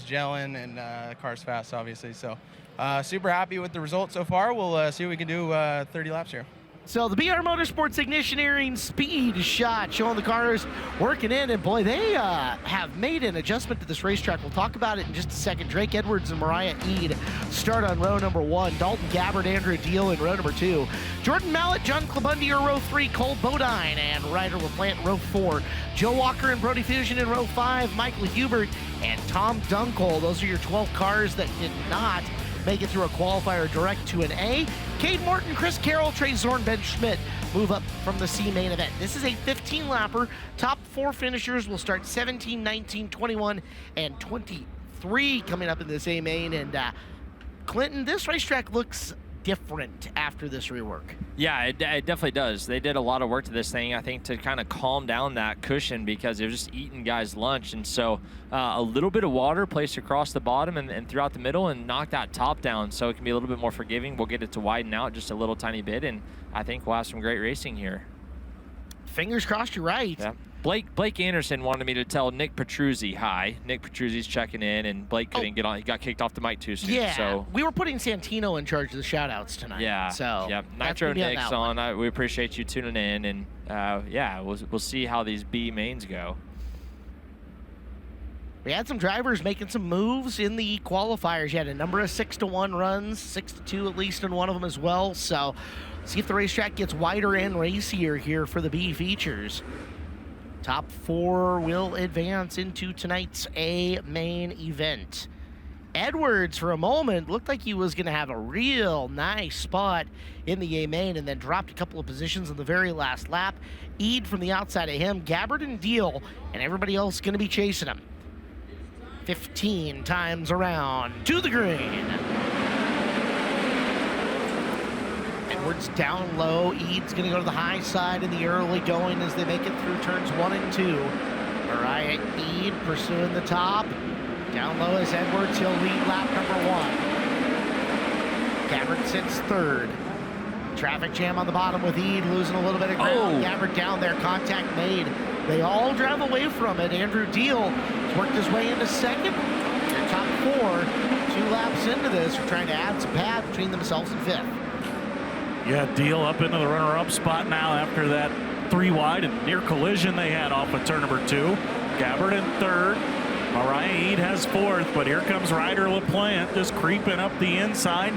gelling, and the car's fast, obviously. So super happy with the results so far. We'll see what we can do 30 laps here. So the BR Motorsports Ignitioneering speed shot showing the cars working in, and boy, they have made an adjustment to this racetrack. We'll talk about it in just a second. Drake Edwards and Mariah Eid start on row number 1. Dalton Gabbard, Andrew Deal in row number 2. Jordan Mallett, John Clabundy are row 3. Cole Bodine and Ryder LaPlante row 4. Joe Walker and Brody Fusion in row 5. Michael Hubert and Tom Dunkel. Those are your 12 cars that did not make it through a qualifier direct to an A. Cade Morton, Chris Carroll, Trey Zorn, Ben Schmidt move up from the C main event. This is a 15-lapper. Top 4 finishers will start 17, 19, 21, and 23 coming up in this A main. And Clinton, this racetrack looks different after this rework. Yeah, it definitely does. They did a lot of work to this thing, I think, to kind of calm down that cushion because it was just eating guys' lunch. And so a little bit of water placed across the bottom and throughout the middle and knocked that top down so it can be a little bit more forgiving. We'll get it to widen out just a little tiny bit, and I think we'll have some great racing here. Fingers crossed you're right. Yeah. Blake Anderson wanted me to tell Nick Petruzzi hi. Nick Petruzzi's checking in, and Blake couldn't get on. He got kicked off the mic too soon. Yeah, so we were putting Santino in charge of the shout-outs tonight. Yeah, so yeah. Nitro Nick's on. We appreciate you tuning in, and yeah, we'll see how these B mains go. We had some drivers making some moves in the qualifiers. You had a number of 6-to-1 runs, 6-to-2 at least in one of them as well. So see if the racetrack gets wider and racier here for the B features. Top 4 will advance into tonight's A main event. Edwards, for a moment, looked like he was going to have a real nice spot in the A main and then dropped a couple of positions in the very last lap. Eid from the outside of him, Gabbard and Deal, and everybody else going to be chasing him. 15 times around to the green. Edwards down low. Eads going to go to the high side in the early going as they make it through turns 1 and 2. Mariah Ead pursuing the top. Down low is Edwards. He'll lead lap number 1. Gabbard sits third. Traffic jam on the bottom with Ead losing a little bit of ground. Gabbard down there, contact made. They all drive away from it. Andrew Deal has worked his way into second. They're top 4, 2 laps into this. They're trying to add some pad between themselves and fifth. Yeah, Deal up into the runner-up spot now after that 3 wide and near collision they had off of turn number 2. Gabbard in third. Mariah Ead has fourth, but here comes Ryder LaPlante just creeping up the inside.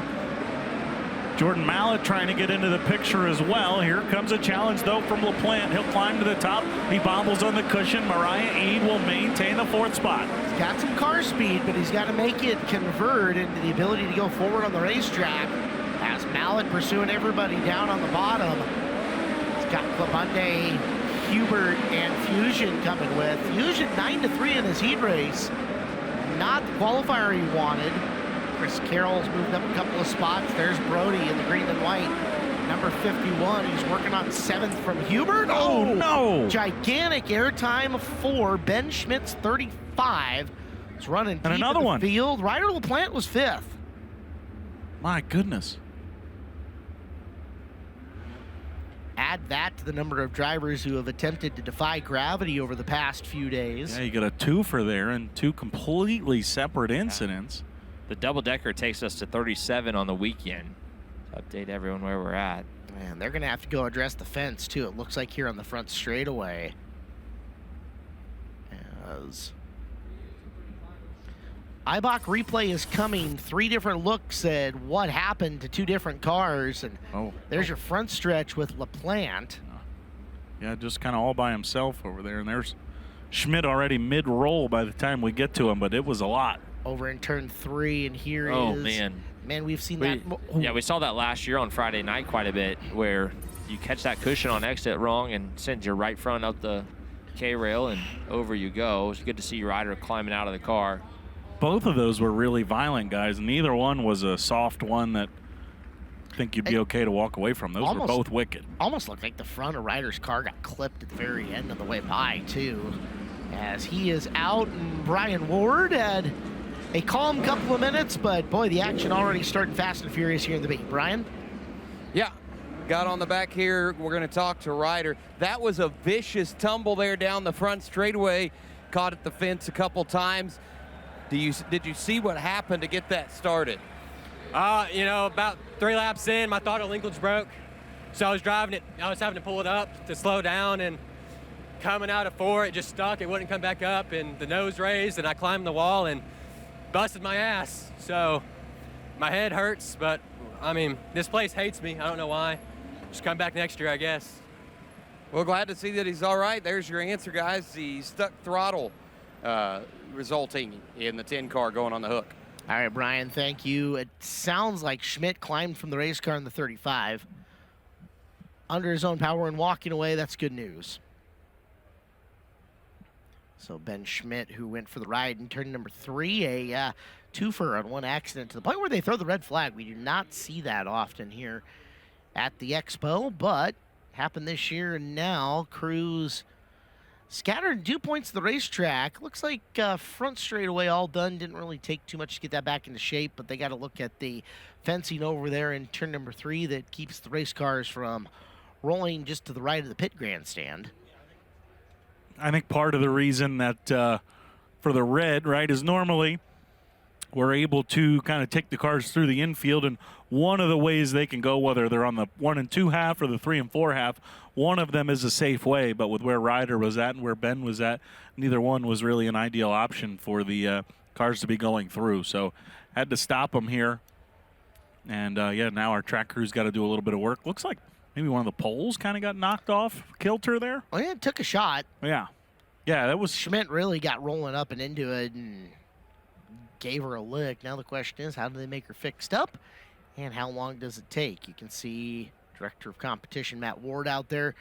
Jordan Mallett trying to get into the picture as well. Here comes a challenge, though, from LaPlante. He'll climb to the top. He bobbles on the cushion. Mariah Ead will maintain the 4th spot. He's got some car speed, but he's got to make it convert into the ability to go forward on the racetrack. As Mallett pursuing everybody down on the bottom. He's got Klabunde, Hubert, and Fusion coming with. Fusion 9-3 in his heat race. Not the qualifier he wanted. Chris Carroll's moved up a couple of spots. There's Brody in the green and white. Number 51, he's working on 7th from Hubert. Oh, no! Gigantic airtime for Ben Schmidt's 35. It's running deep and another in the one. field. Ryder LaPlante was 5th. My goodness. Add that to the number of drivers who have attempted to defy gravity over the past few days. Yeah, you got a 2 there and 2 completely separate incidents. The double-decker takes us to 37 on the weekend. Update everyone where we're at. Man, they're going to have to go address the fence, too. It looks like here on the front straightaway. As Eibach replay is coming. 3 different looks at what happened to 2 different cars. And there's your front stretch with LaPlante. Yeah, just kind of all by himself over there. And there's Schmidt already mid-roll by the time we get to him, but it was a lot. Over in turn 3, and here is... Oh, man. Man, we've seen that. Yeah, we saw that last year on Friday night quite a bit, where you catch that cushion on exit wrong and sends your right front up the K-rail, and over you go. It's good to see Ryder climbing out of the car. Both of those were really violent, guys. Neither one was a soft one that I think you'd be okay to walk away from. Those were both wicked. Almost looked like the front of Ryder's car got clipped at the very end of the way by, too. As he is out, and Brian Ward had a calm couple of minutes, but boy, the action already starting fast and furious here in the beat. Brian? Yeah, got on the back here. We're going to talk to Ryder. That was a vicious tumble there down the front straightaway. Caught at the fence a couple times. Did you see what happened to get that started? You know, about 3 laps in, my throttle linkage broke. So I was driving it. I was having to pull it up to slow down, and coming out of 4, it just stuck. It wouldn't come back up, and the nose raised, and I climbed the wall and busted my ass. So my head hurts, but I mean, this place hates me. I don't know why. Just come back next year, I guess. Well, glad to see that he's all right. There's your answer, guys. The stuck throttle resulting in the 10 car going on the hook. All right, Brian, thank you. It sounds like Schmidt climbed from the race car in the 35. Under his own power and walking away, that's good news. So Ben Schmidt, who went for the ride in turn number 3, a twofer on 1 accident to the point where they throw the red flag. We do not see that often here at the Expo, but happened this year, and now crews scattered 2 points to the racetrack. Looks like front straightaway all done. Didn't really take too much to get that back into shape, but they got to look at the fencing over there in turn number 3 that keeps the race cars from rolling just to the right of the pit grandstand. I think part of the reason that for the red, right, is normally we're able to kind of take the cars through the infield, and one of the ways they can go, whether they're on the 1 and 2 half or the 3 and 4 half, one of them is a safe way. But with where Ryder was at and where Ben was at, neither one was really an ideal option for the cars to be going through. So had to stop them here. And, yeah, now our track crew's got to do a little bit of work. Looks like maybe one of the poles kind of got knocked off kilter there. Oh, yeah, it took a shot. Yeah. Yeah, that was... Schmidt really got rolling up and into it and gave her a lick. Now the question is, how do they make her fixed up? And how long does it take? You can see Director of Competition Matt Ward out there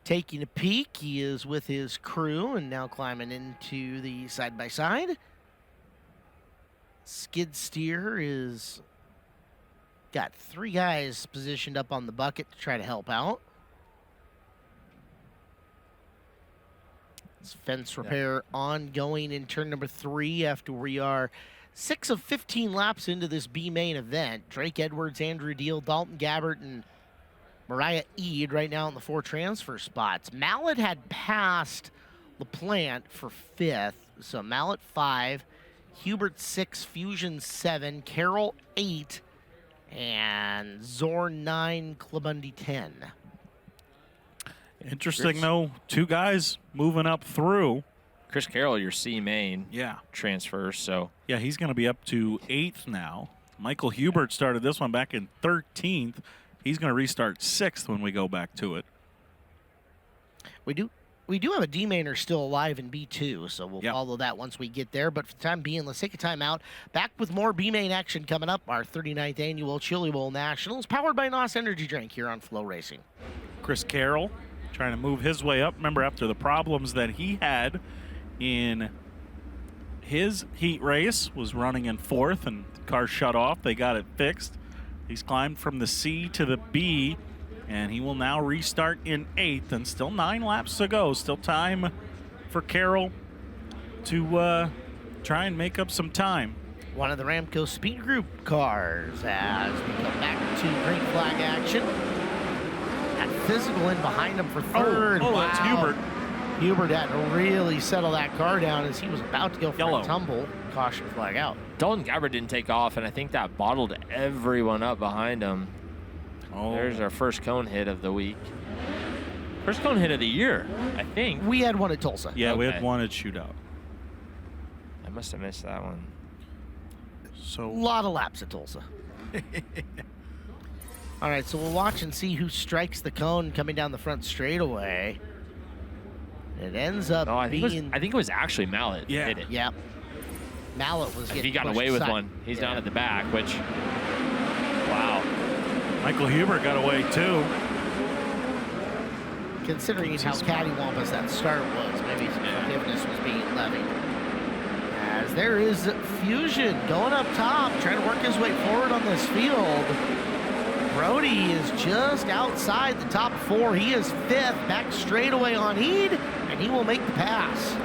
taking a peek. He is with his crew and now climbing into the side-by-side. Skid Steer is got 3 guys positioned up on the bucket to try to help out. It's fence repair ongoing in turn number 3 after we are 6 of 15 laps into this B main event. Drake Edwards, Andrew Deal, Dalton Gabbert, and Mariah Eid right now in the 4 transfer spots. Mallet had passed LaPlante for 5th, so Mallet 5, Hubert 6, Fusion 7, Carroll 8, and Zorn 9, Clabundi 10. Interesting, though, 2 guys moving up through. Chris Carroll, your C main transfer, so. Yeah, he's going to be up to 8th now. Michael Hubert started this one back in 13th. He's going to restart 6th when we go back to it. We do have a D-mainer still alive in B2, so we'll follow that once we get there. But for the time being, let's take a timeout. Back with more B-main action coming up. Our 39th annual Chili Bowl Nationals, powered by NOS Energy Drink here on FloRacing. Chris Carroll trying to move his way up. Remember, after the problems that he had in his heat race, was running in 4th and the car shut off. They got it fixed. He's climbed from the C to the B, and he will now restart in 8th, and still 9 laps to go. Still time for Carroll to try and make up some time. One of the Ramco Speed Group cars as we come back to green flag action. That physical in behind him for 3rd. Oh, wow. That's Hubert. Hubert had to really settle that car down as he was about to go for a tumble. Caution flag out. Dalton Gabbert didn't take off, and I think that bottled everyone up behind him. There's our first cone hit of the week. First cone hit of the year, I think. We had one at Tulsa. Yeah, we had one at Shootout. I must have missed that one. So a lot of laps at Tulsa. All right, so we'll watch and see who strikes the cone coming down the front straightaway. It ends up being... I think it was actually Mallet that did it. Yeah. Mallet was getting He got pushed away with aside. one. He's down at the back, which... Wow. Michael Hubert got away, too. Considering how cattywampus that start was, maybe some forgiveness was being levied. As there is Fusion going up top, trying to work his way forward on this field. Brody is just outside the top 4. He is 5th, back straightaway on Eid, and he will make the pass.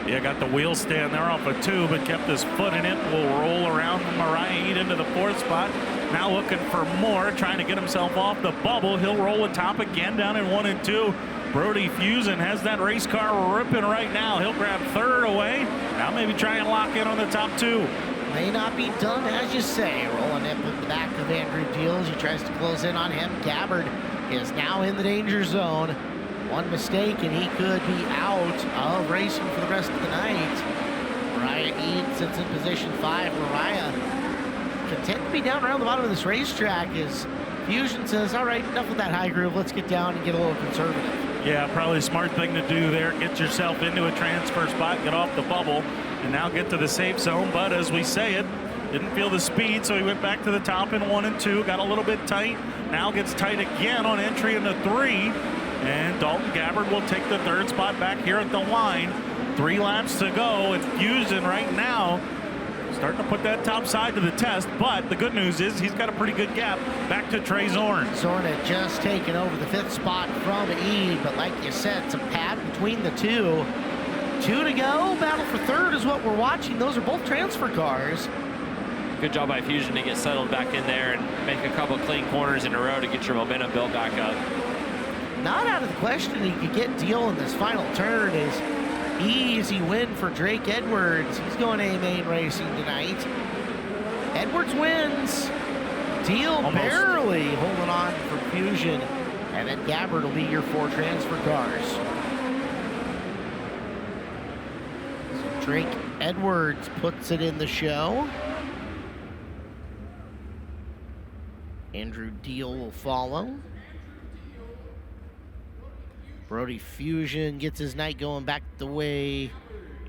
Yeah, got the wheel stand there off of 2, but kept his foot in it. Will roll around Mariah Eid into the 4th spot. Now looking for more, trying to get himself off the bubble. He'll roll the top again down in 1 and 2. Brody Fusion has that race car ripping right now. He'll grab 3rd away. Now maybe try and lock in on the top 2. May not be done as you say. Rolling in with the back of Andrew Deals. He tries to close in on him. Gabbard is now in the danger zone. One mistake and he could be out of racing for the rest of the night. Mariah Eid sits in position 5. Mariah content to be down around the bottom of this racetrack as Fusion says, all right, enough with that high groove. Let's get down and get a little conservative. Yeah, probably a smart thing to do there. Get yourself into a transfer spot, get off the bubble, and now get to the safe zone. But as we say it, didn't feel the speed, so he went back to the top in 1 and 2. Got a little bit tight. Now gets tight again on entry into 3. And Dalton Gabbard will take the 3rd spot back here at the line. 3 laps to go. And Fusion right now starting to put that top side to the test. But the good news is he's got a pretty good gap back to Trey Zorn. Zorn had just taken over the 5th spot from Eid, but like you said, some pad between the 2. 2 to go. Battle for 3rd is what we're watching. Those are both transfer cars. Good job by Fusion to get settled back in there and make a couple clean corners in a row to get your momentum built back up. Not out of the question he could get Deal in this final turn. Is easy win for Drake Edwards. He's going A-Main Racing tonight. Edwards wins. Deal Almost. barely holding on for Fusion. And then Gabbard will be your 4 transfer cars. So Drake Edwards puts it in the show. Andrew Deal will follow. Brody Fusion gets his night going back the way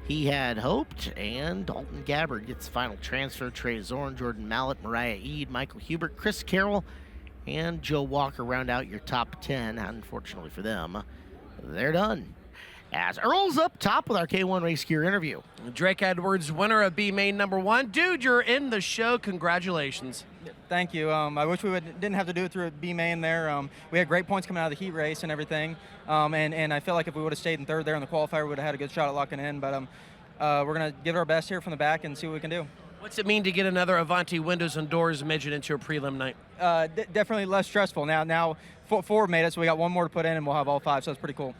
he had hoped, and Dalton Gabbard gets the final transfer. Trey Zorn, Jordan Mallet, Mariah Eid, Michael Hubert, Chris Carroll, and Joe Walker round out your top 10. Unfortunately for them, they're done. as Earl's up top with our K1 Race Gear interview. Drake Edwards, winner of B Main #1. Dude, you're in the show. Congratulations. Thank you. I wish we didn't have to do it through a B Main there. We had great points coming out of the heat race and everything. And I feel like if we would have stayed in third there in the qualifier, we would have had a good shot at locking in. But we're going to give it our best here from the back and see what we can do. What's it mean to get another Avanti Windows and Doors midget into a prelim night? Definitely less stressful. Now four made it, so we got one more to put in, and we'll have all 5, so it's pretty cool.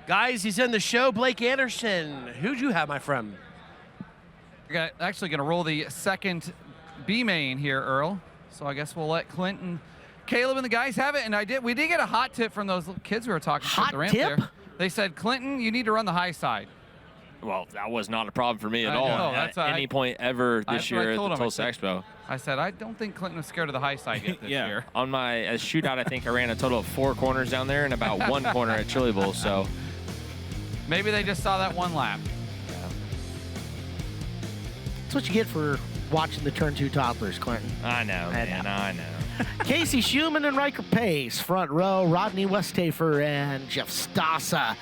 Guys, he's in the show. Blake Anderson. Who'd you have, my friend? We're actually going to roll the second B main here, Earl. So I guess we'll let Clinton, Caleb, and the guys have it. And we did get a hot tip from those kids we were talking to at the ramp there. They said, Clinton, you need to run the high side. Well, that was not a problem for me at all. That's at any point ever this year at the Tulsa Expo. I said, I don't think Clinton was scared of the high side yet this year. On my shootout, I think I ran a total of 4 corners down there and about 1 corner at Chili Bowl. So maybe they just saw that one lap. That's what you get for watching the Turn 2 toddlers, Clinton. I know, man. I know. Casey Schumann and Riker Pace, front row. Rodney Westhafer and Jeff Stassa.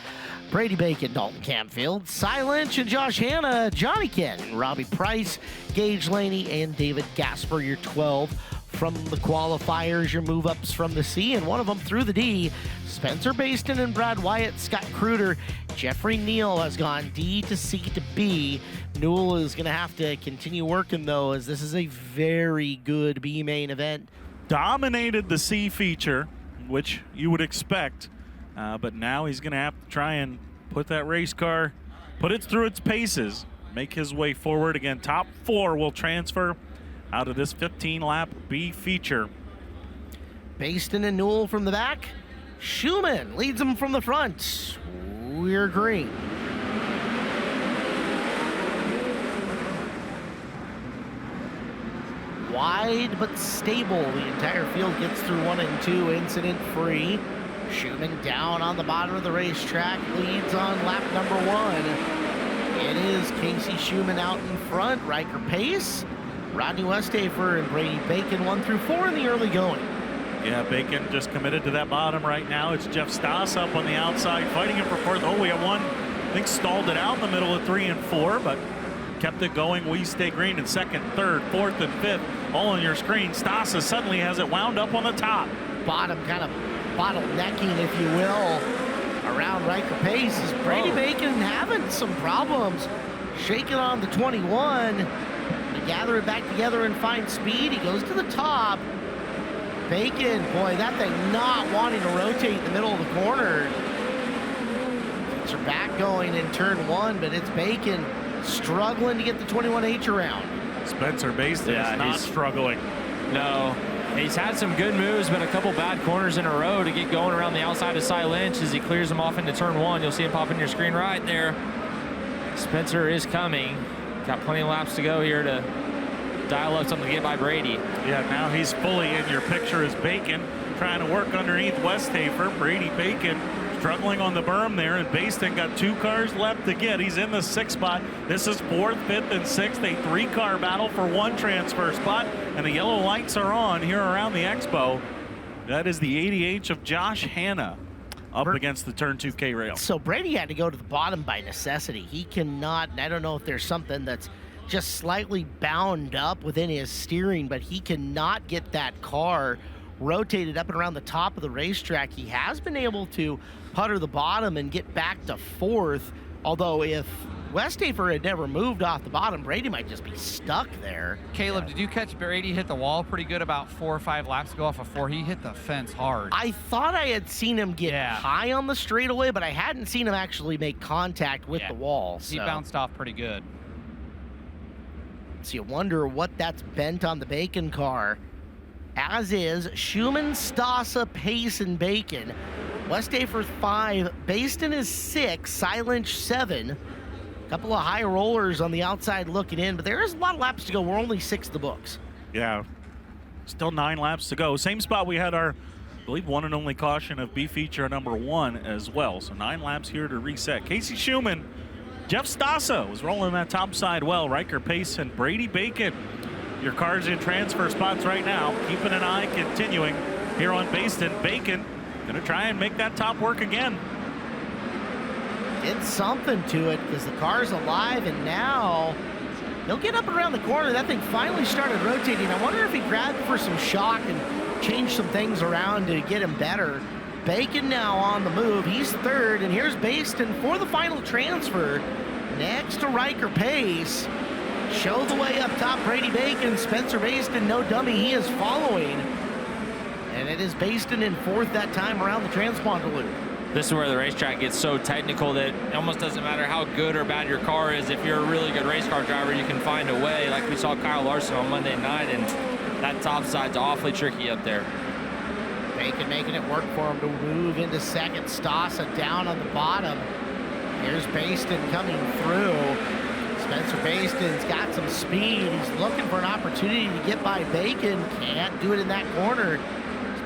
Brady Bacon, Dalton Campfield, Cy Lynch and Josh Hanna, Johnny Ken, Robbie Price, Gage Laney, and David Gasper, your 12 from the qualifiers, your move-ups from the C, and one of them through the D. Spencer Baston and Brad Wyatt, Scott Kruder, Jeffrey Neal has gone D to C to B. Newell is going to have to continue working, though, as this is a very good B main event. Dominated the C feature, which you would expect. But now he's going to have to try and put that race car, put it through its paces, make his way forward. Again, top 4 will transfer out of this 15-lap B feature. Baston and Newell from the back. Schumann leads them from the front. We're green. Wide but stable. The entire field gets through 1 and 2 incident-free. Schumann down on the bottom of the racetrack, leads on lap number 1. It is Casey Schumann out in front, Riker Pace, Rodney Westhafer, and Brady Bacon 1 through 4 in the early going. Yeah, Bacon just committed to that bottom right now. It's Jeff Stoss up on the outside, fighting him for 4th. Oh, we have one, I think stalled it out in the middle of 3 and 4, but kept it going. We stay green in 2nd, 3rd, 4th, and 5th, all on your screen. Stoss suddenly has it wound up on the top. Bottom kind of bottlenecking, if you will, around Riker Pace. Is Brady Bacon having some problems shaking on the 21 to gather it back together and find speed. He goes to the top. Bacon, boy, that thing not wanting to rotate in the middle of the corner. Gets her back going in turn 1, but it's Bacon struggling to get the 21H around. Spencer Baston is not struggling. No. He's had some good moves, but a couple bad corners in a row to get going around the outside of Cy Lynch as he clears them off into turn 1. You'll see him pop in your screen right there. Spencer is coming. Got plenty of laps to go here to dial up something to get by Brady. Yeah, now he's fully in your picture as Bacon trying to work underneath Westhafer. Brady Bacon struggling on the berm there, and Baston got 2 cars left to get. He's in the 6th spot. This is 4th, 5th, and 6th. A 3-car battle for 1 transfer spot, and the yellow lights are on here around the expo. That is the 80H of Josh Hanna up against the turn 2 K-rail. So Brady had to go to the bottom by necessity. He cannot, and I don't know if there's something that's just slightly bound up within his steering, but he cannot get that car rotated up and around the top of the racetrack. He has been able to putter the bottom and get back to 4th, although if Westhafer had never moved off the bottom, Brady might just be stuck there. Caleb, did you catch Brady hit the wall pretty good about 4 or 5 laps ago off of 4? He hit the fence hard. I thought I had seen him get high on the straightaway, but I hadn't seen him actually make contact with the wall. He bounced off pretty good. So you wonder what that's bent on the Bacon car. As is Schumann, Stassa, Pace, and Bacon. Westhafer 5, Baston is 6, Cy Lynch 7. A couple of high rollers on the outside looking in, but there is a lot of laps to go. We're only 6 of the books. Yeah, still 9 laps to go. Same spot we had our, I believe, one and only caution of B feature number 1 as well. So 9 laps here to reset. Casey Schumann, Jeff Stassa was rolling that top side well. Riker Pace and Brady Bacon. Your cars in transfer spots right now. Keeping an eye continuing here on Baston. Bacon going to try and make that top work again. did something to it because the car's alive, and now he'll get up around the corner. That thing finally started rotating. I wonder if he grabbed for some shock and changed some things around to get him better. Bacon now on the move. He's third, and here's Baston for the final transfer. Next to Riker Pace. Show the way up top, Brady Bacon. Spencer Baston, no dummy, he is following. And it is Baston in fourth that time around the transponder loop. This is where the racetrack gets so technical that it almost doesn't matter how good or bad your car is. If you're a really good race car driver, you can find a way. Like we saw Kyle Larson on Monday night, and that top side's awfully tricky up there. Bacon making it work for him to move into second. Stassa down on the bottom. Here's Baston coming through. Spencer Baston's got some speed. He's looking for an opportunity to get by Bacon. Can't do it in that corner.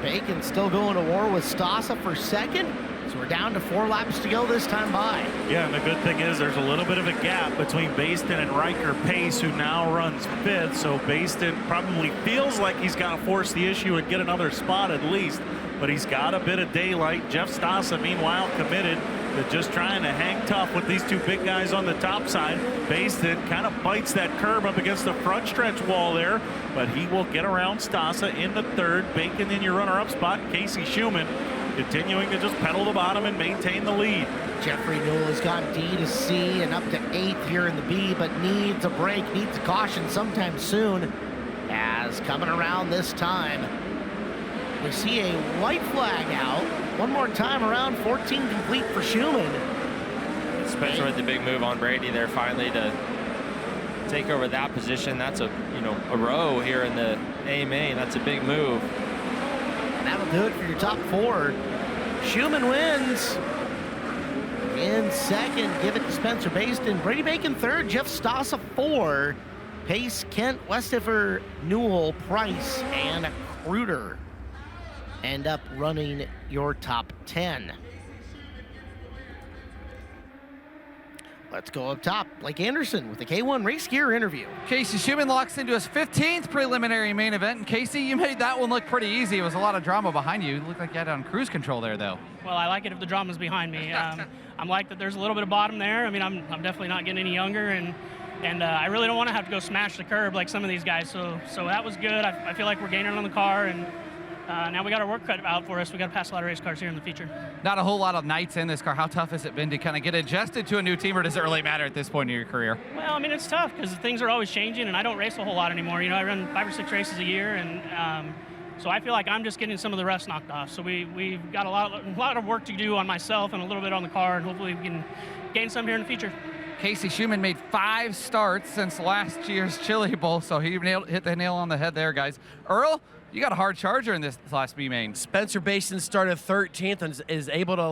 Bacon still going to war with Stassa for second. So we're down to 4 laps to go this time by. Yeah, and the good thing is there's a little bit of a gap between Baston and Riker Pace, who now runs fifth. So Baston probably feels like he's got to force the issue and get another spot at least, but he's got a bit of daylight. Jeff Stassa, meanwhile, committed to just trying to hang tough with these two big guys on the top side. Baston kind of bites that curb up against the front stretch wall there, but he will get around Stassa in the third. Bacon in your runner-up spot. Casey Schumann continuing to just pedal the bottom and maintain the lead. Jeffrey Newell has gone D to C and up to 8th here in the B, but needs a break, needs a caution sometime soon. As coming around this time, we see a white flag out. One more time around 14 complete for Schumann. Spencer with the big move on Brady there finally to take over that position. That's a row here in the A main. That's a big move. That'll do it for your top 4. Schumann wins. In second, give it to Spencer Baston. Brady Bacon third, Jeff Stassa 4. Pace, Kent, Westifer, Newell, Price, and Kruder end up running your top 10. Let's go up top. Blake Anderson with the K1 Race Gear interview. Casey Schumann locks into his 15th preliminary main event. And Casey, you made that one look pretty easy. It was a lot of drama behind you. It looked like you had it on cruise control there, though. Well, I like it if the drama's behind me. I'm like that there's a little bit of bottom there. I mean, I'm definitely not getting any younger, and I really don't want to have to go smash the curb like some of these guys. So that was good. I feel like we're gaining on the car, and now we got our work cut out for us. We got to pass a lot of race cars here in the feature. Not a whole lot of nights in this car. How tough has it been to kind of get adjusted to a new team, or does it really matter at this point in your career? Well, I mean, it's tough because things are always changing, and I don't race a whole lot anymore. You know, I run 5 or 6 races a year, and so I feel like I'm just getting some of the rust knocked off. So we've got a lot of work to do on myself and a little bit on the car, and hopefully we can gain some here in the future. Casey Schumann made 5 starts since last year's Chili Bowl, so he hit the nail on the head there, guys. Earl, you got a hard charger in this last B main. Spencer Baston started 13th and is able to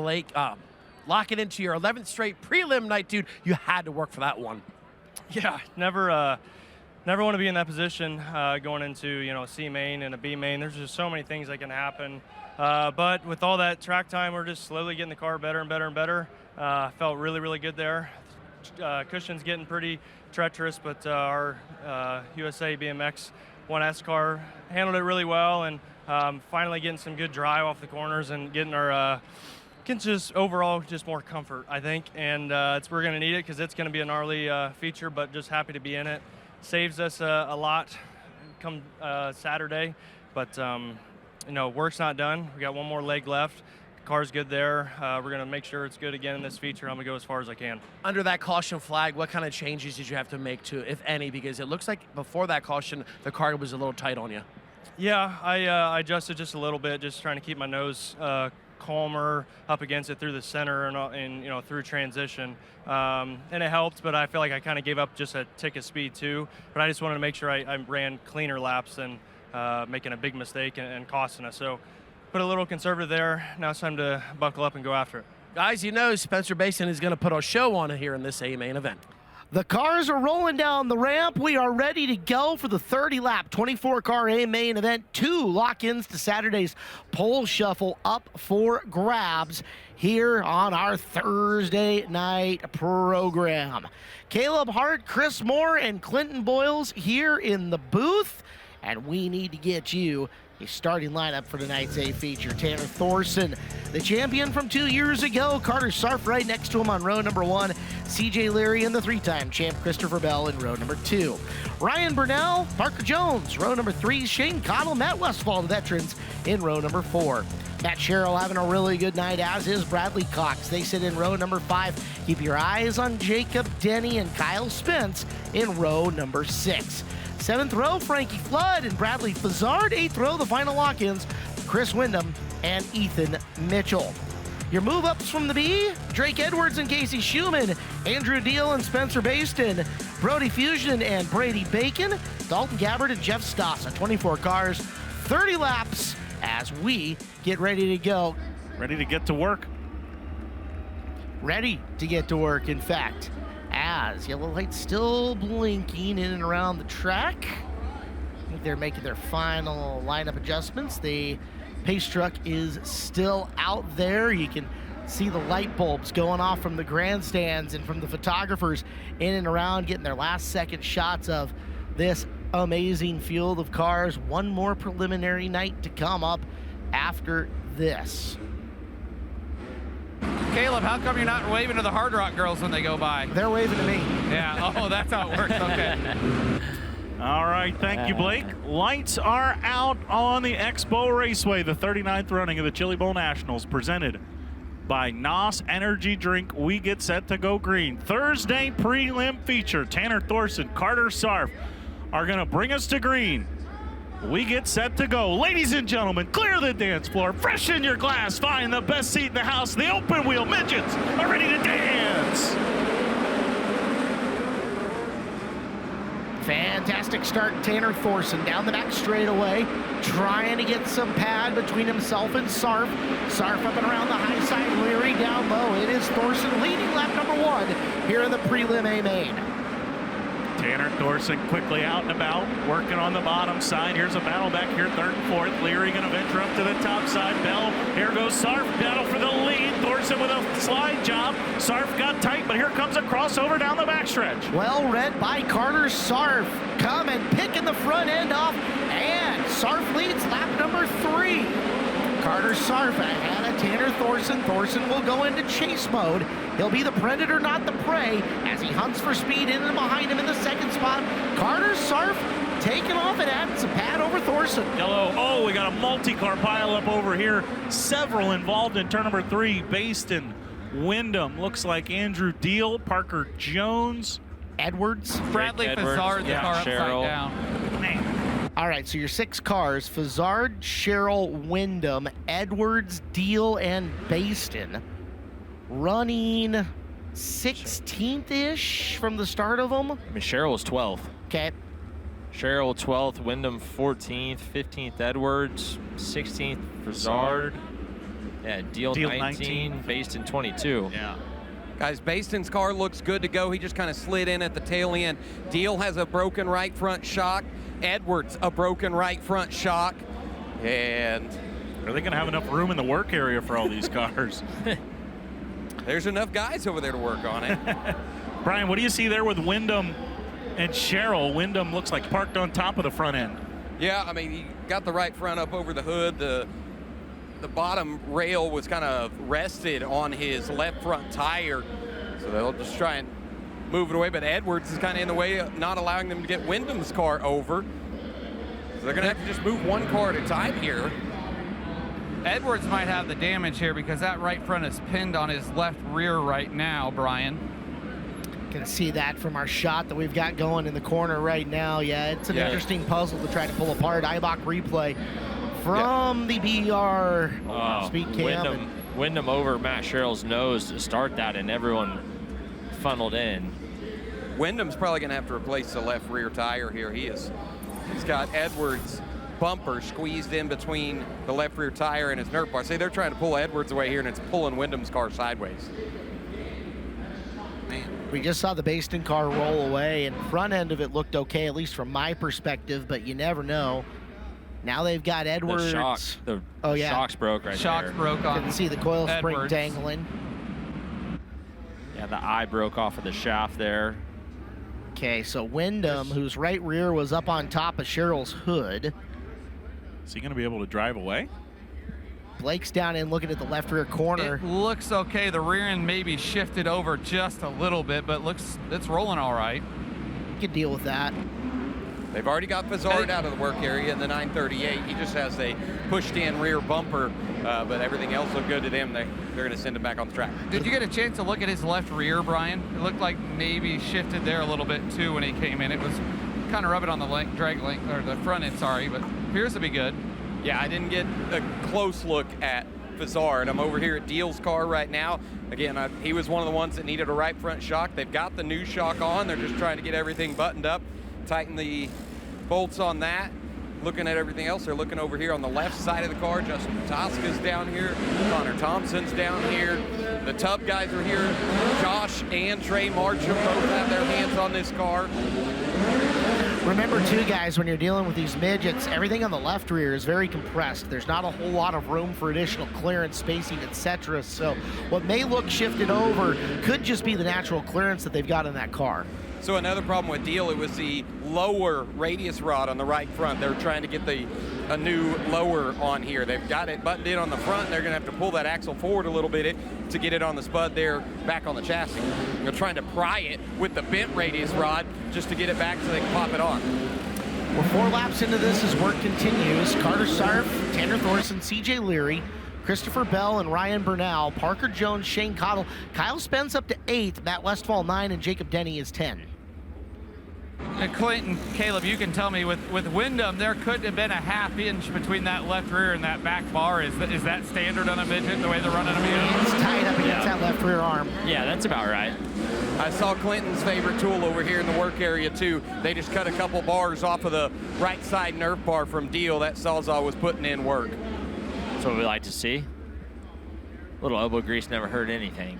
lock it into your 11th straight prelim night, dude. You had to work for that one. Yeah, never want to be in that position going into a C main and a B main. There's just so many things that can happen. But with all that track time, we're just slowly getting the car better and better and better. Felt really, really good there. Cushion's getting pretty treacherous, but our USA BMX 1S car handled it really well, and finally getting some good drive off the corners and getting our just overall just more comfort, I think. And we're going to need it because it's going to be a gnarly feature, but just happy to be in it. Saves us a lot come Saturday, but work's not done. We got one more leg left. Car's good there. We're going to make sure it's good again in this feature. I'm going to go as far as I can. Under that caution flag, what kind of changes did you have to make to, if any, because it looks like before that caution, the car was a little tight on you? Yeah, I adjusted just a little bit, just trying to keep my nose calmer up against it through the center and through transition. And it helped, but I feel like I kind of gave up just a tick of speed too. But I just wanted to make sure I ran cleaner laps than making a big mistake and costing us. So put a little conservative there. Now it's time to buckle up and go after it. Guys, Spencer Baston is going to put a show on here in this A main event. The cars are rolling down the ramp. We are ready to go for the 30-lap, 24-car A main event. 2 lock-ins to Saturday's pole shuffle up for grabs here on our Thursday night program. Caleb Hart, Chris Moore, and Clinton Boyles here in the booth, and we need to get you a starting lineup for tonight's A feature. Tanner Thorson, the champion from 2 years ago. Carter Sarf right next to him on row number 1. CJ Leary and the 3-time champ Christopher Bell in row number 2. Ryan Burnell, Parker Jones, row number 3. Shane Cottle, Matt Westfall, the veterans, in row number 4. Matt Sherrill having a really good night, as is Bradley Cox. They sit in row number 5. Keep your eyes on Jacob Denny and Kyle Spence in row number 6. 7th row, Frankie Flood and Bradley Fazzard. 8th row, the final lock-ins, Chris Wyndham and Ethan Mitchell. Your move-ups from the B, Drake Edwards and Casey Schumann, Andrew Deal and Spencer Baston, Brody Fusion and Brady Bacon, Dalton Gabbard and Jeff Stoss. 24 cars, 30 laps as we get ready to go. Ready to get to work. Ready to get to work, in fact, as yellow lights still blinking in and around the track. I think they're making their final lineup adjustments. The pace truck is still out there. You can see the light bulbs going off from the grandstands and from the photographers in and around, getting their last second shots of this amazing field of cars. One more preliminary night to come up after this. Caleb, how come you're not waving to the Hard Rock girls when they go by? They're waving to me. Yeah, oh, that's how it works, okay. All right, thank you, Blake. Lights are out on the Expo Raceway, the 39th running of the Chili Bowl Nationals, presented by NOS Energy Drink. We get set to go green. Thursday prelim feature. Tanner Thorson, Carter Sarf are going to bring us to green. We get set to go. Ladies and gentlemen, clear the dance floor. Freshen your glass. Find the best seat in the house. The open wheel midgets are ready to dance. Fantastic start. Tanner Thorson down the back straightaway, trying to get some pad between himself and Sarf. Sarf up and around the high side, Leary down low. It is Thorson leading lap number 1 here in the prelim A main. Tanner Thorson quickly out and about, working on the bottom side. Here's a battle back here, 3rd and 4th. Leary going to venture up to the top side. Bell, here goes Sarf, battle for the lead. Thorson with a slide job. Sarf got tight, but here comes a crossover down the backstretch. Well read by Carter Sarf. Coming, picking the front end off, and Sarf leads lap number 3. Carter Sarf ahead of Tanner Thorson. Thorson will go into chase mode. He'll be the predator, not the prey, as he hunts for speed in and behind him in the 2nd spot. Carter Sarf taking off and adding some pad over Thorson. Yellow, oh, we got a multi-car pileup over here. Several involved in turn number 3. Baston, Wyndham, looks like Andrew Deal, Parker Jones, Edwards. Bradley Fazzard's car upside down. Man. All right, so your 6 cars, Fazzard, Sherrill, Wyndham, Edwards, Deal, and Baston, running 16th-ish from the start of them. I mean, Sherrill was 12th. Okay. Sherrill 12th, Wyndham 14th, 15th Edwards, 16th Fazzard. Yeah, Deal 19, Baston 22. Yeah. Guys, Baston's car looks good to go. He just kind of slid in at the tail end. Deal has a broken right front shock. Edwards, a broken right front shock. And are they going to have enough room in the work area for all these cars? There's enough guys over there to work on it. Brian, what do you see there with Wyndham and Sherrill? Wyndham looks like parked on top of the front end. Yeah, I mean, he got the right front up over the hood. The bottom rail was kind of rested on his left front tire. So they'll just try and move it away. But Edwards is kind of in the way, not allowing them to get Wyndham's car over. So they're going to have to just move one car at a time here. Edwards might have the damage here because that right front is pinned on his left rear right now, Brian. Can see that from our shot that we've got going in the corner right now. Yeah, it's an interesting puzzle to try to pull apart. IBOC replay from the BR speed cam. Wyndham over Matt Sherrill's nose to start that, and everyone funneled in. Wyndham's probably going to have to replace the left rear tire here. He's got Edwards' bumper squeezed in between the left rear tire and his nerf bar. See, they're trying to pull Edwards away here, and it's pulling Wyndham's car sideways. Man, we just saw the Baston car roll away, and front end of it looked okay, at least from my perspective, but you never know. Now they've got Edwards. The shocks broke right there. Shocks broke on. Couldn't see the coil spring Edwards dangling. Yeah, the eye broke off of the shaft there. Okay, so Wyndham, whose right rear was up on top of Sherrill's hood. Is he going to be able to drive away? Blake's down in looking at the left rear corner. It looks okay. The rear end maybe shifted over just a little bit, but it's rolling all right. You can deal with that. They've already got Fazard out of the work area in the 938. He just has a pushed-in rear bumper, but everything else looked good to them. They're going to send him back on the track. Did you get a chance to look at his left rear, Brian? It looked like maybe shifted there a little bit too when he came in. It was kind of rubbing on the drag link, or the front end, sorry, but appears to be good. Yeah, I didn't get a close look at Fazard. I'm over here at Deal's car right now. Again, he was one of the ones that needed a right front shock. They've got the new shock on. They're just trying to get everything buttoned up, tighten the bolts on that. Looking at everything else, they're looking over here on the left side of the car. Justin Tosca's down here. Connor Thompson's down here. The Tub guys are here. Josh and Trey Marcham both have their hands on this car. Remember too, guys, when you're dealing with these midgets, everything on the left rear is very compressed. There's not a whole lot of room for additional clearance, spacing, etc. So what may look shifted over could just be the natural clearance that they've got in that car. So another problem with Deal, it was the lower radius rod on the right front. They're trying to get a new lower on here. They've got it buttoned in on the front. They're going to have to pull that axle forward a little bit to get it on the spud there back on the chassis. They're trying to pry it with the bent radius rod just to get it back so they can pop it on. We're 4 laps into this as work continues. Carter Sarf, Tanner Thorson, CJ Leary, Christopher Bell and Ryan Bernal, Parker Jones, Shane Cottle, Kyle Spence up to 8th, Matt Westfall 9, and Jacob Denny is 10. And Clinton, Caleb, you can tell me with Wyndham, there could have been a half inch between that left rear and that back bar. Is that standard on a midget, the way they're running them? It's tied up against that left rear arm. Yeah, that's about right. I saw Clinton's favorite tool over here in the work area too. They just cut a couple bars off of the right side Nerf bar from Deal. That Sawzall was putting in work. That's what we like to see. A little elbow grease never hurt anything.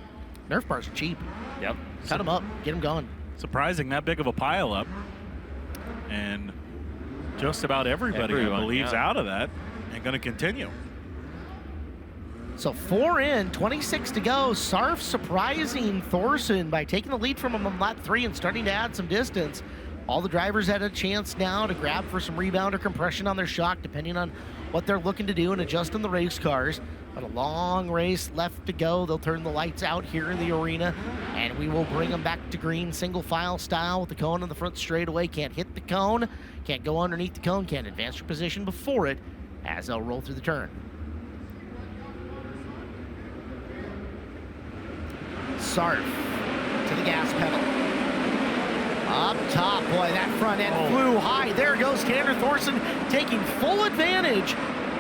Nerf bars are cheap. Yep. Cut them up, get them going. Surprising that big of a pile up. And just about everybody I believe's out of that and going to continue. So 4 in, 26 to go. Sarf surprising Thorson by taking the lead from him on lap 3 and starting to add some distance. All the drivers had a chance now to grab for some rebound or compression on their shock, depending on what they're looking to do and adjust in the race cars. But a long race left to go. They'll turn the lights out here in the arena, and we will bring them back to green single file style with the cone in the front straightaway. Can't hit the cone, can't go underneath the cone, can't advance your position before it as they'll roll through the turn. Sarf to the gas pedal. Up top, boy, that front end flew high. There goes Tanner Thorson taking full advantage.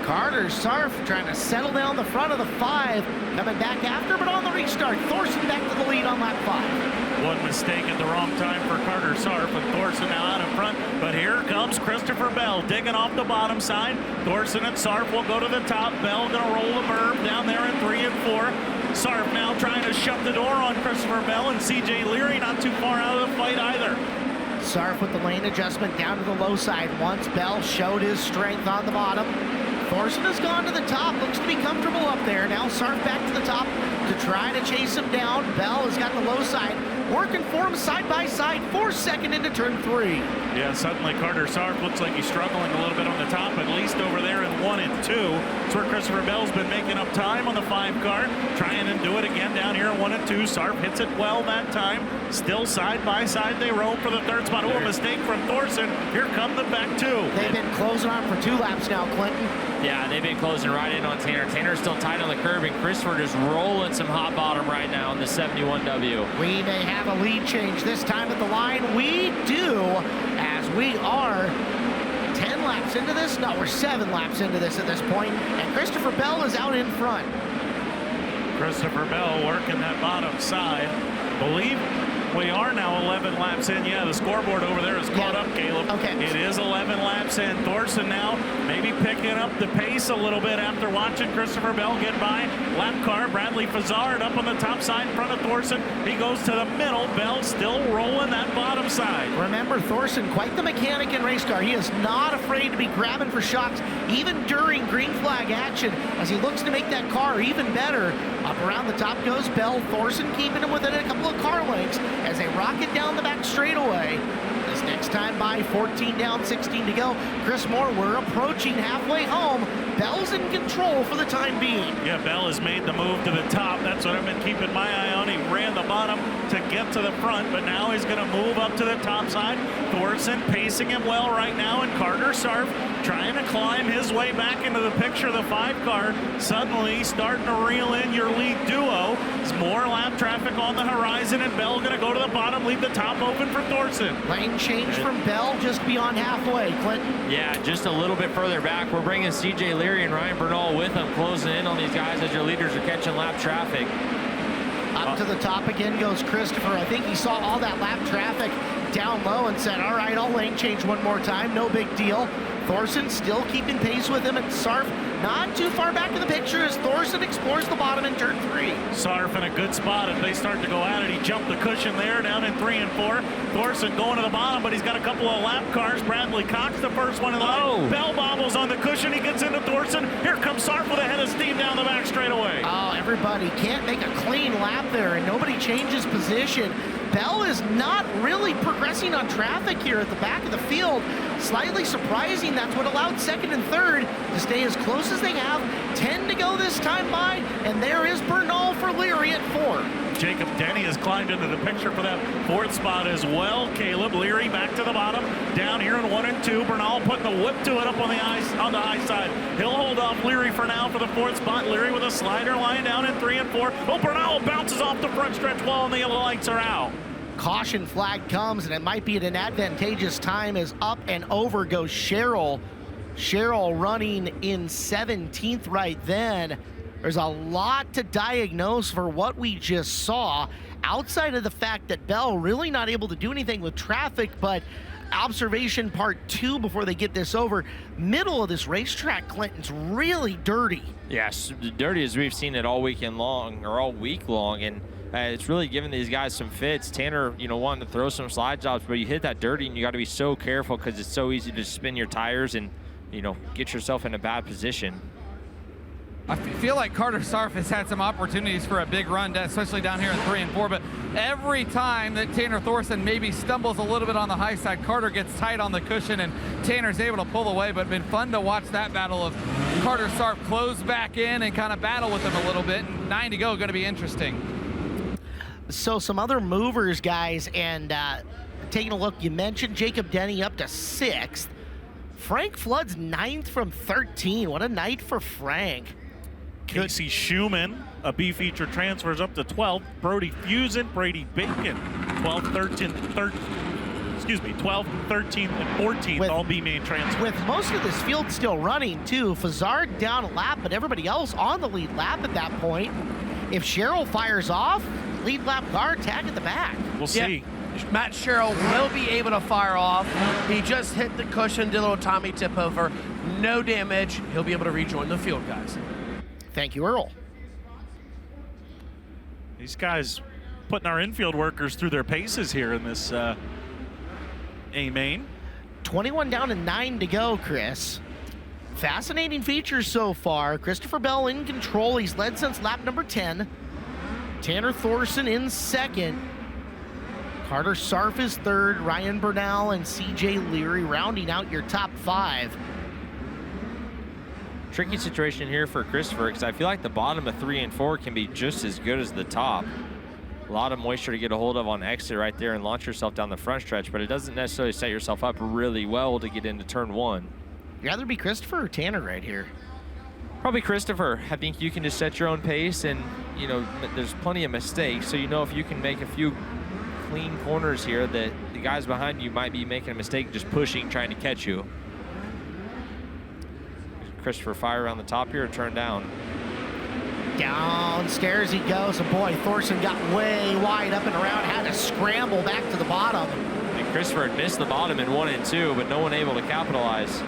Carter Sarf trying to settle down the front of the 5, coming back after, but on the restart, Thorson back to the lead on lap 5. One mistake at the wrong time for Carter Sarf, and Thorson now out in front. But here comes Christopher Bell digging off the bottom side. Thorson and Sarf will go to the top. Bell gonna roll the berm down there in 3 and 4. Sarf now trying to shut the door on Christopher Bell, and CJ Leary not too far out of the fight either. Sarf with the lane adjustment down to the low side. Once Bell showed his strength on the bottom, Thorson has gone to the top, looks to be comfortable up there. Now Sarf back to the top to try to chase him down. Bell has got the low side, working for him side by side, 4-second into turn 3. Yeah, suddenly Carter Sarf looks like he's struggling a little bit on the top, at least over there in 1 and 2. That's where Christopher Bell's been making up time on the 5 car, trying to do it again down here in 1 and 2. Sarf hits it well that time. Still side by side they roll for the 3rd spot. Oh, a mistake from Thorson. Here come the back 2. They've been closing on for 2 laps now, Clinton. Yeah, they've been closing right in on Tanner. Tanner's still tight on the curb, and Christopher just rolling some hot bottom right now in the 71W. We may have a lead change this time at the line. We do, as we are 10 laps into this. No, we're 7 laps into this at this point, and Christopher Bell is out in front. Christopher Bell working that bottom side. Believe we are now 11 laps in. Yeah, the scoreboard over there is caught up, Caleb. Okay. It is 11 laps in. Thorson now maybe picking up the pace a little bit after watching Christopher Bell get by. Lap car, Bradley Fazard up on the top side in front of Thorson. He goes to the middle. Bell still rolling that bottom side. Remember, Thorson, quite the mechanic in race car. He is not afraid to be grabbing for shocks, even during green flag action, as he looks to make that car even better. Up around the top goes Bell. Thorson keeping him within a couple of car lengths as they rocket down the back straightaway. This next time by, 14 down, 16 to go. Chris Moore, we're approaching halfway home. Bell's in control for the time being. Yeah, Bell has made the move to the top. That's what I've been keeping my eye on. He ran the bottom to get to the front, but now he's going to move up to the top side. Thorson pacing him well right now, and Carter Sarf trying to climb his way back into the picture. The 5-car suddenly starting to reel in your lead duo. There's more lap traffic on the horizon, and Bell going to go to the bottom, leave the top open for Thorson. Lane change from Bell just beyond halfway, Clinton. Yeah, just a little bit further back. We're bringing CJ Leary and Ryan Bernal with them, closing in on these guys as your leaders are catching lap traffic. Up to the top again goes Christopher. I think he saw all that lap traffic down low and said, all right, I'll lane change one more time. No big deal. Thorson still keeping pace with him, and Sarf not too far back in the picture as Thorson explores the bottom in turn 3. Sarf in a good spot as they start to go at it. He jumped the cushion there down in 3 and 4. Thorson going to the bottom, but he's got a couple of lap cars. Bradley Cox, the first one in the line. Bell bobbles on the cushion. He gets into Thorson. Here comes Sarf with a head of steam down the back straightaway. Oh, everybody can't make a clean lap there, and nobody changes position. Bell is not really progressing on traffic here at the back of the field. Slightly surprising. That's what allowed second and third to stay as close as they have. 10 to go this time by, and there is Bernal for Leary at 4. Jacob Denny has climbed into the picture for that 4th spot as well. Caleb Leary back to the bottom, down here in 1 and 2. Bernal putting the whip to it up on the high side. He'll hold off Leary for now for the 4th spot. Leary with a slider line down in 3 and 4. Oh, Bernal bounces off the front stretch wall, and the yellow lights are out. Caution flag comes, and it might be at an advantageous time as up and over goes Sherrill. Sherrill running in 17th right then. There's a lot to diagnose for what we just saw, outside of the fact that Bell really not able to do anything with traffic, but observation part 2 before they get this over. Middle of this racetrack, Clinton's really dirty. Yes, the dirtiest we've seen it all weekend long, or all week long, and it's really giving these guys some fits. Tanner, wanting to throw some slide jobs, but you hit that dirty and you got to be so careful because it's so easy to spin your tires and, get yourself in a bad position. I feel like Carter Sarf has had some opportunities for a big run, especially down here in 3 and 4, but every time that Tanner Thorson maybe stumbles a little bit on the high side, Carter gets tight on the cushion and Tanner's able to pull away, but it's been fun to watch that battle of Carter Sarf close back in and kind of battle with him a little bit, and 9 to go, going to be interesting. So some other movers, guys, and taking a look, you mentioned Jacob Denny up to 6th. Frank Flood's 9th from 13. What a night for Frank. Casey Schumann, a B feature, transfers up to 12th. Brody Fusen, Brady Bacon, 12th, 13th, and 14th, all B main transfers. With most of this field still running, too. Fazard down a lap, but everybody else on the lead lap at that point. If Sherrill fires off, lead lap car tag at the back. We'll see. Matt Sherrill will be able to fire off. He just hit the cushion, did a little Tommy tip over. No damage. He'll be able to rejoin the field, guys. Thank you, Earl. These guys putting our infield workers through their paces here in this A main. 21 down and 9 to go, Chris. Fascinating features so far. Christopher Bell in control. He's led since lap number 10. Tanner Thorson in 2nd. Carter Sarf is 3rd. Ryan Bernal and CJ Leary rounding out your top 5. Tricky situation here for Christopher because I feel like the bottom of 3 and 4 can be just as good as the top. A lot of moisture to get a hold of on exit right there and launch yourself down the front stretch, but it doesn't necessarily set yourself up really well to get into turn 1. You'd rather be Christopher or Tanner right here? Probably Christopher. I think you can just set your own pace, and there's plenty of mistakes, so if you can make a few clean corners here that the guys behind you might be making a mistake just pushing, trying to catch you. Christopher fire around the top here or turn down. Downstairs he goes, and boy, Thorson got way wide up and around, had to scramble back to the bottom. And Christopher had missed the bottom in 1 and 2, but no one able to capitalize.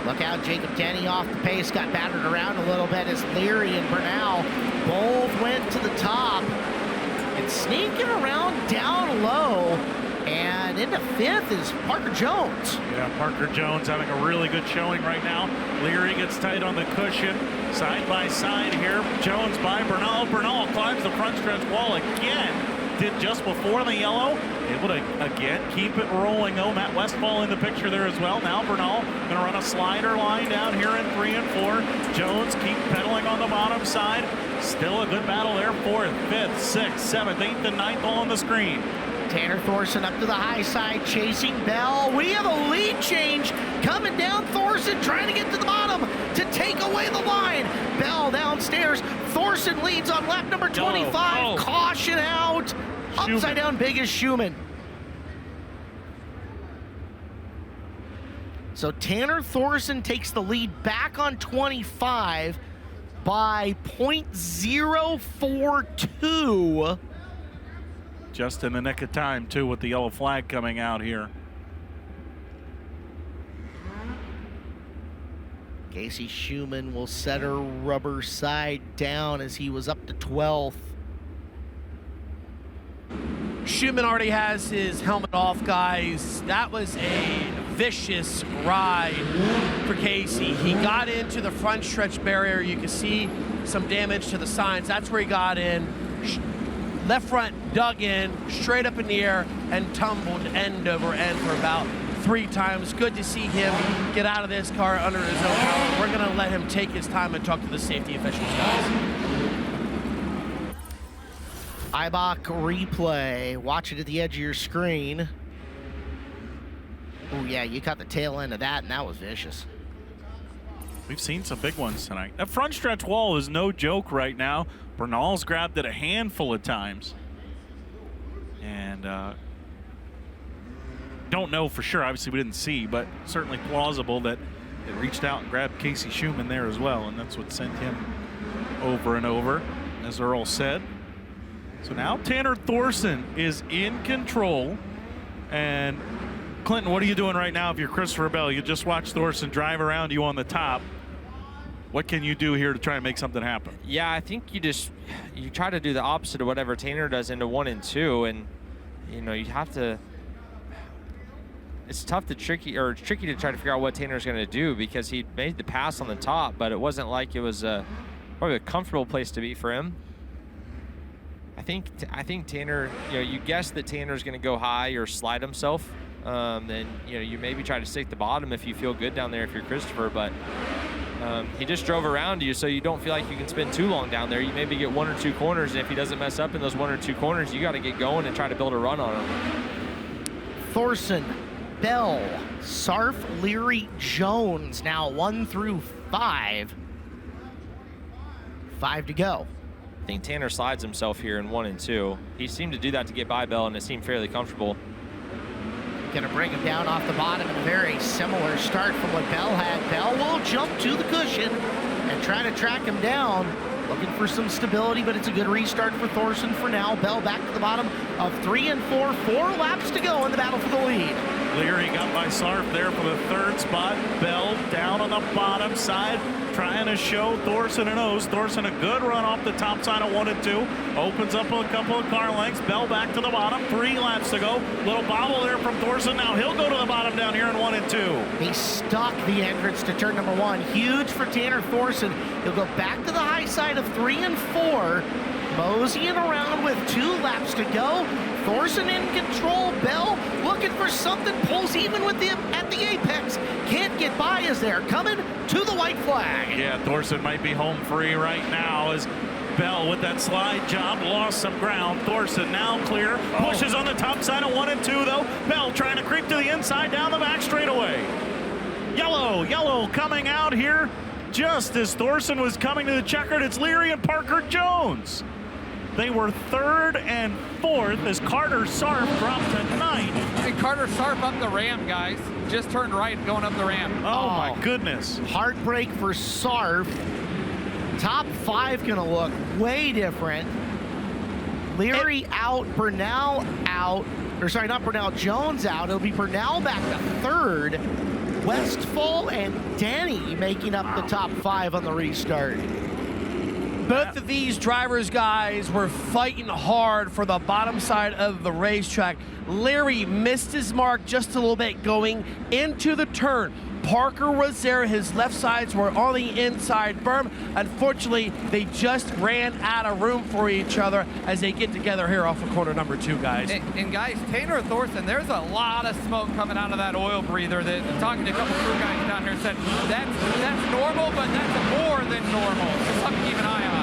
Look out, Jacob Denny off the pace, got battered around a little bit as Leary and Bernal both went to the top. And sneaking around down low, and into 5th is Parker Jones. Yeah, Parker Jones having a really good showing right now. Leary gets tight on the cushion, side by side here. Jones by Bernal. Bernal climbs the front stretch wall again. did just before the yellow. Able to, again, keep it rolling, though. Matt Westfall in the picture there as well. Now Bernal going to run a slider line down here in 3 and 4. Jones keep pedaling on the bottom side. Still a good battle there. 4th, 5th, 6th, 7th, 8th, and 9th all on the screen. Tanner Thorson up to the high side, chasing Bell. We have a lead change coming down. Thorson trying to get to the bottom to take away the line. Bell downstairs. Thorson leads on lap number 25. Caution out. Upside down big is Schumann. So Tanner Thorson takes the lead back on 25 by 0.042. Just in the nick of time, too, with the yellow flag coming out here. Casey Schumann will set her rubber side down as he was up to 12th. Schumann already has his helmet off, guys. That was a vicious ride for Casey. He got into the front stretch barrier. You can see some damage to the signs. That's where he got in. Left front dug in, straight up in the air, and tumbled end over end for about 3 times. Good to see him get out of this car under his own power. We're going to let him take his time and talk to the safety officials, guys. Ibach replay. Watch it at the edge of your screen. Oh, yeah, you caught the tail end of that, and that was vicious. We've seen some big ones tonight. That front stretch wall is no joke right now. Bernal's grabbed it a handful of times. And don't know for sure. Obviously, we didn't see, but certainly plausible that it reached out and grabbed Casey Schumann there as well, and that's what sent him over and over, as Earl said. So now Tanner Thorson is in control. And Clinton, what are you doing right now if you're Christopher Bell? You just watched Thorson drive around you on the top. What can you do here to try and make something happen? Yeah, I think you try to do the opposite of whatever Tanner does into 1 and 2, and you have to. It's tricky to try to figure out what Tanner's going to do, because he made the pass on the top, but it wasn't like it was probably a comfortable place to be for him. I think Tanner, you guess that Tanner's going to go high or slide himself. Then you maybe try to stick the bottom if you feel good down there if you're Christopher, but he just drove around you, so you don't feel like you can spend too long down there. You maybe get 1 or 2 corners, and if he doesn't mess up in those 1 or 2 corners, you got to get going and try to build a run on him. Thorson, Bell, Sarf, Leary, Jones, now 1 through 5. 5 to go. I think Tanner slides himself here in 1 and 2. He seemed to do that to get by Bell, and it seemed fairly comfortable. Going to bring him down off the bottom in a very similar start from what Bell had. Bell will jump to the cushion and try to track him down. Looking for some stability, but it's a good restart for Thorson for now. Bell back to the bottom of 3 and 4. 4 laps to go in the battle for the lead. Leary got by Sarf there for the 3rd spot. Bell down on the bottom side, trying to show Thorson a nose. Thorson a good run off the top side of 1 and 2. Opens up a couple of car lengths. Bell back to the bottom. 3 laps to go. Little bobble there from Thorson. Now he'll go to the bottom down here in 1 and 2. He stuck the entrance to turn number 1. Huge for Tanner Thorson. He'll go back to the high side of 3 and 4. Moseying around with 2 laps to go. Thorson in control. Bell looking for something. Pulls even with at the apex. Can't get by as they're coming to the white flag. Yeah, Thorson might be home free right now as Bell with that slide job lost some ground. Thorson now clear. Pushes on the top side of 1 and 2 though. Bell trying to creep to the inside down the back straightaway. Yellow coming out here just as Thorson was coming to the checkered. It's Leary and Parker Jones. They were 3rd and 4th as Carter Sarf dropped to 9th. And Carter Sarf up the ramp, guys. Just turned right going up the ramp. Oh my goodness. Heartbreak for Sarf. Top 5 gonna look way different. Leary out, Bernal out. Or sorry, not Bernal, Jones out. It'll be Bernal back to 3rd. Westfall and Denny making up the top 5 on the restart. Both of these drivers, guys, were fighting hard for the bottom side of the racetrack. Leary missed his mark just a little bit going into the turn. Parker was there. His left sides were on the inside berm. Unfortunately, they just ran out of room for each other as they get together here off of corner number 2, guys. And guys, Tanner Thorson, there's a lot of smoke coming out of that oil breather. Talking to a couple crew guys down here said that's normal, but that's more than normal. So something to keep an eye on.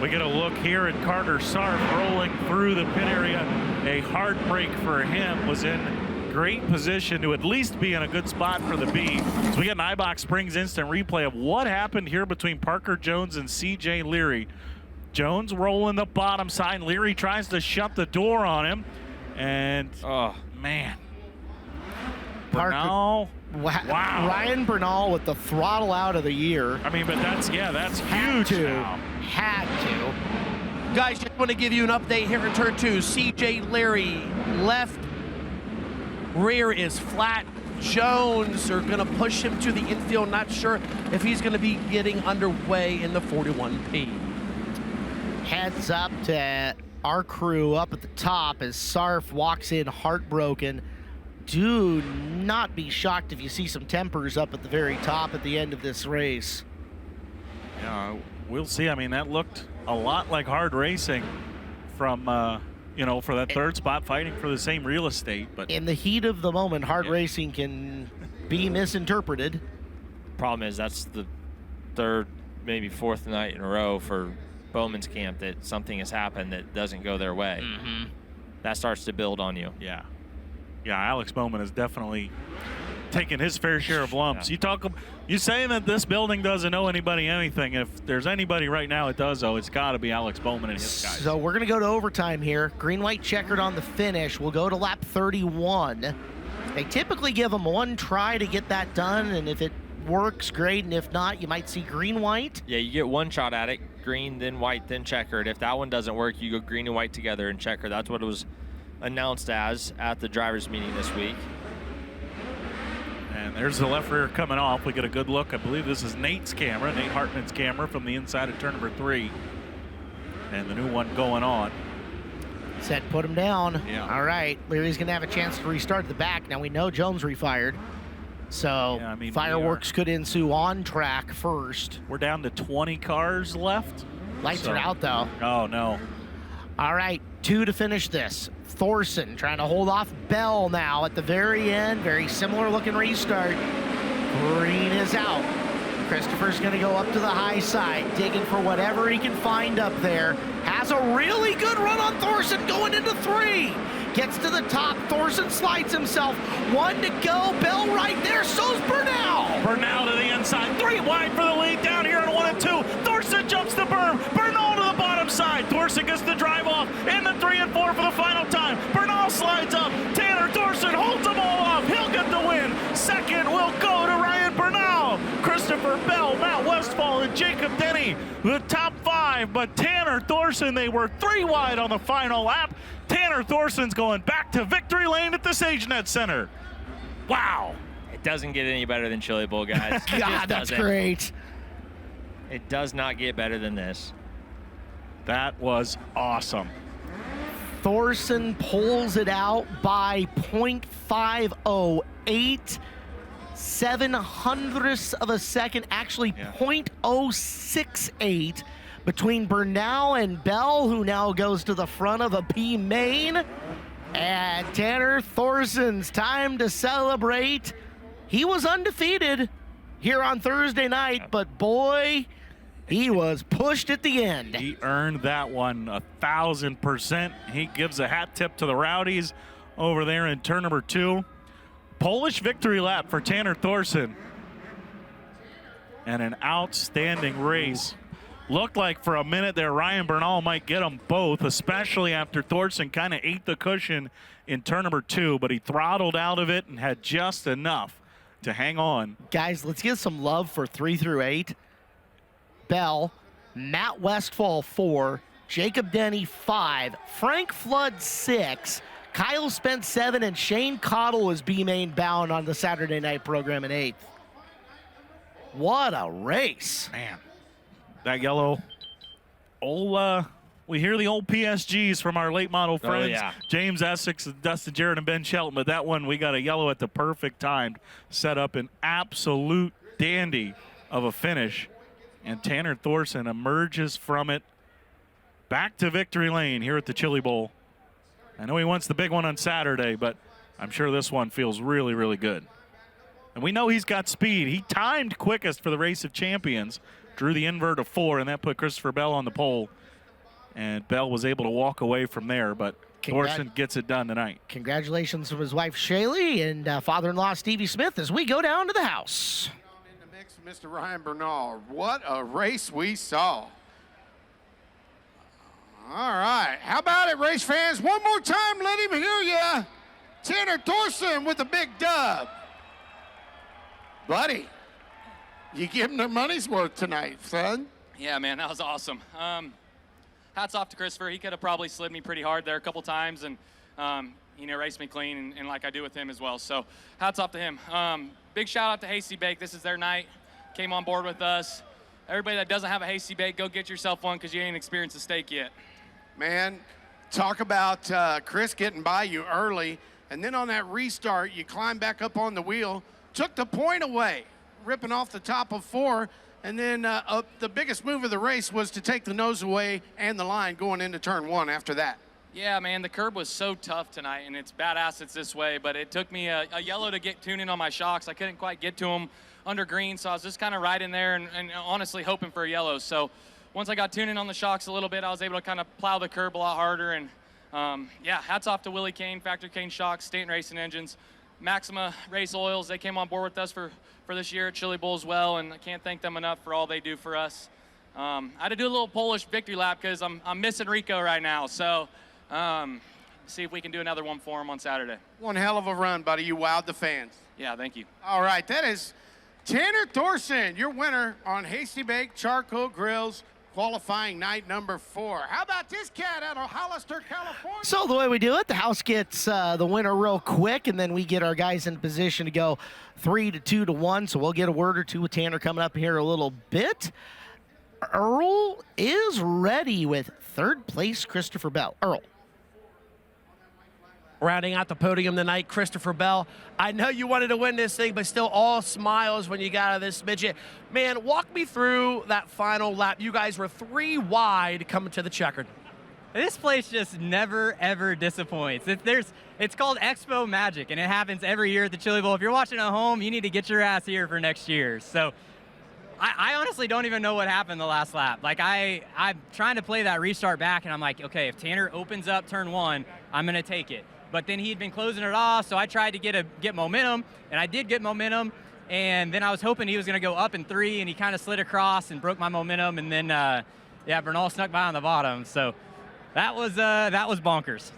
We get a look here at Carter Sarf rolling through the pit area. A heartbreak for him. Was in great position to at least be in a good spot for the B. So we get an iBox Springs instant replay of what happened here between Parker Jones and CJ Leary. Jones rolling the bottom side. Leary tries to shut the door on him. And, oh, man. Bernal. Wow. Ryan Bernal with the throttle out of the year. I mean, but that's huge now. Had to. Guys, just want to give you an update here in turn 2. CJ Leary left rear is flat. Jones are going to push him to the infield. Not sure if he's going to be getting underway in the 41P. Heads up to our crew up at the top as Sarf walks in heartbroken. Do not be shocked if you see some tempers up at the very top at the end of this race. Yeah, we'll see. I mean, that looked a lot like hard racing from, for that third spot, fighting for the same real estate. But in the heat of the moment, hard racing can be misinterpreted. Problem is, that's the third, maybe fourth night in a row for Bowman's camp that something has happened that doesn't go their way. That starts to build on you. Yeah, Alex Bowman has definitely taken his fair share of lumps. You saying that this building doesn't owe anybody anything. If there's anybody right now it does owe, it's got to be Alex Bowman and his guys. So we're going to go to overtime here. Green-white checkered on the finish. We'll go to lap 31. They typically give them one try to get that done, and if it works, great, and if not, you might see green-white. Yeah, you get one shot at it, green, then white, then checkered. If that one doesn't work, you go green and white together and checkered. That's what it was announced as at the drivers' meeting this week. And there's the left rear coming off. We get a good look. I believe this is Nate's camera, Nate Hartman's camera from the inside of turn number 3. And the new one going on. Said put him down. Yeah. All right, Leary's going to have a chance to restart the back. Now we know Jones refired. So fireworks could ensue on track first. We're down to 20 cars left. Lights are out though. Oh no. All right, 2 to finish this. Thorson trying to hold off Bell now at the very end. Very similar looking restart. Green is out. Christopher's going to go up to the high side, digging for whatever he can find up there. Has a really good run on Thorson going into 3. Gets to the top. Thorson slides himself. 1 to go. Bell right there. So's Bernal. Bernal to the inside. 3 wide for the lead down here on 1 and 2. Thorson jumps the berm. Bernal to the bottom side. Thorson gets the drive off in the 3 and 4 for the final time. Bernal slides up. Tanner Thorson holds them all off. He'll get the win. Second will go to Ryan Bernal. Christopher Bell, Matt Westfall, and Jacob Denny, the top 5. But Tanner Thorson, they were 3 wide on the final lap. Tanner Thorson's going back to victory lane at the SageNet Center. Wow. It doesn't get any better than Chili Bowl, guys. God, that's great. It does not get better than this. That was awesome. Thorson pulls it out by 0.508. 7/100ths of a second, actually 0.068 between Bernal and Bell, who now goes to the front of a B main. And Tanner Thorson's time to celebrate. He was undefeated here on Thursday night, but boy, he was pushed at the end. He earned that one 1,000%. He gives a hat tip to the Rowdies over there in turn number 2. Polish victory lap for Tanner Thorson. And an outstanding race. Looked like for a minute there Ryan Bernal might get them both, especially after Thorson kind of ate the cushion in turn number 2, but he throttled out of it and had just enough to hang on. Guys, let's give some love for 3 through 8. Bell, Matt Westfall 4, Jacob Denny 5, Frank Flood 6, Kyle Spence 7, and Shane Cottle was B-main bound on the Saturday night program in 8th. What a race. Man, that yellow, old We hear the old PSGs from our late model friends, yeah. James Essex, Dustin Jarrett, and Ben Shelton. But that one, we got a yellow at the perfect time, set up an absolute dandy of a finish. And Tanner Thorson emerges from it back to victory lane here at the Chili Bowl. I know he wants the big one on Saturday, but I'm sure this one feels really, really good. And we know he's got speed. He timed quickest for the Race of Champions, drew the invert of 4, and that put Christopher Bell on the pole. And Bell was able to walk away from there, but Thorson gets it done tonight. Congratulations to his wife, Shaylee, and father-in-law, Stevie Smith, as we go down to the house. In the mix, Mr. Ryan Bernal. What a race we saw. All right. How about it, race fans? One more time, let him hear ya. Tanner Thorson with a big dub. Buddy, you give him their money's worth tonight, son. Yeah, man, that was awesome. Hats off to Christopher. He could have probably slid me pretty hard there a couple times and, raced me clean and like I do with him as well. So hats off to him. Big shout out to Hasty Bake. This is their night. Came on board with us. Everybody that doesn't have a Hasty Bake, go get yourself one because you ain't experienced a steak yet. Man, talk about Chris getting by you early, and then on that restart, you climb back up on the wheel, took the point away, ripping off the top of 4, and then the biggest move of the race was to take the nose away and the line going into turn 1 after that. Yeah, man, the curb was so tough tonight, and it's badass it's this way, but it took me a yellow to get tuned in on my shocks. I couldn't quite get to them under green, so I was just kind of right in there and honestly hoping for a yellow. So once I got tuned in on the shocks a little bit, I was able to kind of plow the curb a lot harder. And, hats off to Willie Kane, Factory Kane Shocks, Stanton Racing Engines, Maxima Race Oils. They came on board with us for this year at Chili Bowl as well, and I can't thank them enough for all they do for us. I had to do a little Polish victory lap because I'm missing Rico right now. So see if we can do another one for him on Saturday. One hell of a run, buddy. You wowed the fans. Yeah, thank you. All right, that is Tanner Thorson, your winner on Hasty Bake Charcoal Grills, qualifying night number 4. How about this cat out of Hollister, California? So the way we do it, the house gets the winner real quick, and then we get our guys in position to go 3 to 2 to 1. So we'll get a word or two with Tanner coming up here a little bit. Earl is ready with 3rd place Christopher Bell. Earl. Rounding out the podium tonight, Christopher Bell. I know you wanted to win this thing, but still all smiles when you got out of this midget. Man, walk me through that final lap. You guys were 3 wide coming to the checkered. This place just never, ever disappoints. It's called Expo Magic, and it happens every year at the Chili Bowl. If you're watching at home, you need to get your ass here for next year. So I honestly don't even know what happened the last lap. Like, I'm trying to play that restart back, and I'm like, okay, if Tanner opens up turn 1, I'm going to take it. But then he'd been closing it off, so I tried to get momentum, and I did get momentum. And then I was hoping he was going to go up in 3, and he kind of slid across and broke my momentum. And then, Bernal snuck by on the bottom. So that was bonkers.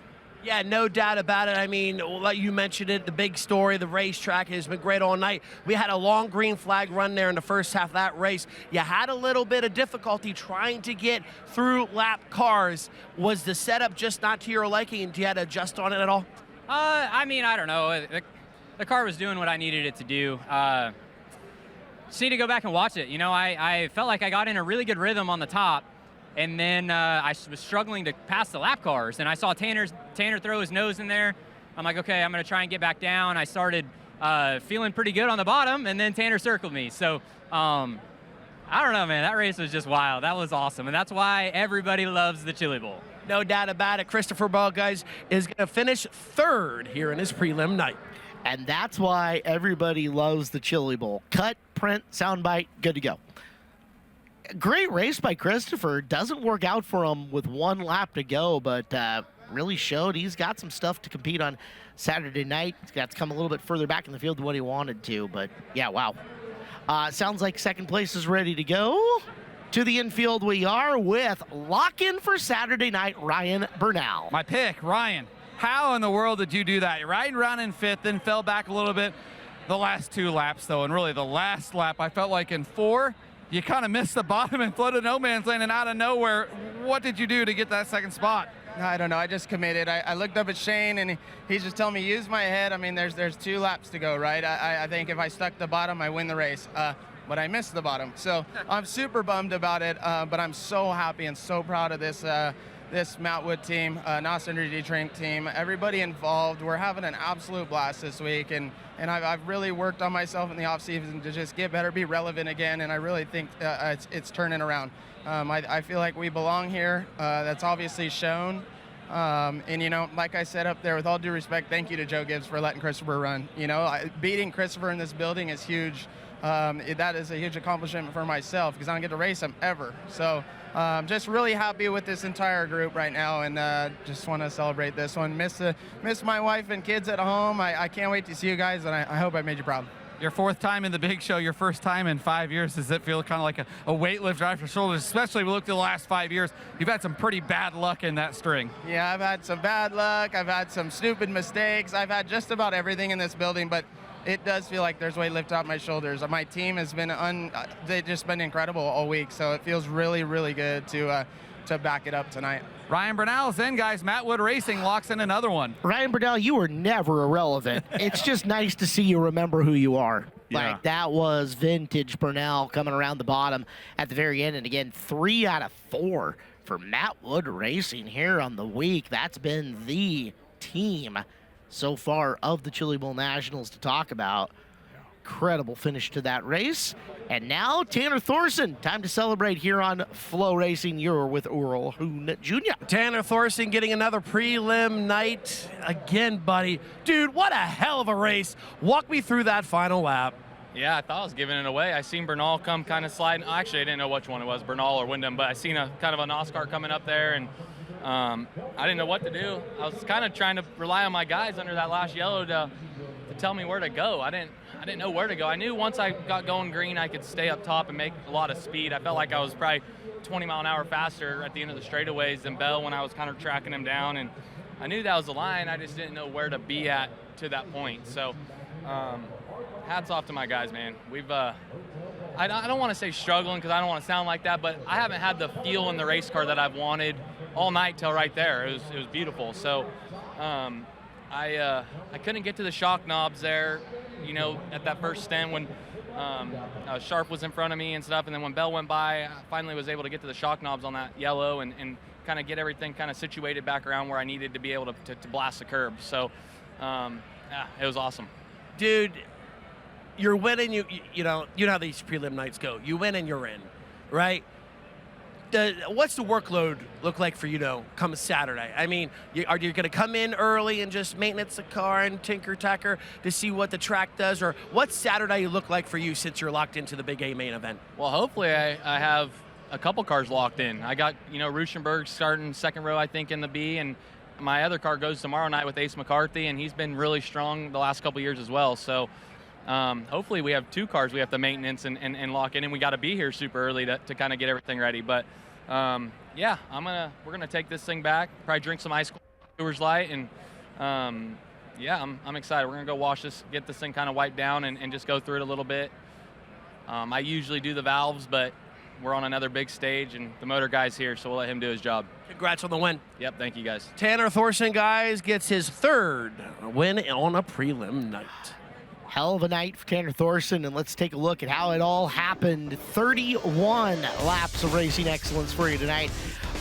Yeah, no doubt about it. I mean, like you mentioned it, the big story, the racetrack has been great all night. We had a long green flag run there in the first half of that race. You had a little bit of difficulty trying to get through lap cars. Was the setup just not to your liking, and do you had to adjust on it at all? I don't know. The car was doing what I needed it to do. Just need to go back and watch it. I felt like I got in a really good rhythm on the top. And then I was struggling to pass the lap cars, and I saw Tanner throw his nose in there. I'm like, okay, I'm going to try and get back down. I started feeling pretty good on the bottom, and then Tanner circled me. So I don't know, man. That race was just wild. That was awesome, and that's why everybody loves the Chili Bowl. No doubt about it. Christopher Bell, guys, is going to finish 3rd here in his prelim night. And that's why everybody loves the Chili Bowl. Cut, print, soundbite, good to go. Great race by Christopher. Doesn't work out for him with 1 lap to go, but really showed he's got some stuff to compete on Saturday night. He's got to come a little bit further back in the field than what he wanted to, but yeah, wow. Sounds like 2nd place is ready to go. To the infield we are with lock-in for Saturday night, Ryan Bernal. My pick, Ryan. How in the world did you do that? You're riding around in 5th, then fell back a little bit the last 2 laps, though, and really the last lap, I felt like in 4, you kind of missed the bottom and floated no man's land, and out of nowhere, what did you do to get that 2nd spot? I don't know. I just committed. I looked up at Shane, and he's just telling me, use my head. I mean, there's 2 laps to go, right? I think if I stuck the bottom, I win the race. But I missed the bottom. So I'm super bummed about it, but I'm so happy and so proud of this this Matt Wood team, NOS Energy Drink team, everybody involved. We're having an absolute blast this week, and I've really worked on myself in the off season to just get better, be relevant again, and I really think it's turning around. I feel like we belong here. That's obviously shown. And, you know, like I said up there, with all due respect, thank you to Joe Gibbs for letting Christopher run. You know, beating Christopher in this building is huge. That is a huge accomplishment for myself because I don't get to race him ever. So just really happy with this entire group right now, and just want to celebrate this one. Miss my wife and kids at home. I can't wait to see you guys, and I hope I made you proud. Your 4th time in the big show, your 1st time in 5 years. Does it feel kind of like a weight lift off your shoulders, especially if we look at the last 5 years? You've had some pretty bad luck in that string. Yeah, I've had some bad luck. I've had some stupid mistakes. I've had just about everything in this building, but it does feel like there's weight lifted off my shoulders. My team has been they've just been incredible all week, so it feels really, really good to back it up tonight. Ryan Bernal's in, guys. Matt Wood Racing locks in another one. Ryan Bernal, you were never irrelevant. It's just nice to see you remember who you are. Yeah. Like, that was vintage Bernal coming around the bottom at the very end. And again, 3 out of 4 for Matt Wood Racing here on the week. That's been the team so far of the Chili Bowl Nationals to talk about. Incredible finish to that race. And now Tanner Thorson, time to celebrate here on FloRacing. You're with Earl Hoon Jr. Tanner Thorson getting another prelim night again, buddy. Dude, what a hell of a race. Walk me through that final lap. Yeah, I thought I was giving it away. I seen Bernal come kind of sliding. Actually, I didn't know which one it was, Bernal or Wyndham, but I seen a kind of a NOS car coming up there, and I didn't know what to do. I was kind of trying to rely on my guys under that last yellow to tell me where to go. I didn't know where to go. I knew once I got going green, I could stay up top and make a lot of speed. I felt like I was probably 20 mile an hour faster at the end of the straightaways than Bell when I was kind of tracking him down, and I knew that was the line. I just didn't know where to be at to that point. So hats off to my guys, man. We've I don't want to say struggling because I don't want to sound like that, but I haven't had the feel in the race car that I've wanted all night till right there. It was beautiful. So I couldn't get to the shock knobs there, you know, at that first stint when Sharp was in front of me and stuff, and then when Bell went by, I finally was able to get to the shock knobs on that yellow and kind of get everything kind of situated back around where I needed to be able to blast the curb. So yeah, it was awesome. Dude, you're winning. You know how these prelim nights go. You win and you're in, right? What's the workload look like for you, come Saturday? I mean, are you going to come in early and just maintenance the car and tinker-tacker to see what the track does? Or what's Saturday look like for you since you're locked into the Big A main event? Well, hopefully I have a couple cars locked in. I got, Ruschenberg starting second row, I think, in the B, and my other car goes tomorrow night with Ace McCarthy, and he's been really strong the last couple years as well. So hopefully we have 2 cars we have to maintenance and lock in, and we got to be here super early to kind of get everything ready. But yeah, we're gonna take this thing back, probably drink some ice Coors Light, and yeah, I'm excited. We're gonna go wash this, get this thing kind of wiped down, and just go through it a little bit. I usually do the valves, but we're on another big stage, and the motor guy's here, so we'll let him do his job. Congrats on the win. Yep, thank you guys. Tanner Thorson, guys, gets his 3rd win on a prelim night. Hell of a night for Tanner Thorson, and let's take a look at how it all happened. 31 laps of racing excellence for you tonight.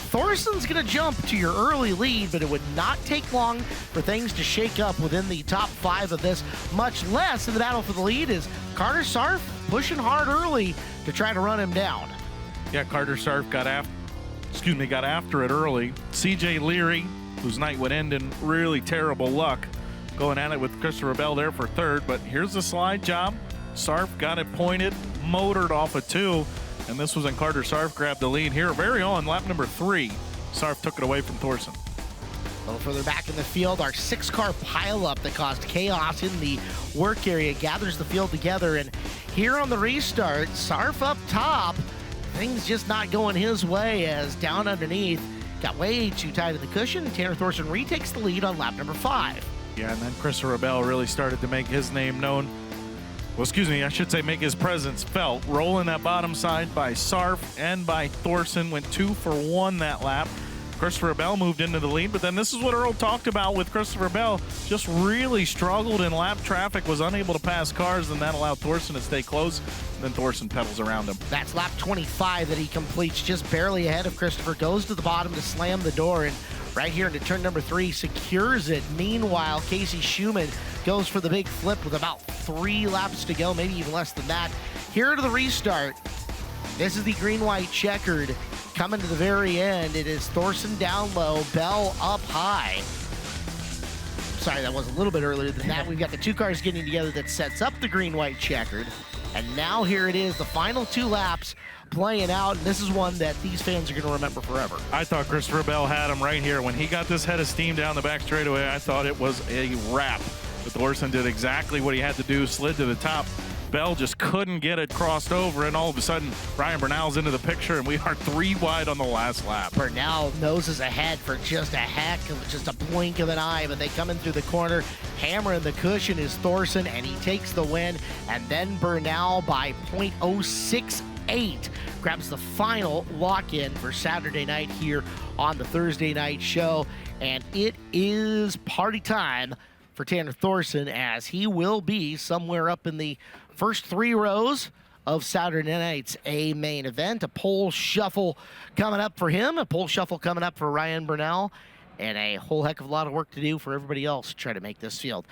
Thorson's going to jump to your early lead, but it would not take long for things to shake up within the top 5 of this, much less in the battle for the lead is Carter Sarf pushing hard early to try to run him down. Yeah, Carter Sarf got after it early. CJ Leary, whose night would end in really terrible luck, going at it with Christopher Bell there for 3rd, but here's the slide job. Sarf got it pointed, motored off of 2, and this was when Carter Sarf grabbed the lead here. Very on lap number 3, Sarf took it away from Thorson. A little further back in the field, our 6-car pileup that caused chaos in the work area gathers the field together, and here on the restart, Sarf up top, things just not going his way as down underneath, got way too tight in the cushion, and Tanner Thorson retakes the lead on lap number 5. Yeah, and then Christopher Bell really started to make his name known. Well, excuse me, I should say make his presence felt. Rolling that bottom side by Sarf and by Thorson. Went 2 for 1 that lap. Christopher Bell moved into the lead, but then this is what Earl talked about with Christopher Bell. Just really struggled in lap traffic, was unable to pass cars, and that allowed Thorson to stay close. And then Thorson pedals around him. That's lap 25 that he completes, just barely ahead of Christopher, goes to the bottom to slam the door, and right here into turn number 3, secures it. Meanwhile, Casey Schumann goes for the big flip with about 3 laps to go, maybe even less than that. Here to the restart. This is the green-white checkered. Coming to the very end, it is Thorson down low, Bell up high. Sorry, that was a little bit earlier than that. We've got the 2 cars getting together that sets up the green-white checkered. And now here it is, the final 2 laps playing out, and this is one that these fans are going to remember forever. I thought Christopher Bell had him right here. When he got this head of steam down the back straightaway, I thought it was a wrap. But Thorson did exactly what he had to do, slid to the top. Bell just couldn't get it crossed over, and all of a sudden, Ryan Bernal's into the picture, and we are 3 wide on the last lap. Bernal noses ahead for just a heck of just a blink of an eye, but they come in through the corner. Hammering the cushion is Thorson, and he takes the win. And then Bernal by .068 grabs the final lock-in for Saturday night here on the Thursday night show. And it is party time for Tanner Thorson, as he will be somewhere up in the first 3 rows of Saturday night's A main event. A pole shuffle coming up for him, a pole shuffle coming up for Ryan Bernal, and a whole heck of a lot of work to do for everybody else to try to make this field.